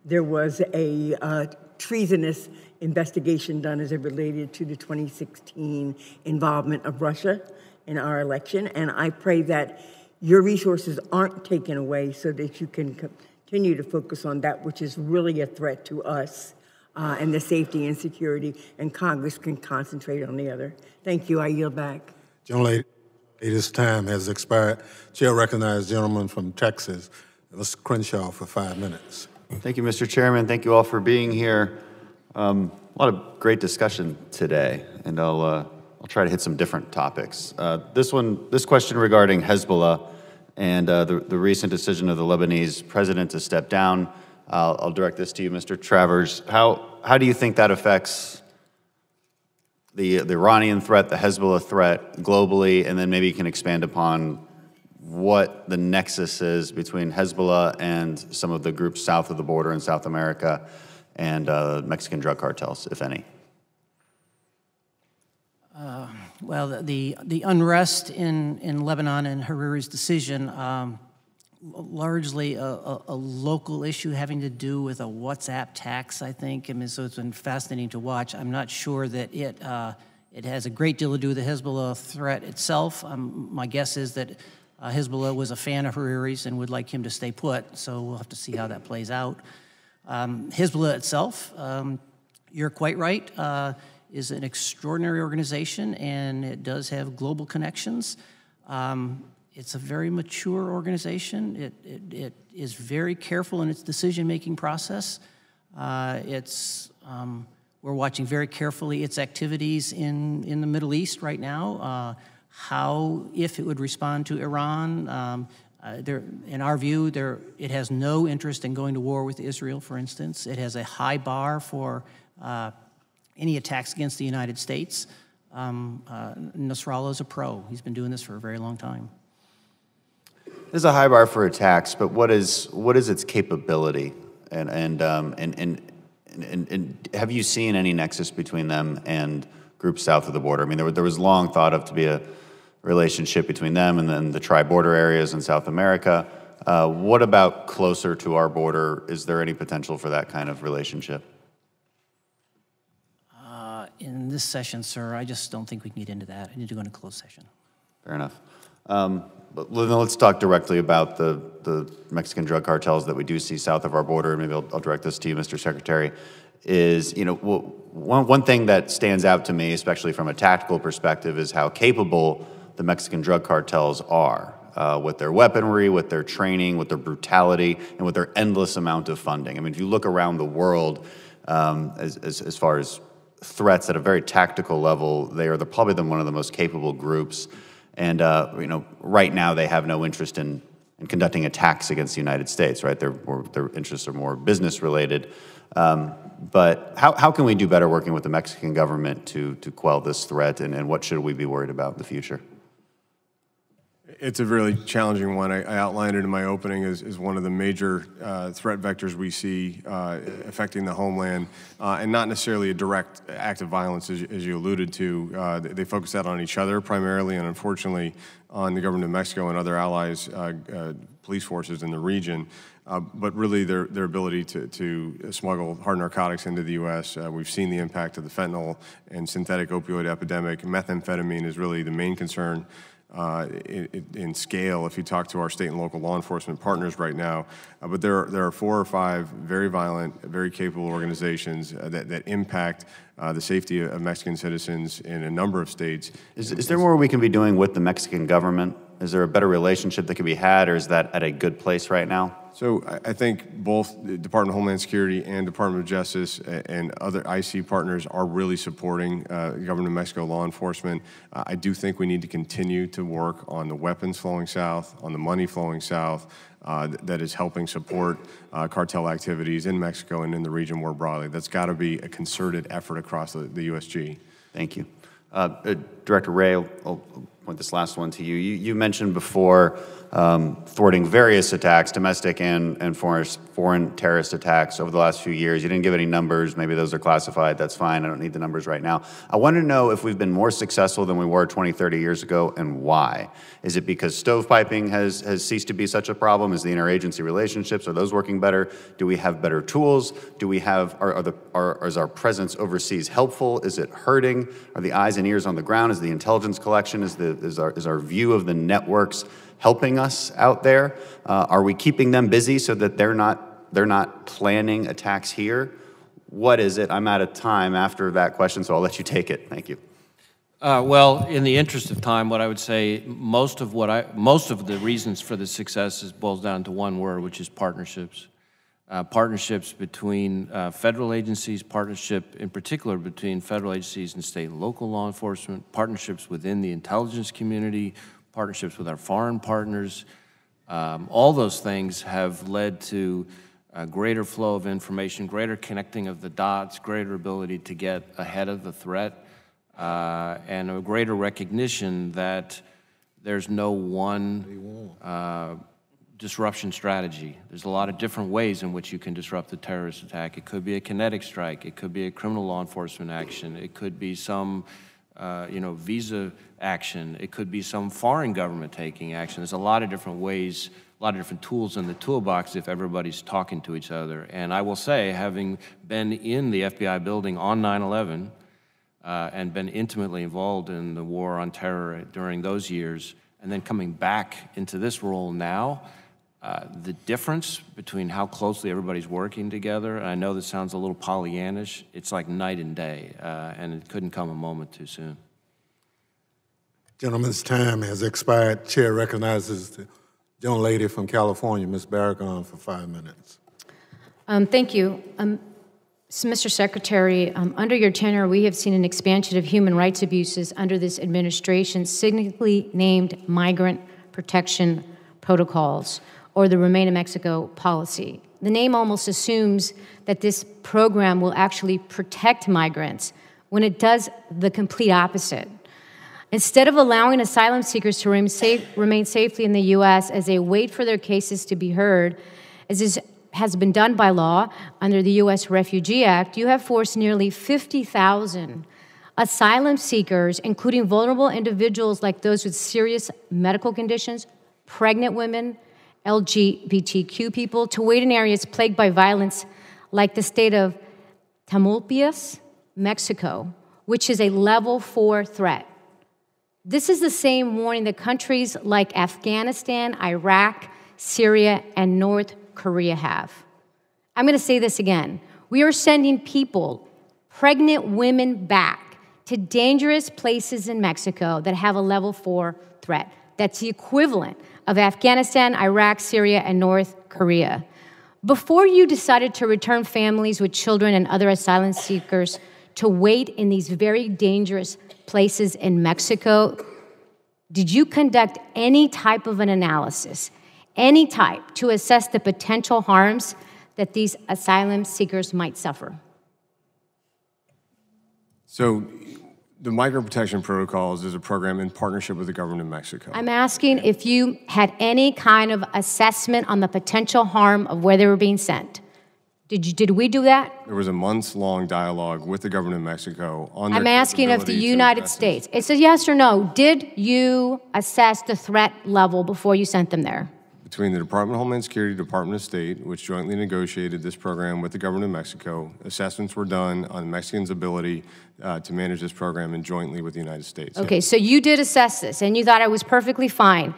there was a treasonous investigation done as it related to the 2016 involvement of Russia in our election. And I pray that your resources aren't taken away so that you can continue to focus on that which is really a threat to us and the safety and security, and Congress can concentrate on the other. Thank you. I yield back.
Gentlelady, this time has expired. Chair recognizes gentleman from Texas, Mr. Crenshaw, for 5 minutes.
Thank you, Mr. Chairman. Thank you all for being here. A lot of great discussion today, and I'll try to hit some different topics. This question regarding Hezbollah and the recent decision of the Lebanese president to step down. I'll direct this to you, Mr. Travers. How do you think that affects the Iranian threat, the Hezbollah threat globally, and then maybe you can expand upon what the nexus is between Hezbollah and some of the groups south of the border in South America and Mexican drug cartels, if any?
Well, the unrest in Lebanon and Hariri's decision, largely a local issue having to do with a WhatsApp tax, I think. I mean, so it's been fascinating to watch. I'm not sure that it has a great deal to do with the Hezbollah threat itself. My guess is that Hezbollah was a fan of Hariri's and would like him to stay put, so we'll have to see how that plays out. Hezbollah itself, you're quite right, is an extraordinary organization, and it does have global connections. It's a very mature organization. It is very careful in its decision-making process. We're watching very carefully its activities in the Middle East right now, if it would respond to Iran. In our view, it has no interest in going to war with Israel, for instance. It has a high bar for any attacks against the United States. Nasrallah is a pro. He's been doing this for a very long time.
There's a high bar for attacks, but what is its capability? And have you seen any nexus between them and groups south of the border? I mean, there was long thought of to be a relationship between them and then the tri-border areas in South America. What about closer to our border? Is there any potential for that kind of relationship?
In this session, sir, I just don't think we can get into that. I need to go into closed session.
Fair enough. But let's talk directly about the Mexican drug cartels that we do see south of our border. Maybe I'll direct this to you, Mr. Secretary. Is, one thing that stands out to me, especially from a tactical perspective, is how capable the Mexican drug cartels are with their weaponry, with their training, with their brutality, and with their endless amount of funding. I mean, if you look around the world, as far as threats at a very tactical level, they are probably one of the most capable groups. And right now they have no interest in conducting attacks against the United States, right? Their interests are more business related. But how can we do better working with the Mexican government to quell this threat, and what should we be worried about in the future?
It's a really challenging one. I outlined it in my opening as one of the major threat vectors we see affecting the homeland, and not necessarily a direct act of violence, as you alluded to. They focus that on each other primarily, and unfortunately on the government of Mexico and other allies, police forces in the region. But really their ability to smuggle hard narcotics into the U.S. We've seen the impact of the fentanyl and synthetic opioid epidemic. Methamphetamine is really the main concern in scale if you talk to our state and local law enforcement partners right now. But there are 4 or 5 very violent, very capable organizations that impact the safety of Mexican citizens in a number of states.
Is there more we can be doing with the Mexican government Is there a better relationship that can be had, or is that at a good place right now?
So I think both the Department of Homeland Security and Department of Justice and other IC partners are really supporting Government of Mexico law enforcement. I do think we need to continue to work on the weapons flowing south, on the money flowing south, that is helping support cartel activities in Mexico and in the region more broadly. That's got to be a concerted effort across the USG.
Thank you. Director Ray, I'll point this last one to you. You mentioned before thwarting various attacks, domestic and foreign terrorist attacks over the last few years. You didn't give any numbers. Maybe those are classified. That's fine. I don't need the numbers right now. I want to know if we've been more successful than we were 20, 30 years ago, and why. Is it because stovepiping has ceased to be such a problem? Is the interagency relationships, are those working better? Do we have better tools? Do we have, is our presence overseas helpful? Is it hurting? Are the eyes and ears on the ground? Is the intelligence collection? Is our view of the networks helping us out there? Are we keeping them busy so that they're not planning attacks here? What is it? I'm out of time after that question, so I'll let you take it. Thank you.
Well, in the interest of time, what I would say, most of the reasons for the success boils down to one word, which is partnerships. Partnerships between federal agencies, partnership in particular between federal agencies and state and local law enforcement, partnerships within the intelligence community, partnerships with our foreign partners. All those things have led to a greater flow of information, greater connecting of the dots, greater ability to get ahead of the threat, and a greater recognition that there's no one disruption strategy. There's a lot of different ways in which you can disrupt a terrorist attack. It could be a kinetic strike. It could be a criminal law enforcement action. It could be some visa action. It could be some foreign government taking action. There's a lot of different ways, a lot of different tools in the toolbox if everybody's talking to each other. And I will say, having been in the FBI building on 9/11 and been intimately involved in the war on terror during those years, and then coming back into this role now, the difference between how closely everybody's working together, and I know this sounds a little Pollyannish, it's like night and day, and it couldn't come a moment too soon.
Gentleman's time has expired. Chair recognizes the young lady from California, Ms. Barragan, for 5 minutes.
Thank you. So, Mr. Secretary, under your tenure, we have seen an expansion of human rights abuses under this administration, significantly named migrant protection protocols, or the Remain in Mexico policy. The name almost assumes that this program will actually protect migrants when it does the complete opposite. Instead of allowing asylum seekers to remain safely in the U.S. as they wait for their cases to be heard, as is has been done by law under the U.S. Refugee Act, you have forced nearly 50,000 asylum seekers, including vulnerable individuals like those with serious medical conditions, pregnant women, LGBTQ people, to wait in areas plagued by violence like the state of Tamaulipas, Mexico, which is a level 4 threat. This is the same warning that countries like Afghanistan, Iraq, Syria, and North Korea have. I'm going to say this again. We are sending people, pregnant women, back to dangerous places in Mexico that have a level 4 threat. That's the equivalent of Afghanistan, Iraq, Syria, and North Korea. Before you decided to return families with children and other asylum seekers to wait in these very dangerous places in Mexico, did you conduct any type of an analysis, any type, to assess the potential harms that these asylum seekers might suffer?
So the Migrant Protection Protocols is a program in partnership with the government of Mexico.
I'm asking if you had any kind of assessment on the potential harm of where they were being sent. Did we do that?
There was a months-long dialogue with the government of Mexico on their
I'm asking of the United States. It's a yes or no. Did you assess the threat level before you sent them there?
Between the Department of Homeland Security, Department of State, which jointly negotiated this program with the government of Mexico, assessments were done on Mexicans' ability to manage this program and jointly with the United States.
Okay, so you did assess this, and you thought it was perfectly fine.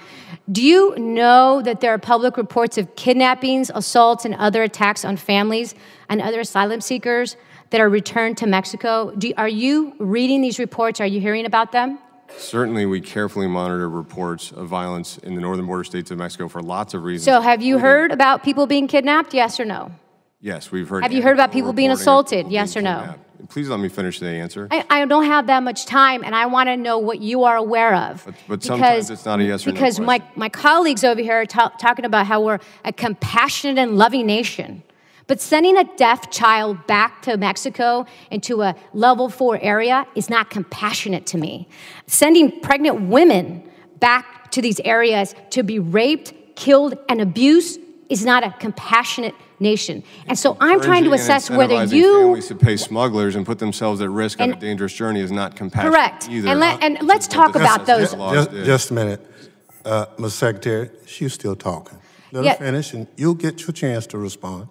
Do you know that there are public reports of kidnappings, assaults, and other attacks on families and other asylum seekers that are returned to Mexico? Are you reading these reports? Are you hearing about them?
Certainly, we carefully monitor reports of violence in the northern border states of Mexico for lots of reasons.
So have you heard about people being kidnapped, yes or no?
Yes, we've heard.
Have you heard about people being assaulted, yes or no?
Please let me finish the answer.
I don't have that much time, and I want to know what you are aware of.
But sometimes it's not a yes or no
Because
question.
my colleagues over here are talking about how we're a compassionate and loving nation. But sending a deaf child back to Mexico into a level 4 area is not compassionate to me. Sending pregnant women back to these areas to be raped, killed, and abused is not a compassionate nation. And so I'm trying to assess whether you...
families to pay smugglers and put themselves at risk on a dangerous journey is not compassionate
Correct.
either.
And let's talk about those.
Just a minute. Ms. Secretary, she's still talking. Let her finish, and you'll get your chance to respond.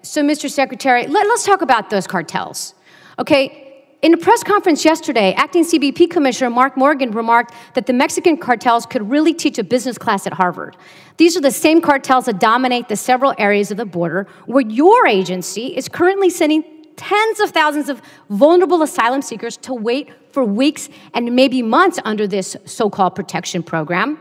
So, Mr. Secretary, let's talk about those cartels. Okay, in a press conference yesterday, Acting CBP Commissioner Mark Morgan remarked that the Mexican cartels could really teach a business class at Harvard. These are the same cartels that dominate the several areas of the border where your agency is currently sending tens of thousands of vulnerable asylum seekers to wait for weeks and maybe months under this so-called protection program.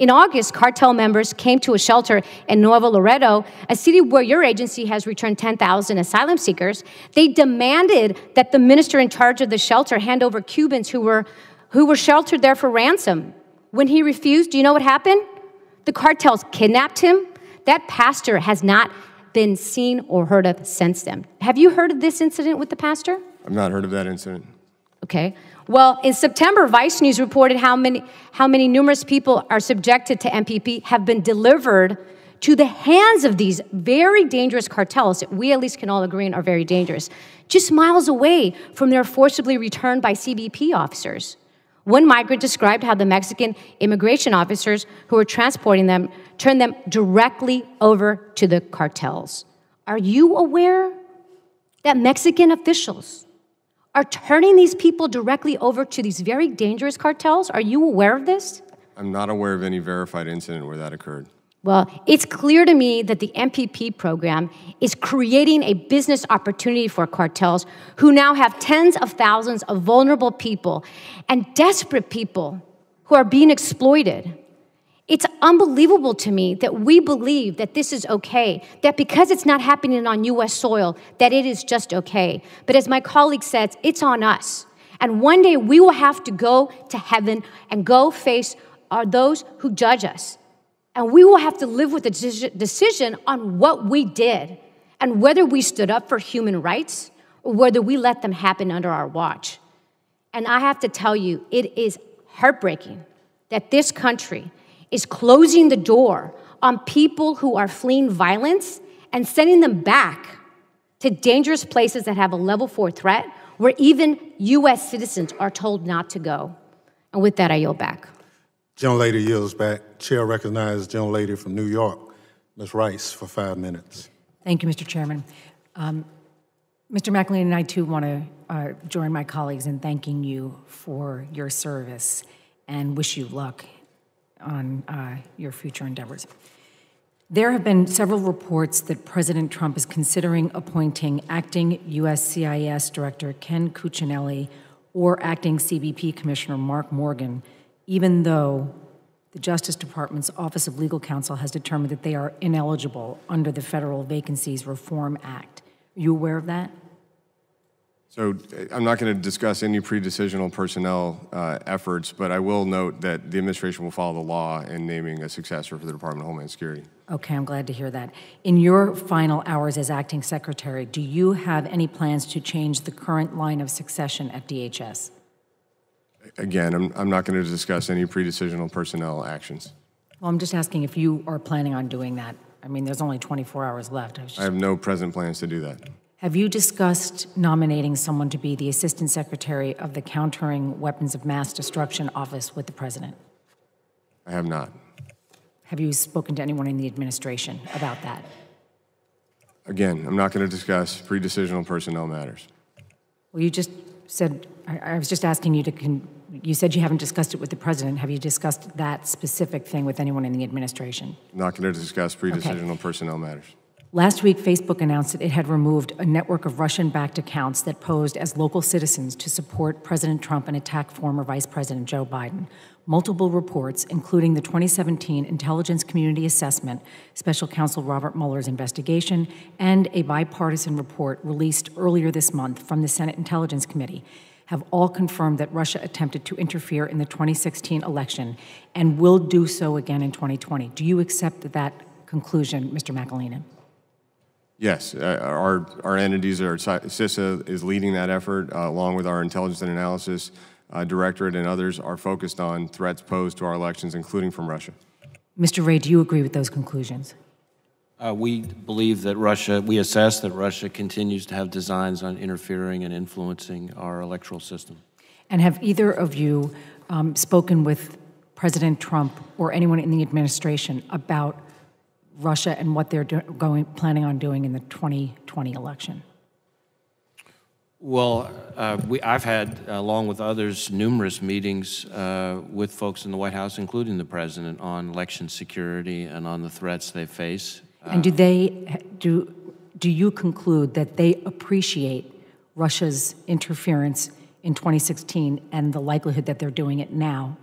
In August, cartel members came to a shelter in Nuevo Laredo, a city where your agency has returned 10,000 asylum seekers. They demanded that the minister in charge of the shelter hand over Cubans who were sheltered there for ransom. When he refused, do you know what happened? The cartels kidnapped him. That pastor has not been seen or heard of since then. Have you heard of this incident with the pastor?
I've not heard of that incident.
Okay. Well, in September, Vice News reported how many numerous people are subjected to MPP have been delivered to the hands of these very dangerous cartels that we at least can all agree are very dangerous, just miles away from their forcibly returned by CBP officers. One migrant described how the Mexican immigration officers who were transporting them turned them directly over to the cartels. Are you aware that Mexican officials are turning these people directly over to these very dangerous cartels? Are you aware of this?
I'm not aware of any verified incident where that occurred.
Well, it's clear to me that the MPP program is creating a business opportunity for cartels who now have tens of thousands of vulnerable people and desperate people who are being exploited. It's unbelievable to me that we believe that this is okay, that because it's not happening on U.S. soil, that it is just okay. But as my colleague says, it's on us. And one day we will have to go to heaven and go face those who judge us. And we will have to live with the decision on what we did and whether we stood up for human rights or whether we let them happen under our watch. And I have to tell you, it is heartbreaking that this country is closing the door on people who are fleeing violence and sending them back to dangerous places that have a level 4 threat where even U.S. citizens are told not to go. And with that, I yield back.
Gentlelady yields back. Chair recognizes gentlelady from New York, Ms. Rice, for 5 minutes.
Thank you, Mr. Chairman. Mr. McAleenan and I, too, want to join my colleagues in thanking you for your service and wish you luck on your future endeavors. There have been several reports that President Trump is considering appointing acting USCIS Director Ken Cuccinelli or acting CBP Commissioner Mark Morgan, even though the Justice Department's Office of Legal Counsel has determined that they are ineligible under the Federal Vacancies Reform Act. Are you aware of that?
So I'm not going to discuss any pre-decisional personnel efforts, but I will note that the administration will follow the law in naming a successor for the Department of Homeland Security.
Okay, I'm glad to hear that. In your final hours as acting secretary, do you have any plans to change the current line of succession at DHS?
Again, I'm not going to discuss any pre-decisional personnel actions.
Well, I'm just asking if you are planning on doing that. I mean, there's only 24 hours left.
I have no present plans to do that.
Have you discussed nominating someone to be the Assistant Secretary of the Countering Weapons of Mass Destruction Office with the President?
I have not.
Have you spoken to anyone in the administration about that?
Again, I'm not going to discuss pre-decisional personnel matters.
Well, you just said, I was just asking you to, you said you haven't discussed it with the President. Have you discussed that specific thing with anyone in the administration?
I'm not going to discuss pre-decisional personnel matters.
Last week, Facebook announced that it had removed a network of Russian-backed accounts that posed as local citizens to support President Trump and attack former Vice President Joe Biden. Multiple reports, including the 2017 Intelligence Community Assessment, Special Counsel Robert Mueller's investigation, and a bipartisan report released earlier this month from the Senate Intelligence Committee, have all confirmed that Russia attempted to interfere in the 2016 election and will do so again in 2020. Do you accept that conclusion, Mr. McAleenan?
Yes, our entities, CISA is leading that effort, along with our Intelligence and Analysis Directorate and others are focused on threats posed to our elections, including from Russia.
Mr. Ray, do you agree with those conclusions?
We believe that we assess that Russia continues to have designs on interfering and influencing our electoral system.
And have either of you spoken with President Trump or anyone in the administration about Russia and what they're planning on doing in the 2020 election?
Well, I've had, along with others, numerous meetings with folks in the White House, including the President, on election security and on the threats they face.
And do you conclude that they appreciate Russia's interference in 2016 and the likelihood that they're doing it now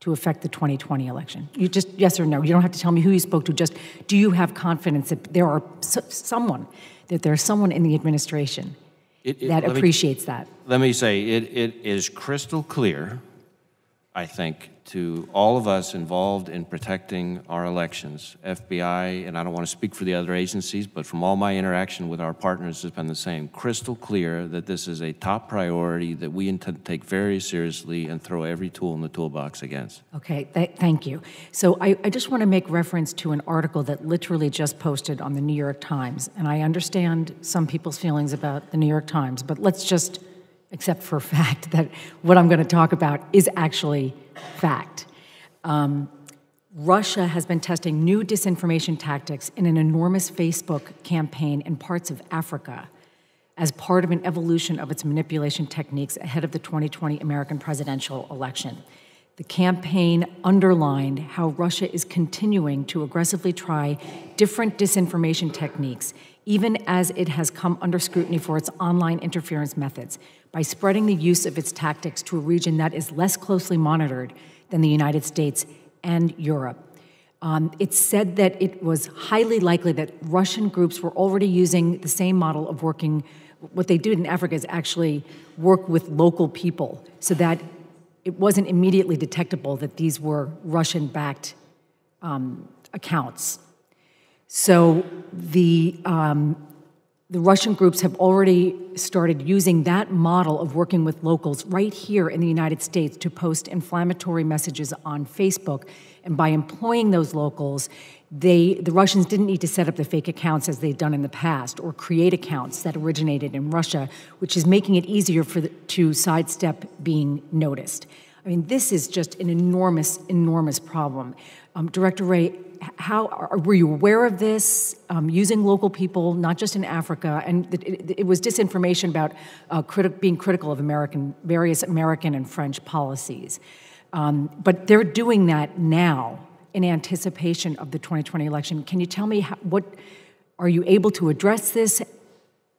to affect the 2020 election? You just, yes or no, you don't have to tell me who you spoke to, just do you have confidence that there are someone in the administration that appreciates that?
Let me say, it is crystal clear, I think, to all of us involved in protecting our elections, FBI, and I don't want to speak for the other agencies, but from all my interaction with our partners has been the same, crystal clear that this is a top priority that we intend to take very seriously and throw every tool in the toolbox against.
Okay, thank you. So I just want to make reference to an article that literally just posted on the New York Times, and I understand some people's feelings about the New York Times, but let's just accept for a fact that what I'm going to talk about is actually fact. Russia has been testing new disinformation tactics in an enormous Facebook campaign in parts of Africa as part of an evolution of its manipulation techniques ahead of the 2020 American presidential election. The campaign underlined how Russia is continuing to aggressively try different disinformation techniques, even as it has come under scrutiny for its online interference methods, by spreading the use of its tactics to a region that is less closely monitored than the United States and Europe. It's said that it was highly likely that Russian groups were already using the same model of working. What they did in Africa is actually work with local people so that it wasn't immediately detectable that these were Russian-backed accounts. So the Russian groups have already started using that model of working with locals right here in the United States to post inflammatory messages on Facebook. And by employing those locals, the Russians didn't need to set up the fake accounts as they'd done in the past or create accounts that originated in Russia, which is making it easier to sidestep being noticed. I mean, this is just an enormous, enormous problem. Director Ray, were you aware of this, using local people, not just in Africa? And it was disinformation about being critical of various American and French policies. But they're doing that now in anticipation of the 2020 election. Can you tell me, are you able to address this?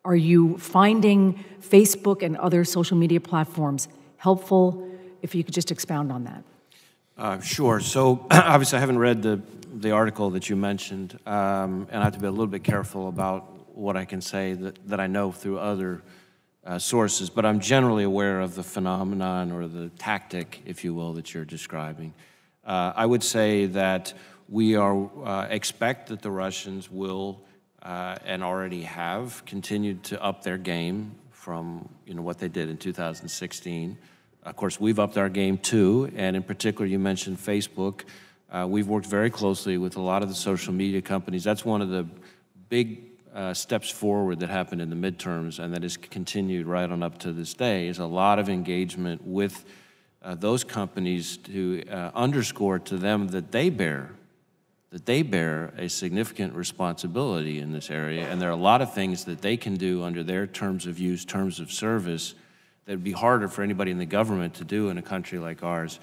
Are you finding Facebook and other social media platforms helpful? If you could just expound on that.
Sure. So obviously I haven't read the article that you mentioned, and I have to be a little bit careful about what I can say that I know through other sources, but I'm generally aware of the phenomenon or the tactic, if you will, that you're describing. I would say that we expect that the Russians will and already have continued to up their game from what they did in 2016. Of course, we've upped our game too, and in particular, you mentioned Facebook. We've worked very closely with a lot of the social media companies. That's one of the big steps forward that happened in the midterms and that has continued right on up to this day, is a lot of engagement with those companies to underscore to them that they bear a significant responsibility in this area, and there are a lot of things that they can do under their terms of use, terms of service, that would be harder for anybody in the government to do in a country like ours.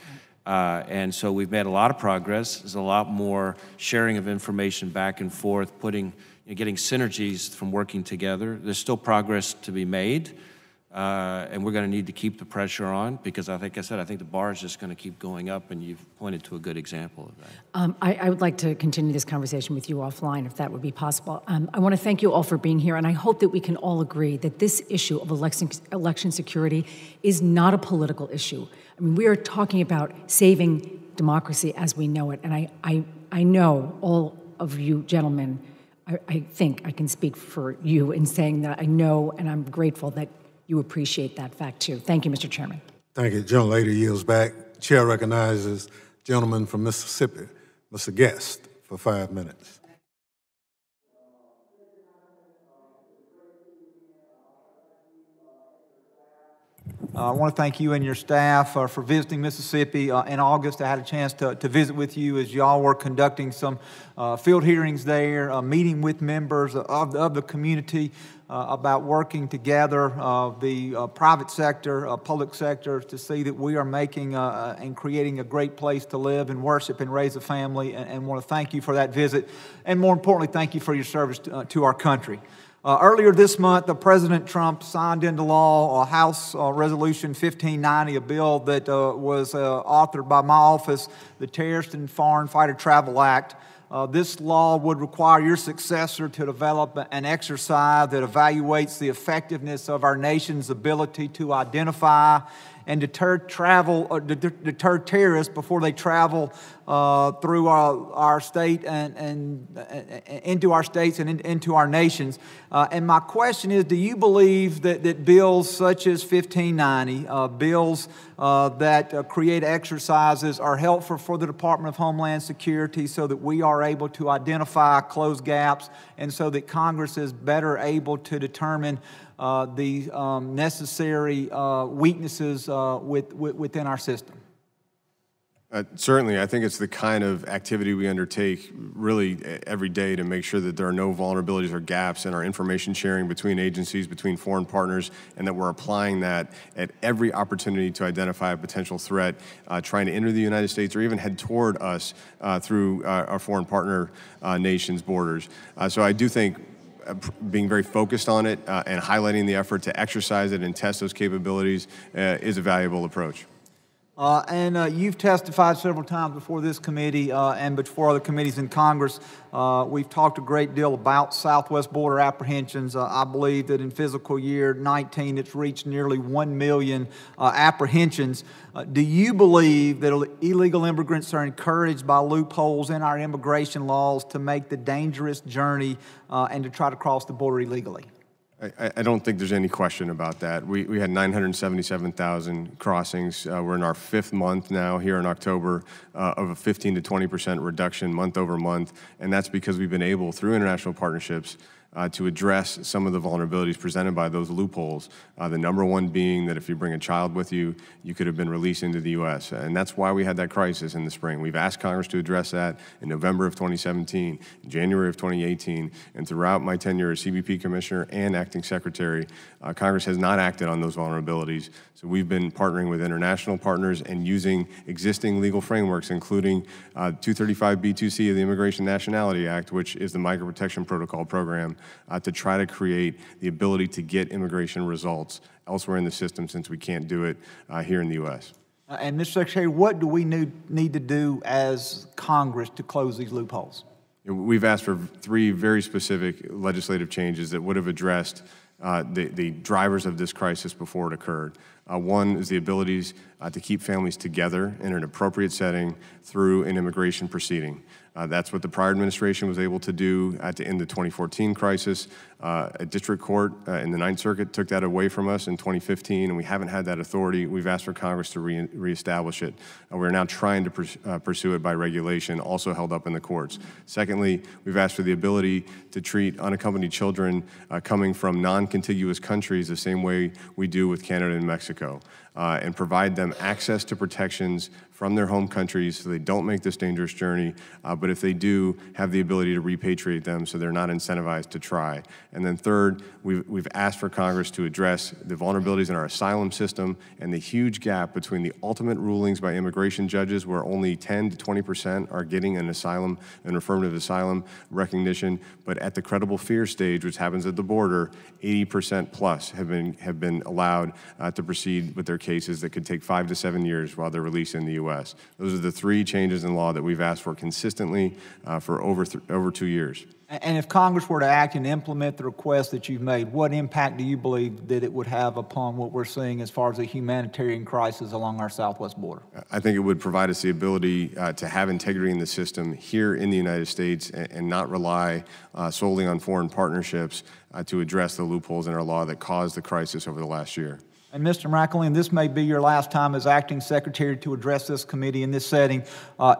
And so we've made a lot of progress. There's a lot more sharing of information back and forth, getting synergies from working together. There's still progress to be made, and we're going to need to keep the pressure on because, like I said, I think the bar is just going to keep going up, and you've pointed to a good example of that.
I would like to continue this conversation with you offline, if that would be possible. I want to thank you all for being here, and I hope that we can all agree that this issue of election security is not a political issue. I mean, we are talking about saving democracy as we know it, and I know all of you gentlemen, I think I can speak for you in saying that I know and I'm grateful that you appreciate that fact too. Thank you, Mr. Chairman.
Thank you. Gentlelady yields back. Chair recognizes gentleman from Mississippi, Mr. Guest, for 5 minutes.
I want to thank you and your staff for visiting Mississippi in August. I had a chance to visit with you as y'all were conducting some field hearings there, meeting with members of the community about working together, the private sector, public sector, to see that we are making and creating a great place to live and worship and raise a family, and want to thank you for that visit. And more importantly, thank you for your service to our country. Earlier this month, President Trump signed into law House Resolution 1590, a bill that was authored by my office, the Terrorist and Foreign Fighter Travel Act. This law would require your successor to develop an exercise that evaluates the effectiveness of our nation's ability to identify and deter terrorists before they travel through our state and into our states and into our nations. And my question is, do you believe that bills such as 1590, bills that create exercises are helpful for the Department of Homeland Security so that we are able to identify, close gaps, and so that Congress is better able to determine the necessary weaknesses within our system?
Certainly, I think it's the kind of activity we undertake really every day to make sure that there are no vulnerabilities or gaps in our information sharing between agencies, between foreign partners, and that we're applying that at every opportunity to identify a potential threat trying to enter the United States or even head toward us through our foreign partner nations' borders. So I do think being very focused on it and highlighting the effort to exercise it and test those capabilities is a valuable approach.
You've testified several times before this committee and before other committees in Congress. We've talked a great deal about southwest border apprehensions. I believe that in fiscal year 19, it's reached nearly 1 million apprehensions. Do you believe that illegal immigrants are encouraged by loopholes in our immigration laws to make the dangerous journey and to try to cross the border illegally?
I don't think there's any question about that. We had 977,000 crossings. We're in our 5th month now here in October of a 15 to 20% reduction month over month, and that's because we've been able, through international partnerships, to address some of the vulnerabilities presented by those loopholes. The number one being that if you bring a child with you, you could have been released into the U.S. And that's why we had that crisis in the spring. We've asked Congress to address that in November of 2017, January of 2018, and throughout my tenure as CBP Commissioner and Acting Secretary, Congress has not acted on those vulnerabilities. So we've been partnering with international partners and using existing legal frameworks, including 235B2C of the Immigration Nationality Act, which is the Migrant Protection Protocol program, to try to create the ability to get immigration results elsewhere in the system, since we can't do it here in the U.S.
And Mr. Secretary, what do we need to do as Congress to close these loopholes?
We've asked for 3 very specific legislative changes that would have addressed the drivers of this crisis before it occurred. One is the abilities to keep families together in an appropriate setting through an immigration proceeding. That's what the prior administration was able to do at the end of the 2014 crisis. A district court in the Ninth Circuit took that away from us in 2015, and we haven't had that authority. We've asked for Congress to reestablish it. We're now trying to pursue it by regulation, also held up in the courts. Secondly, we've asked for the ability to treat unaccompanied children coming from non-contiguous countries the same way we do with Canada and Mexico. and provide them access to protections from their home countries so they don't make this dangerous journey, but if they do, have the ability to repatriate them so they're not incentivized to try. And then third, we've asked for Congress to address the vulnerabilities in our asylum system and the huge gap between the ultimate rulings by immigration judges, where only 10 to 20% are getting an asylum, an affirmative asylum recognition, but at the credible fear stage, which happens at the border, 80% plus have been allowed to proceed with their cases that could take 5 to 7 years while they're released in the U.S. Those are the 3 changes in law that we've asked for consistently for over 2 years.
And if Congress were to act and implement the request that you've made, what impact do you believe that it would have upon what we're seeing as far as a humanitarian crisis along our southwest border?
I think it would provide us the ability to have integrity in the system here in the United States and not rely solely on foreign partnerships to address the loopholes in our law that caused the crisis over the last year.
And Mr. McAleenan, this may be your last time as acting secretary to address this committee in this setting.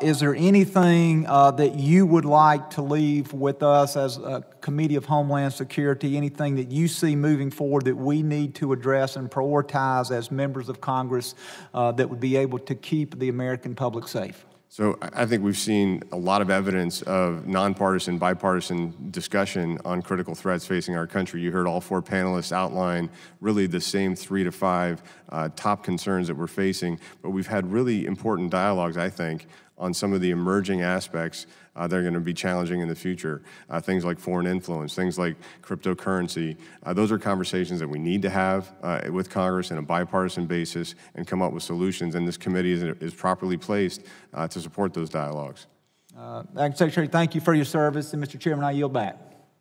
Is there anything that you would like to leave with us as a Committee of Homeland Security, anything that you see moving forward that we need to address and prioritize as members of Congress that would be able to keep the American public safe?
So I think we've seen a lot of evidence of nonpartisan, bipartisan discussion on critical threats facing our country. You heard all 4 panelists outline really the same 3 to 5 top concerns that we're facing, but we've had really important dialogues, I think, on some of the emerging aspects that are going to be challenging in the future. Things like foreign influence, things like cryptocurrency. Those are conversations that we need to have with Congress on a bipartisan basis and come up with solutions, and this committee is properly placed to support those dialogues.
Acting Secretary, thank you for your service, and Mr. Chairman, I yield back.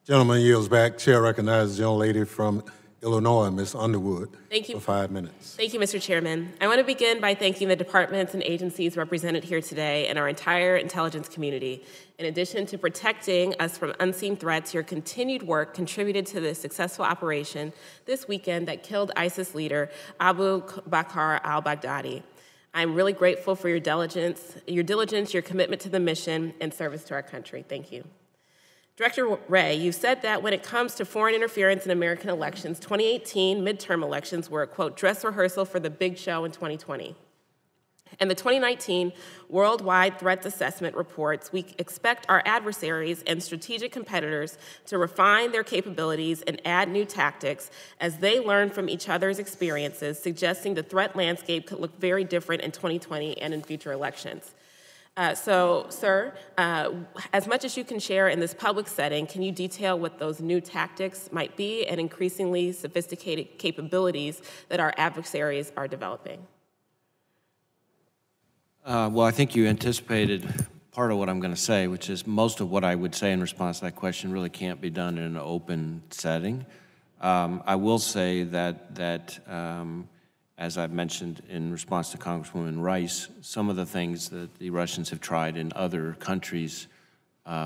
Gentleman yields back. Chair recognizes the gentlelady from Illinois, Ms. Underwood,
Thank you.
for 5 minutes.
Thank you, Mr. Chairman. I want to begin by thanking the departments and agencies represented here today and our entire intelligence community. In addition to protecting us from unseen threats, your continued work contributed to the successful operation this weekend that killed ISIS leader Abu Bakr al-Baghdadi. I'm really grateful for your diligence, your commitment to the mission, and service to our country. Thank you. Director Wray, you said that when it comes to foreign interference in American elections, 2018 midterm elections were a, quote, dress rehearsal for the big show in 2020. And the 2019 Worldwide Threats Assessment reports, we expect our adversaries and strategic competitors to refine their capabilities and add new tactics as they learn from each other's experiences, suggesting the threat landscape could look very different in 2020 and in future elections. Sir, as much as you can share in this public setting, can you detail what those new tactics might be and increasingly sophisticated capabilities that our adversaries are developing?
Well, I think you anticipated part of what I'm going to say, which is most of what I would say in response to that question really can't be done in an open setting. I will say that as I've mentioned in response to Congresswoman Rice, some of the things that the Russians have tried in other countries,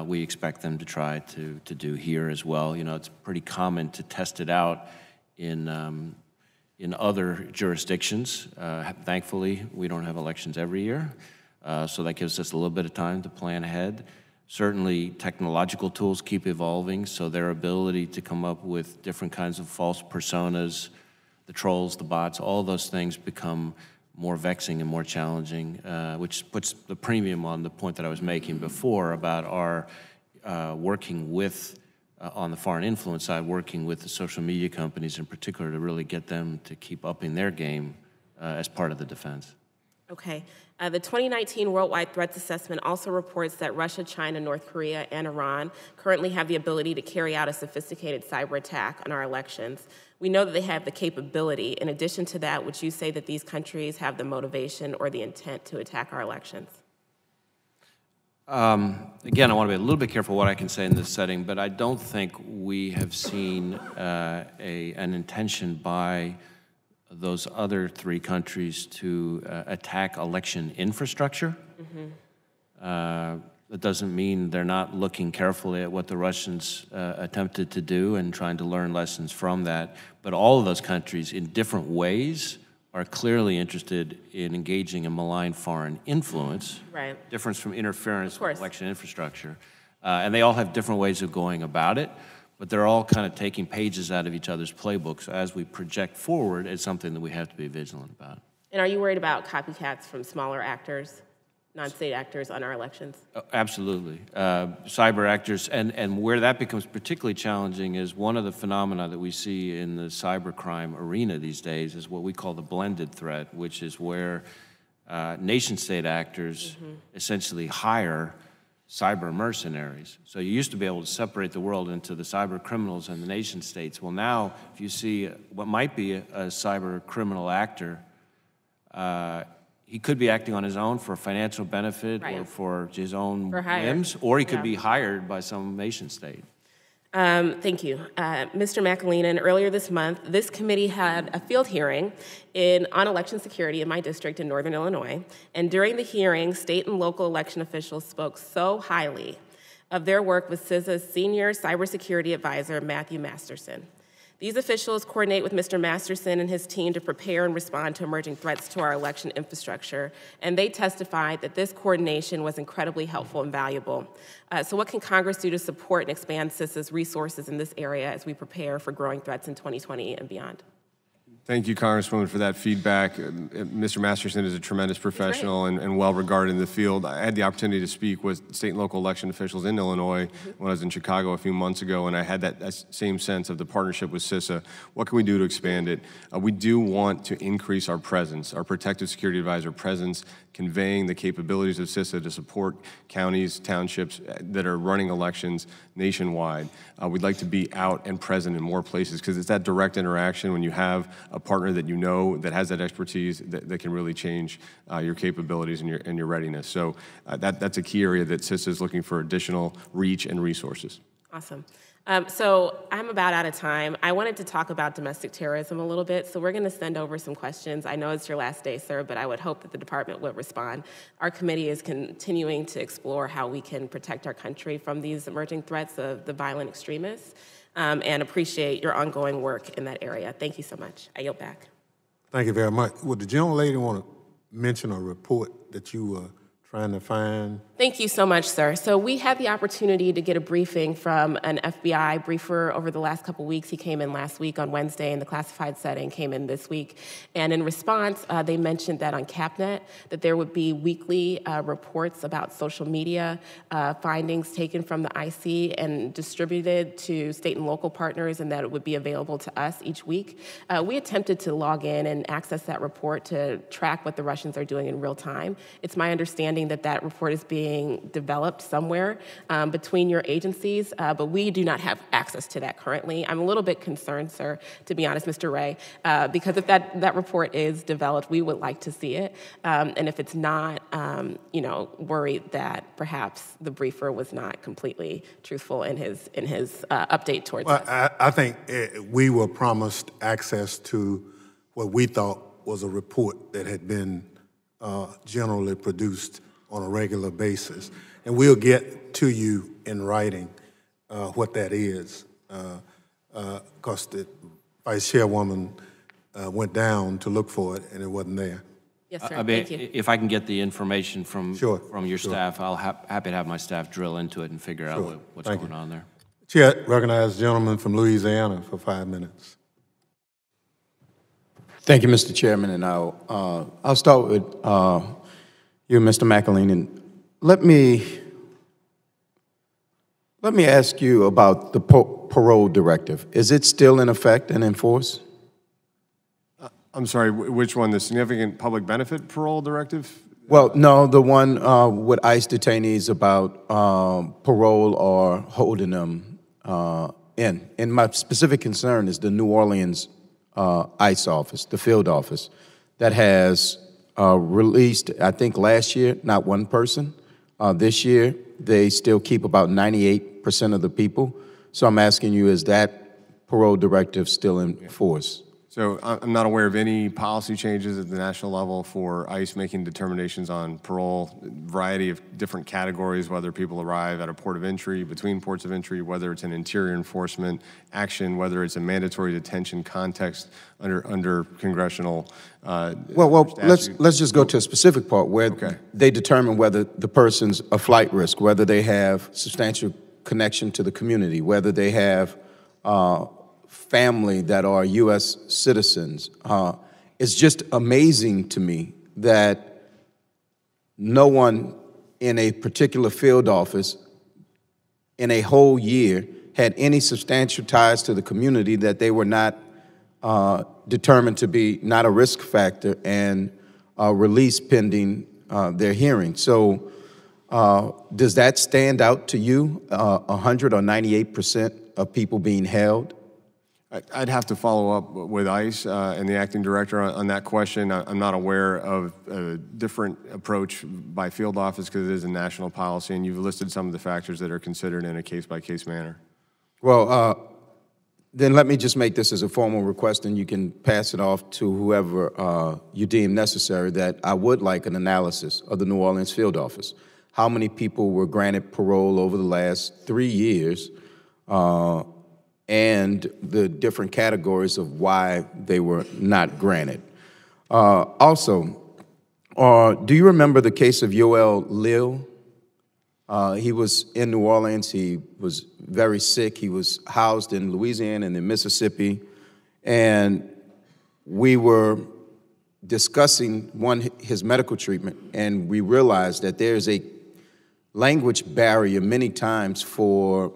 we expect them to try to do here as well. You know, it's pretty common to test it out in other jurisdictions. Thankfully, we don't have elections every year, so that gives us a little bit of time to plan ahead. Certainly, technological tools keep evolving, so their ability to come up with different kinds of false personas, the trolls, the bots, all those things become more vexing and more challenging, which puts the premium on the point that I was making before about our working with, on the foreign influence side, working with the social media companies in particular to really get them to keep upping their game as part of the defense.
Okay. The 2019 Worldwide Threats Assessment also reports that Russia, China, North Korea, and Iran currently have the ability to carry out a sophisticated cyber attack on our elections. We know that they have the capability. In addition to that, would you say that these countries have the motivation or the intent to attack our elections?
Again, I want to be a little bit careful what I can say in this setting, but I don't think we have seen an intention by those other 3 countries to attack election infrastructure.
Mm-hmm.
That doesn't mean they're not looking carefully at what the Russians attempted to do and trying to learn lessons from that. But all of those countries, in different ways, are clearly interested in engaging in malign foreign influence.
Right.
Difference from interference with election infrastructure. And they all have different ways of going about it, but they're all kind of taking pages out of each other's playbooks. So as we project forward, it's something that we have to be vigilant about.
And are you worried about copycats from smaller actors, non-state actors on our elections?
Absolutely. Cyber actors, and where that becomes particularly challenging is one of the phenomena that we see in the cybercrime arena these days is what we call the blended threat, which is where nation-state actors essentially hire cyber mercenaries. So you used to be able to separate the world into the cyber criminals and the nation-states. Well, now, if you see what might be a cyber criminal actor, he could be acting on his own for financial benefit or for his own whims, or he could be hired by some nation-state.
Thank you. Mr. McAleenan, earlier this month, this committee had a field hearing on election security in my district in Northern Illinois. And during the hearing, state and local election officials spoke so highly of their work with CISA's senior cybersecurity advisor, Matthew Masterson. These officials coordinate with Mr. Masterson and his team to prepare and respond to emerging threats to our election infrastructure, and they testified that this coordination was incredibly helpful and valuable. So what can Congress do to support and expand CISA's resources in this area as we prepare for growing threats in 2020 and beyond?
Thank you, Congresswoman, for that feedback. Mr. Masterson is a tremendous professional and well-regarded in the field. I had the opportunity to speak with state and local election officials in Illinois when I was in Chicago a few months ago, and I had that same sense of the partnership with CISA. What can we do to expand it? We do want to increase our presence, our protective security advisor presence, conveying the capabilities of CISA to support counties, townships that are running elections nationwide. We'd like to be out and present in more places because it's that direct interaction when you have a partner that you know that has that expertise that can really change your capabilities and your readiness. So that's a key area that CISA is looking for additional reach and resources.
Awesome. So I'm about out of time. I wanted to talk about domestic terrorism a little bit, so we're going to send over some questions. I know it's your last day, sir, but I would hope that the department would respond. Our committee is continuing to explore how we can protect our country from these emerging threats of the violent extremists, and appreciate your ongoing work in that area. Thank you so much. I yield back.
Thank you very much. Would the gentlelady want to mention a report that you were trying to find?
Thank you so much, sir. So we had the opportunity to get a briefing from an FBI briefer over the last couple weeks. He came in last week on Wednesday in the classified setting, came in this week. And in response, they mentioned that on CapNet, that there would be weekly reports about social media findings taken from the IC and distributed to state and local partners, and that it would be available to us each week. We attempted to log in and access that report to track what the Russians are doing in real time. It's my understanding that that report is being developed somewhere between your agencies, but we do not have access to that currently. I'm a little bit concerned, sir, to be honest, Mr. Ray, because if that report is developed, we would like to see it. And if it's not, worried that perhaps the briefer was not completely truthful in his update towards us.
I think we were promised access to what we thought was a report that had been generally produced on a regular basis. And we'll get to you in writing what that is, because the vice chairwoman went down to look for it and it wasn't there.
Yes, sir. Thank you.
If I can get the information from your staff, I'll happy to have my staff drill into it and figure out what's going on there.
Chair, recognize the gentleman from Louisiana for 5 minutes.
Thank you, Mr. Chairman, and I'll start with you, Mr. McAleenan. Let me ask you about the parole directive. Is it still in effect and in force?
I'm sorry, which one? The significant public benefit parole directive?
Well, no, the one with ICE detainees about parole or holding them in. And my specific concern is the New Orleans ICE office, the field office, that has released, I think last year, not one person. This year, they still keep about 98% of the people. So I'm asking you, is that parole directive still in force?
So I'm not aware of any policy changes at the national level for ICE making determinations on parole, variety of different categories, whether people arrive at a port of entry, between ports of entry, whether it's an interior enforcement action, whether it's a mandatory detention context under congressional
let's just go to a specific part where they determine whether the person's a flight risk, whether they have substantial connection to the community, whether they have family that are U.S. citizens, it's just amazing to me that no one in a particular field office in a whole year had any substantial ties to the community, that they were not determined to be not a risk factor and released pending their hearing. So does that stand out to you, 100 or 98% of people being held?
I'd have to follow up with ICE and the acting director on that question. I'm not aware of a different approach by field office because it is a national policy, and you've listed some of the factors that are considered in a case-by-case manner.
Well, then let me just make this as a formal request, and you can pass it off to whoever you deem necessary, that I would like an analysis of the New Orleans field office. How many people were granted parole over the last 3 years, and the different categories of why they were not granted. Also, do you remember the case of Yoel Lil? He was in New Orleans. He was very sick. He was housed in Louisiana and in Mississippi. And we were discussing his medical treatment, and we realized that there's a language barrier many times for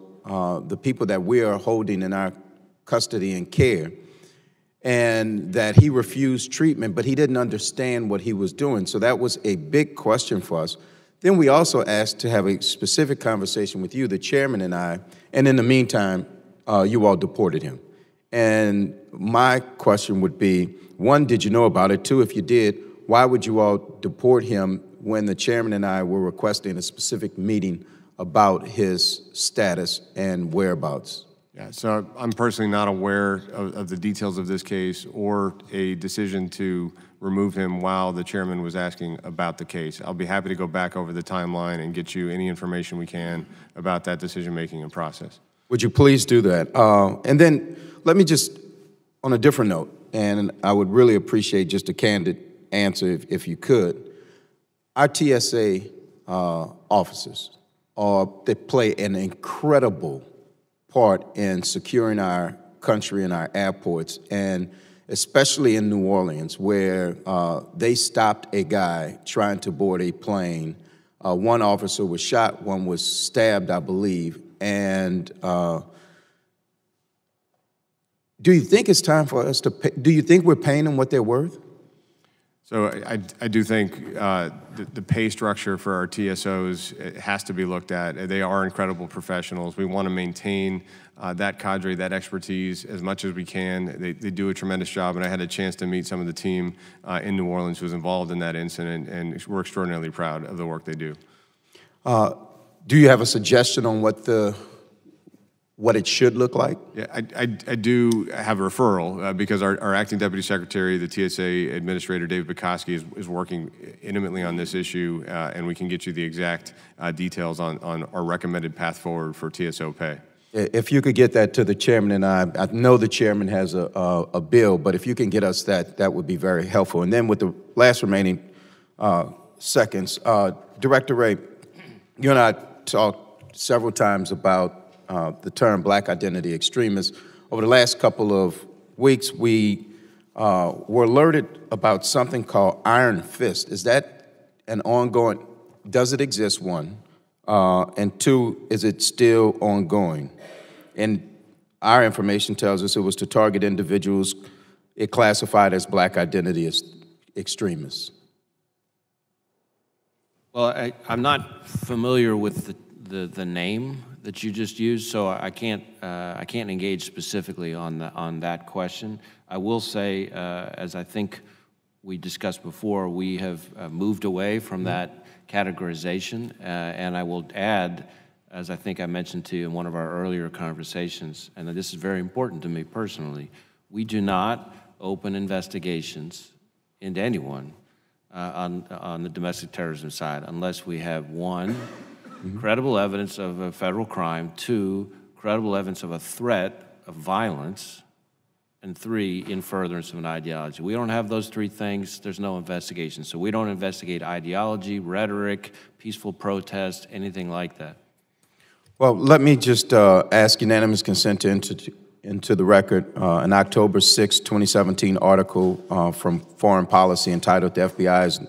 the people that we are holding in our custody and care, and that he refused treatment, but he didn't understand what he was doing. So that was a big question for us. Then we also asked to have a specific conversation with you, the chairman and I, and in the meantime, you all deported him. And my question would be, one, did you know about it? Two, if you did, why would you all deport him when the chairman and I were requesting a specific meeting about his status and whereabouts?
Yeah, so I'm personally not aware of the details of this case or a decision to remove him while the chairman was asking about the case. I'll be happy to go back over the timeline and get you any information we can about that decision-making and process.
Would you please do that? And then let me just, on a different note, and I would really appreciate just a candid answer if you could. Our TSA officers, they play an incredible part in securing our country and our airports, and especially in New Orleans, where they stopped a guy trying to board a plane. One officer was shot, one was stabbed, I believe. And do you think it's time for us to pay, do you think we're paying them what they're worth?
So I do think the pay structure for our TSOs has to be looked at. They are incredible professionals. We want to maintain that cadre, that expertise as much as we can. They do a tremendous job, and I had a chance to meet some of the team in New Orleans who was involved in that incident, and we're extraordinarily proud of the work they do.
Do you have a suggestion on what it should look like?
Yeah, I do have a referral because our acting deputy secretary, the TSA administrator, David Bukowski, is working intimately on this issue, and we can get you the exact details on our recommended path forward for TSO pay.
If you could get that to the chairman, and I know the chairman has a bill, but if you can get us that would be very helpful. And then with the last remaining seconds, Director Ray, you and I talked several times about the term black identity extremists. Over the last couple of weeks, we were alerted about something called Iron Fist. Is that an ongoing, does it exist, one? And two, is it still ongoing? And our information tells us it was to target individuals it classified as black identity extremists.
Well, I'm not familiar with the name that you just used, so I can't engage specifically on that question. I will say, as I think we discussed before, we have moved away from that categorization, and I will add, as I think I mentioned to you in one of our earlier conversations, and this is very important to me personally, we do not open investigations into anyone on the domestic terrorism side unless we have, one, credible evidence of a federal crime, two, credible evidence of a threat of violence, and three, in furtherance of an ideology. We don't have those three things, there's no investigation. So we don't investigate ideology, rhetoric, peaceful protest, anything like that.
Well, let me just ask unanimous consent to into the record an October 6, 2017 article from Foreign Policy entitled "The FBI's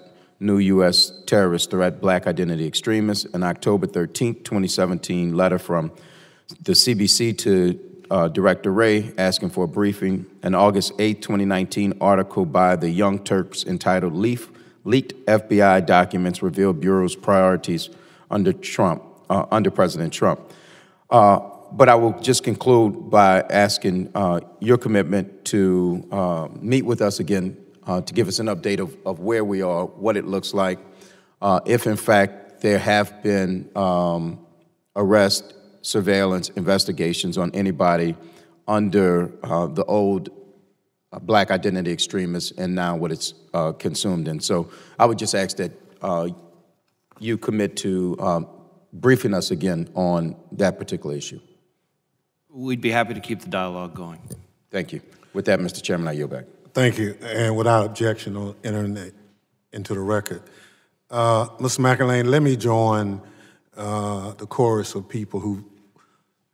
New U.S. Terrorist Threat, Black Identity Extremists," an October 13, 2017 letter from the CBC to Director Wray asking for a briefing, an August 8, 2019 article by the Young Turks entitled "Leaked FBI Documents Reveal Bureau's Priorities under President Trump." But I will just conclude by asking your commitment to meet with us again to give us an update of where we are, what it looks like, if in fact there have been arrests, surveillance, investigations on anybody under the old black identity extremists and now what it's consumed in. So I would just ask that you commit to briefing us again on that particular issue.
We'd be happy to keep the dialogue going.
Thank you. With that, Mr. Chairman, I yield back.
Thank you. And without objection, on entering it into the record. Mr. McElhaney, let me join the chorus of people who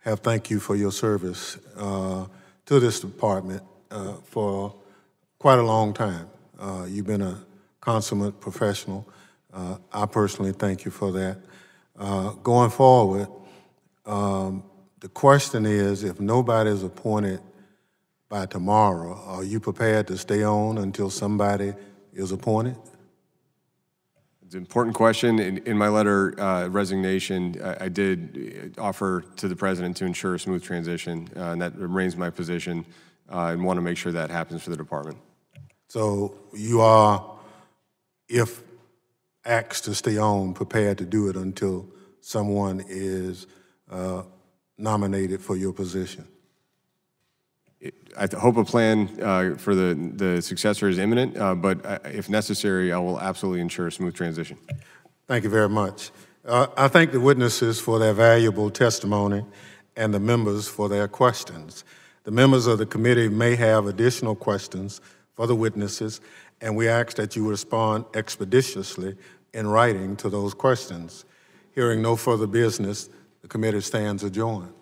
have thanked you for your service to this department for quite a long time. You've been a consummate professional. I personally thank you for that. Going forward, the question is, if nobody is appointed by tomorrow, are you prepared to stay on until somebody is appointed?
It's an important question. In my letter resignation, I did offer to the President to ensure a smooth transition, and that remains my position, and want to make sure that happens for the department.
So you are, if asked to stay on, prepared to do it until someone is nominated for your position?
I hope a plan for the successor is imminent, but if necessary, I will absolutely ensure a smooth transition.
Thank you very much. I thank the witnesses for their valuable testimony and the members for their questions. The members of the committee may have additional questions for the witnesses, and we ask that you respond expeditiously in writing to those questions. Hearing no further business, the committee stands adjourned.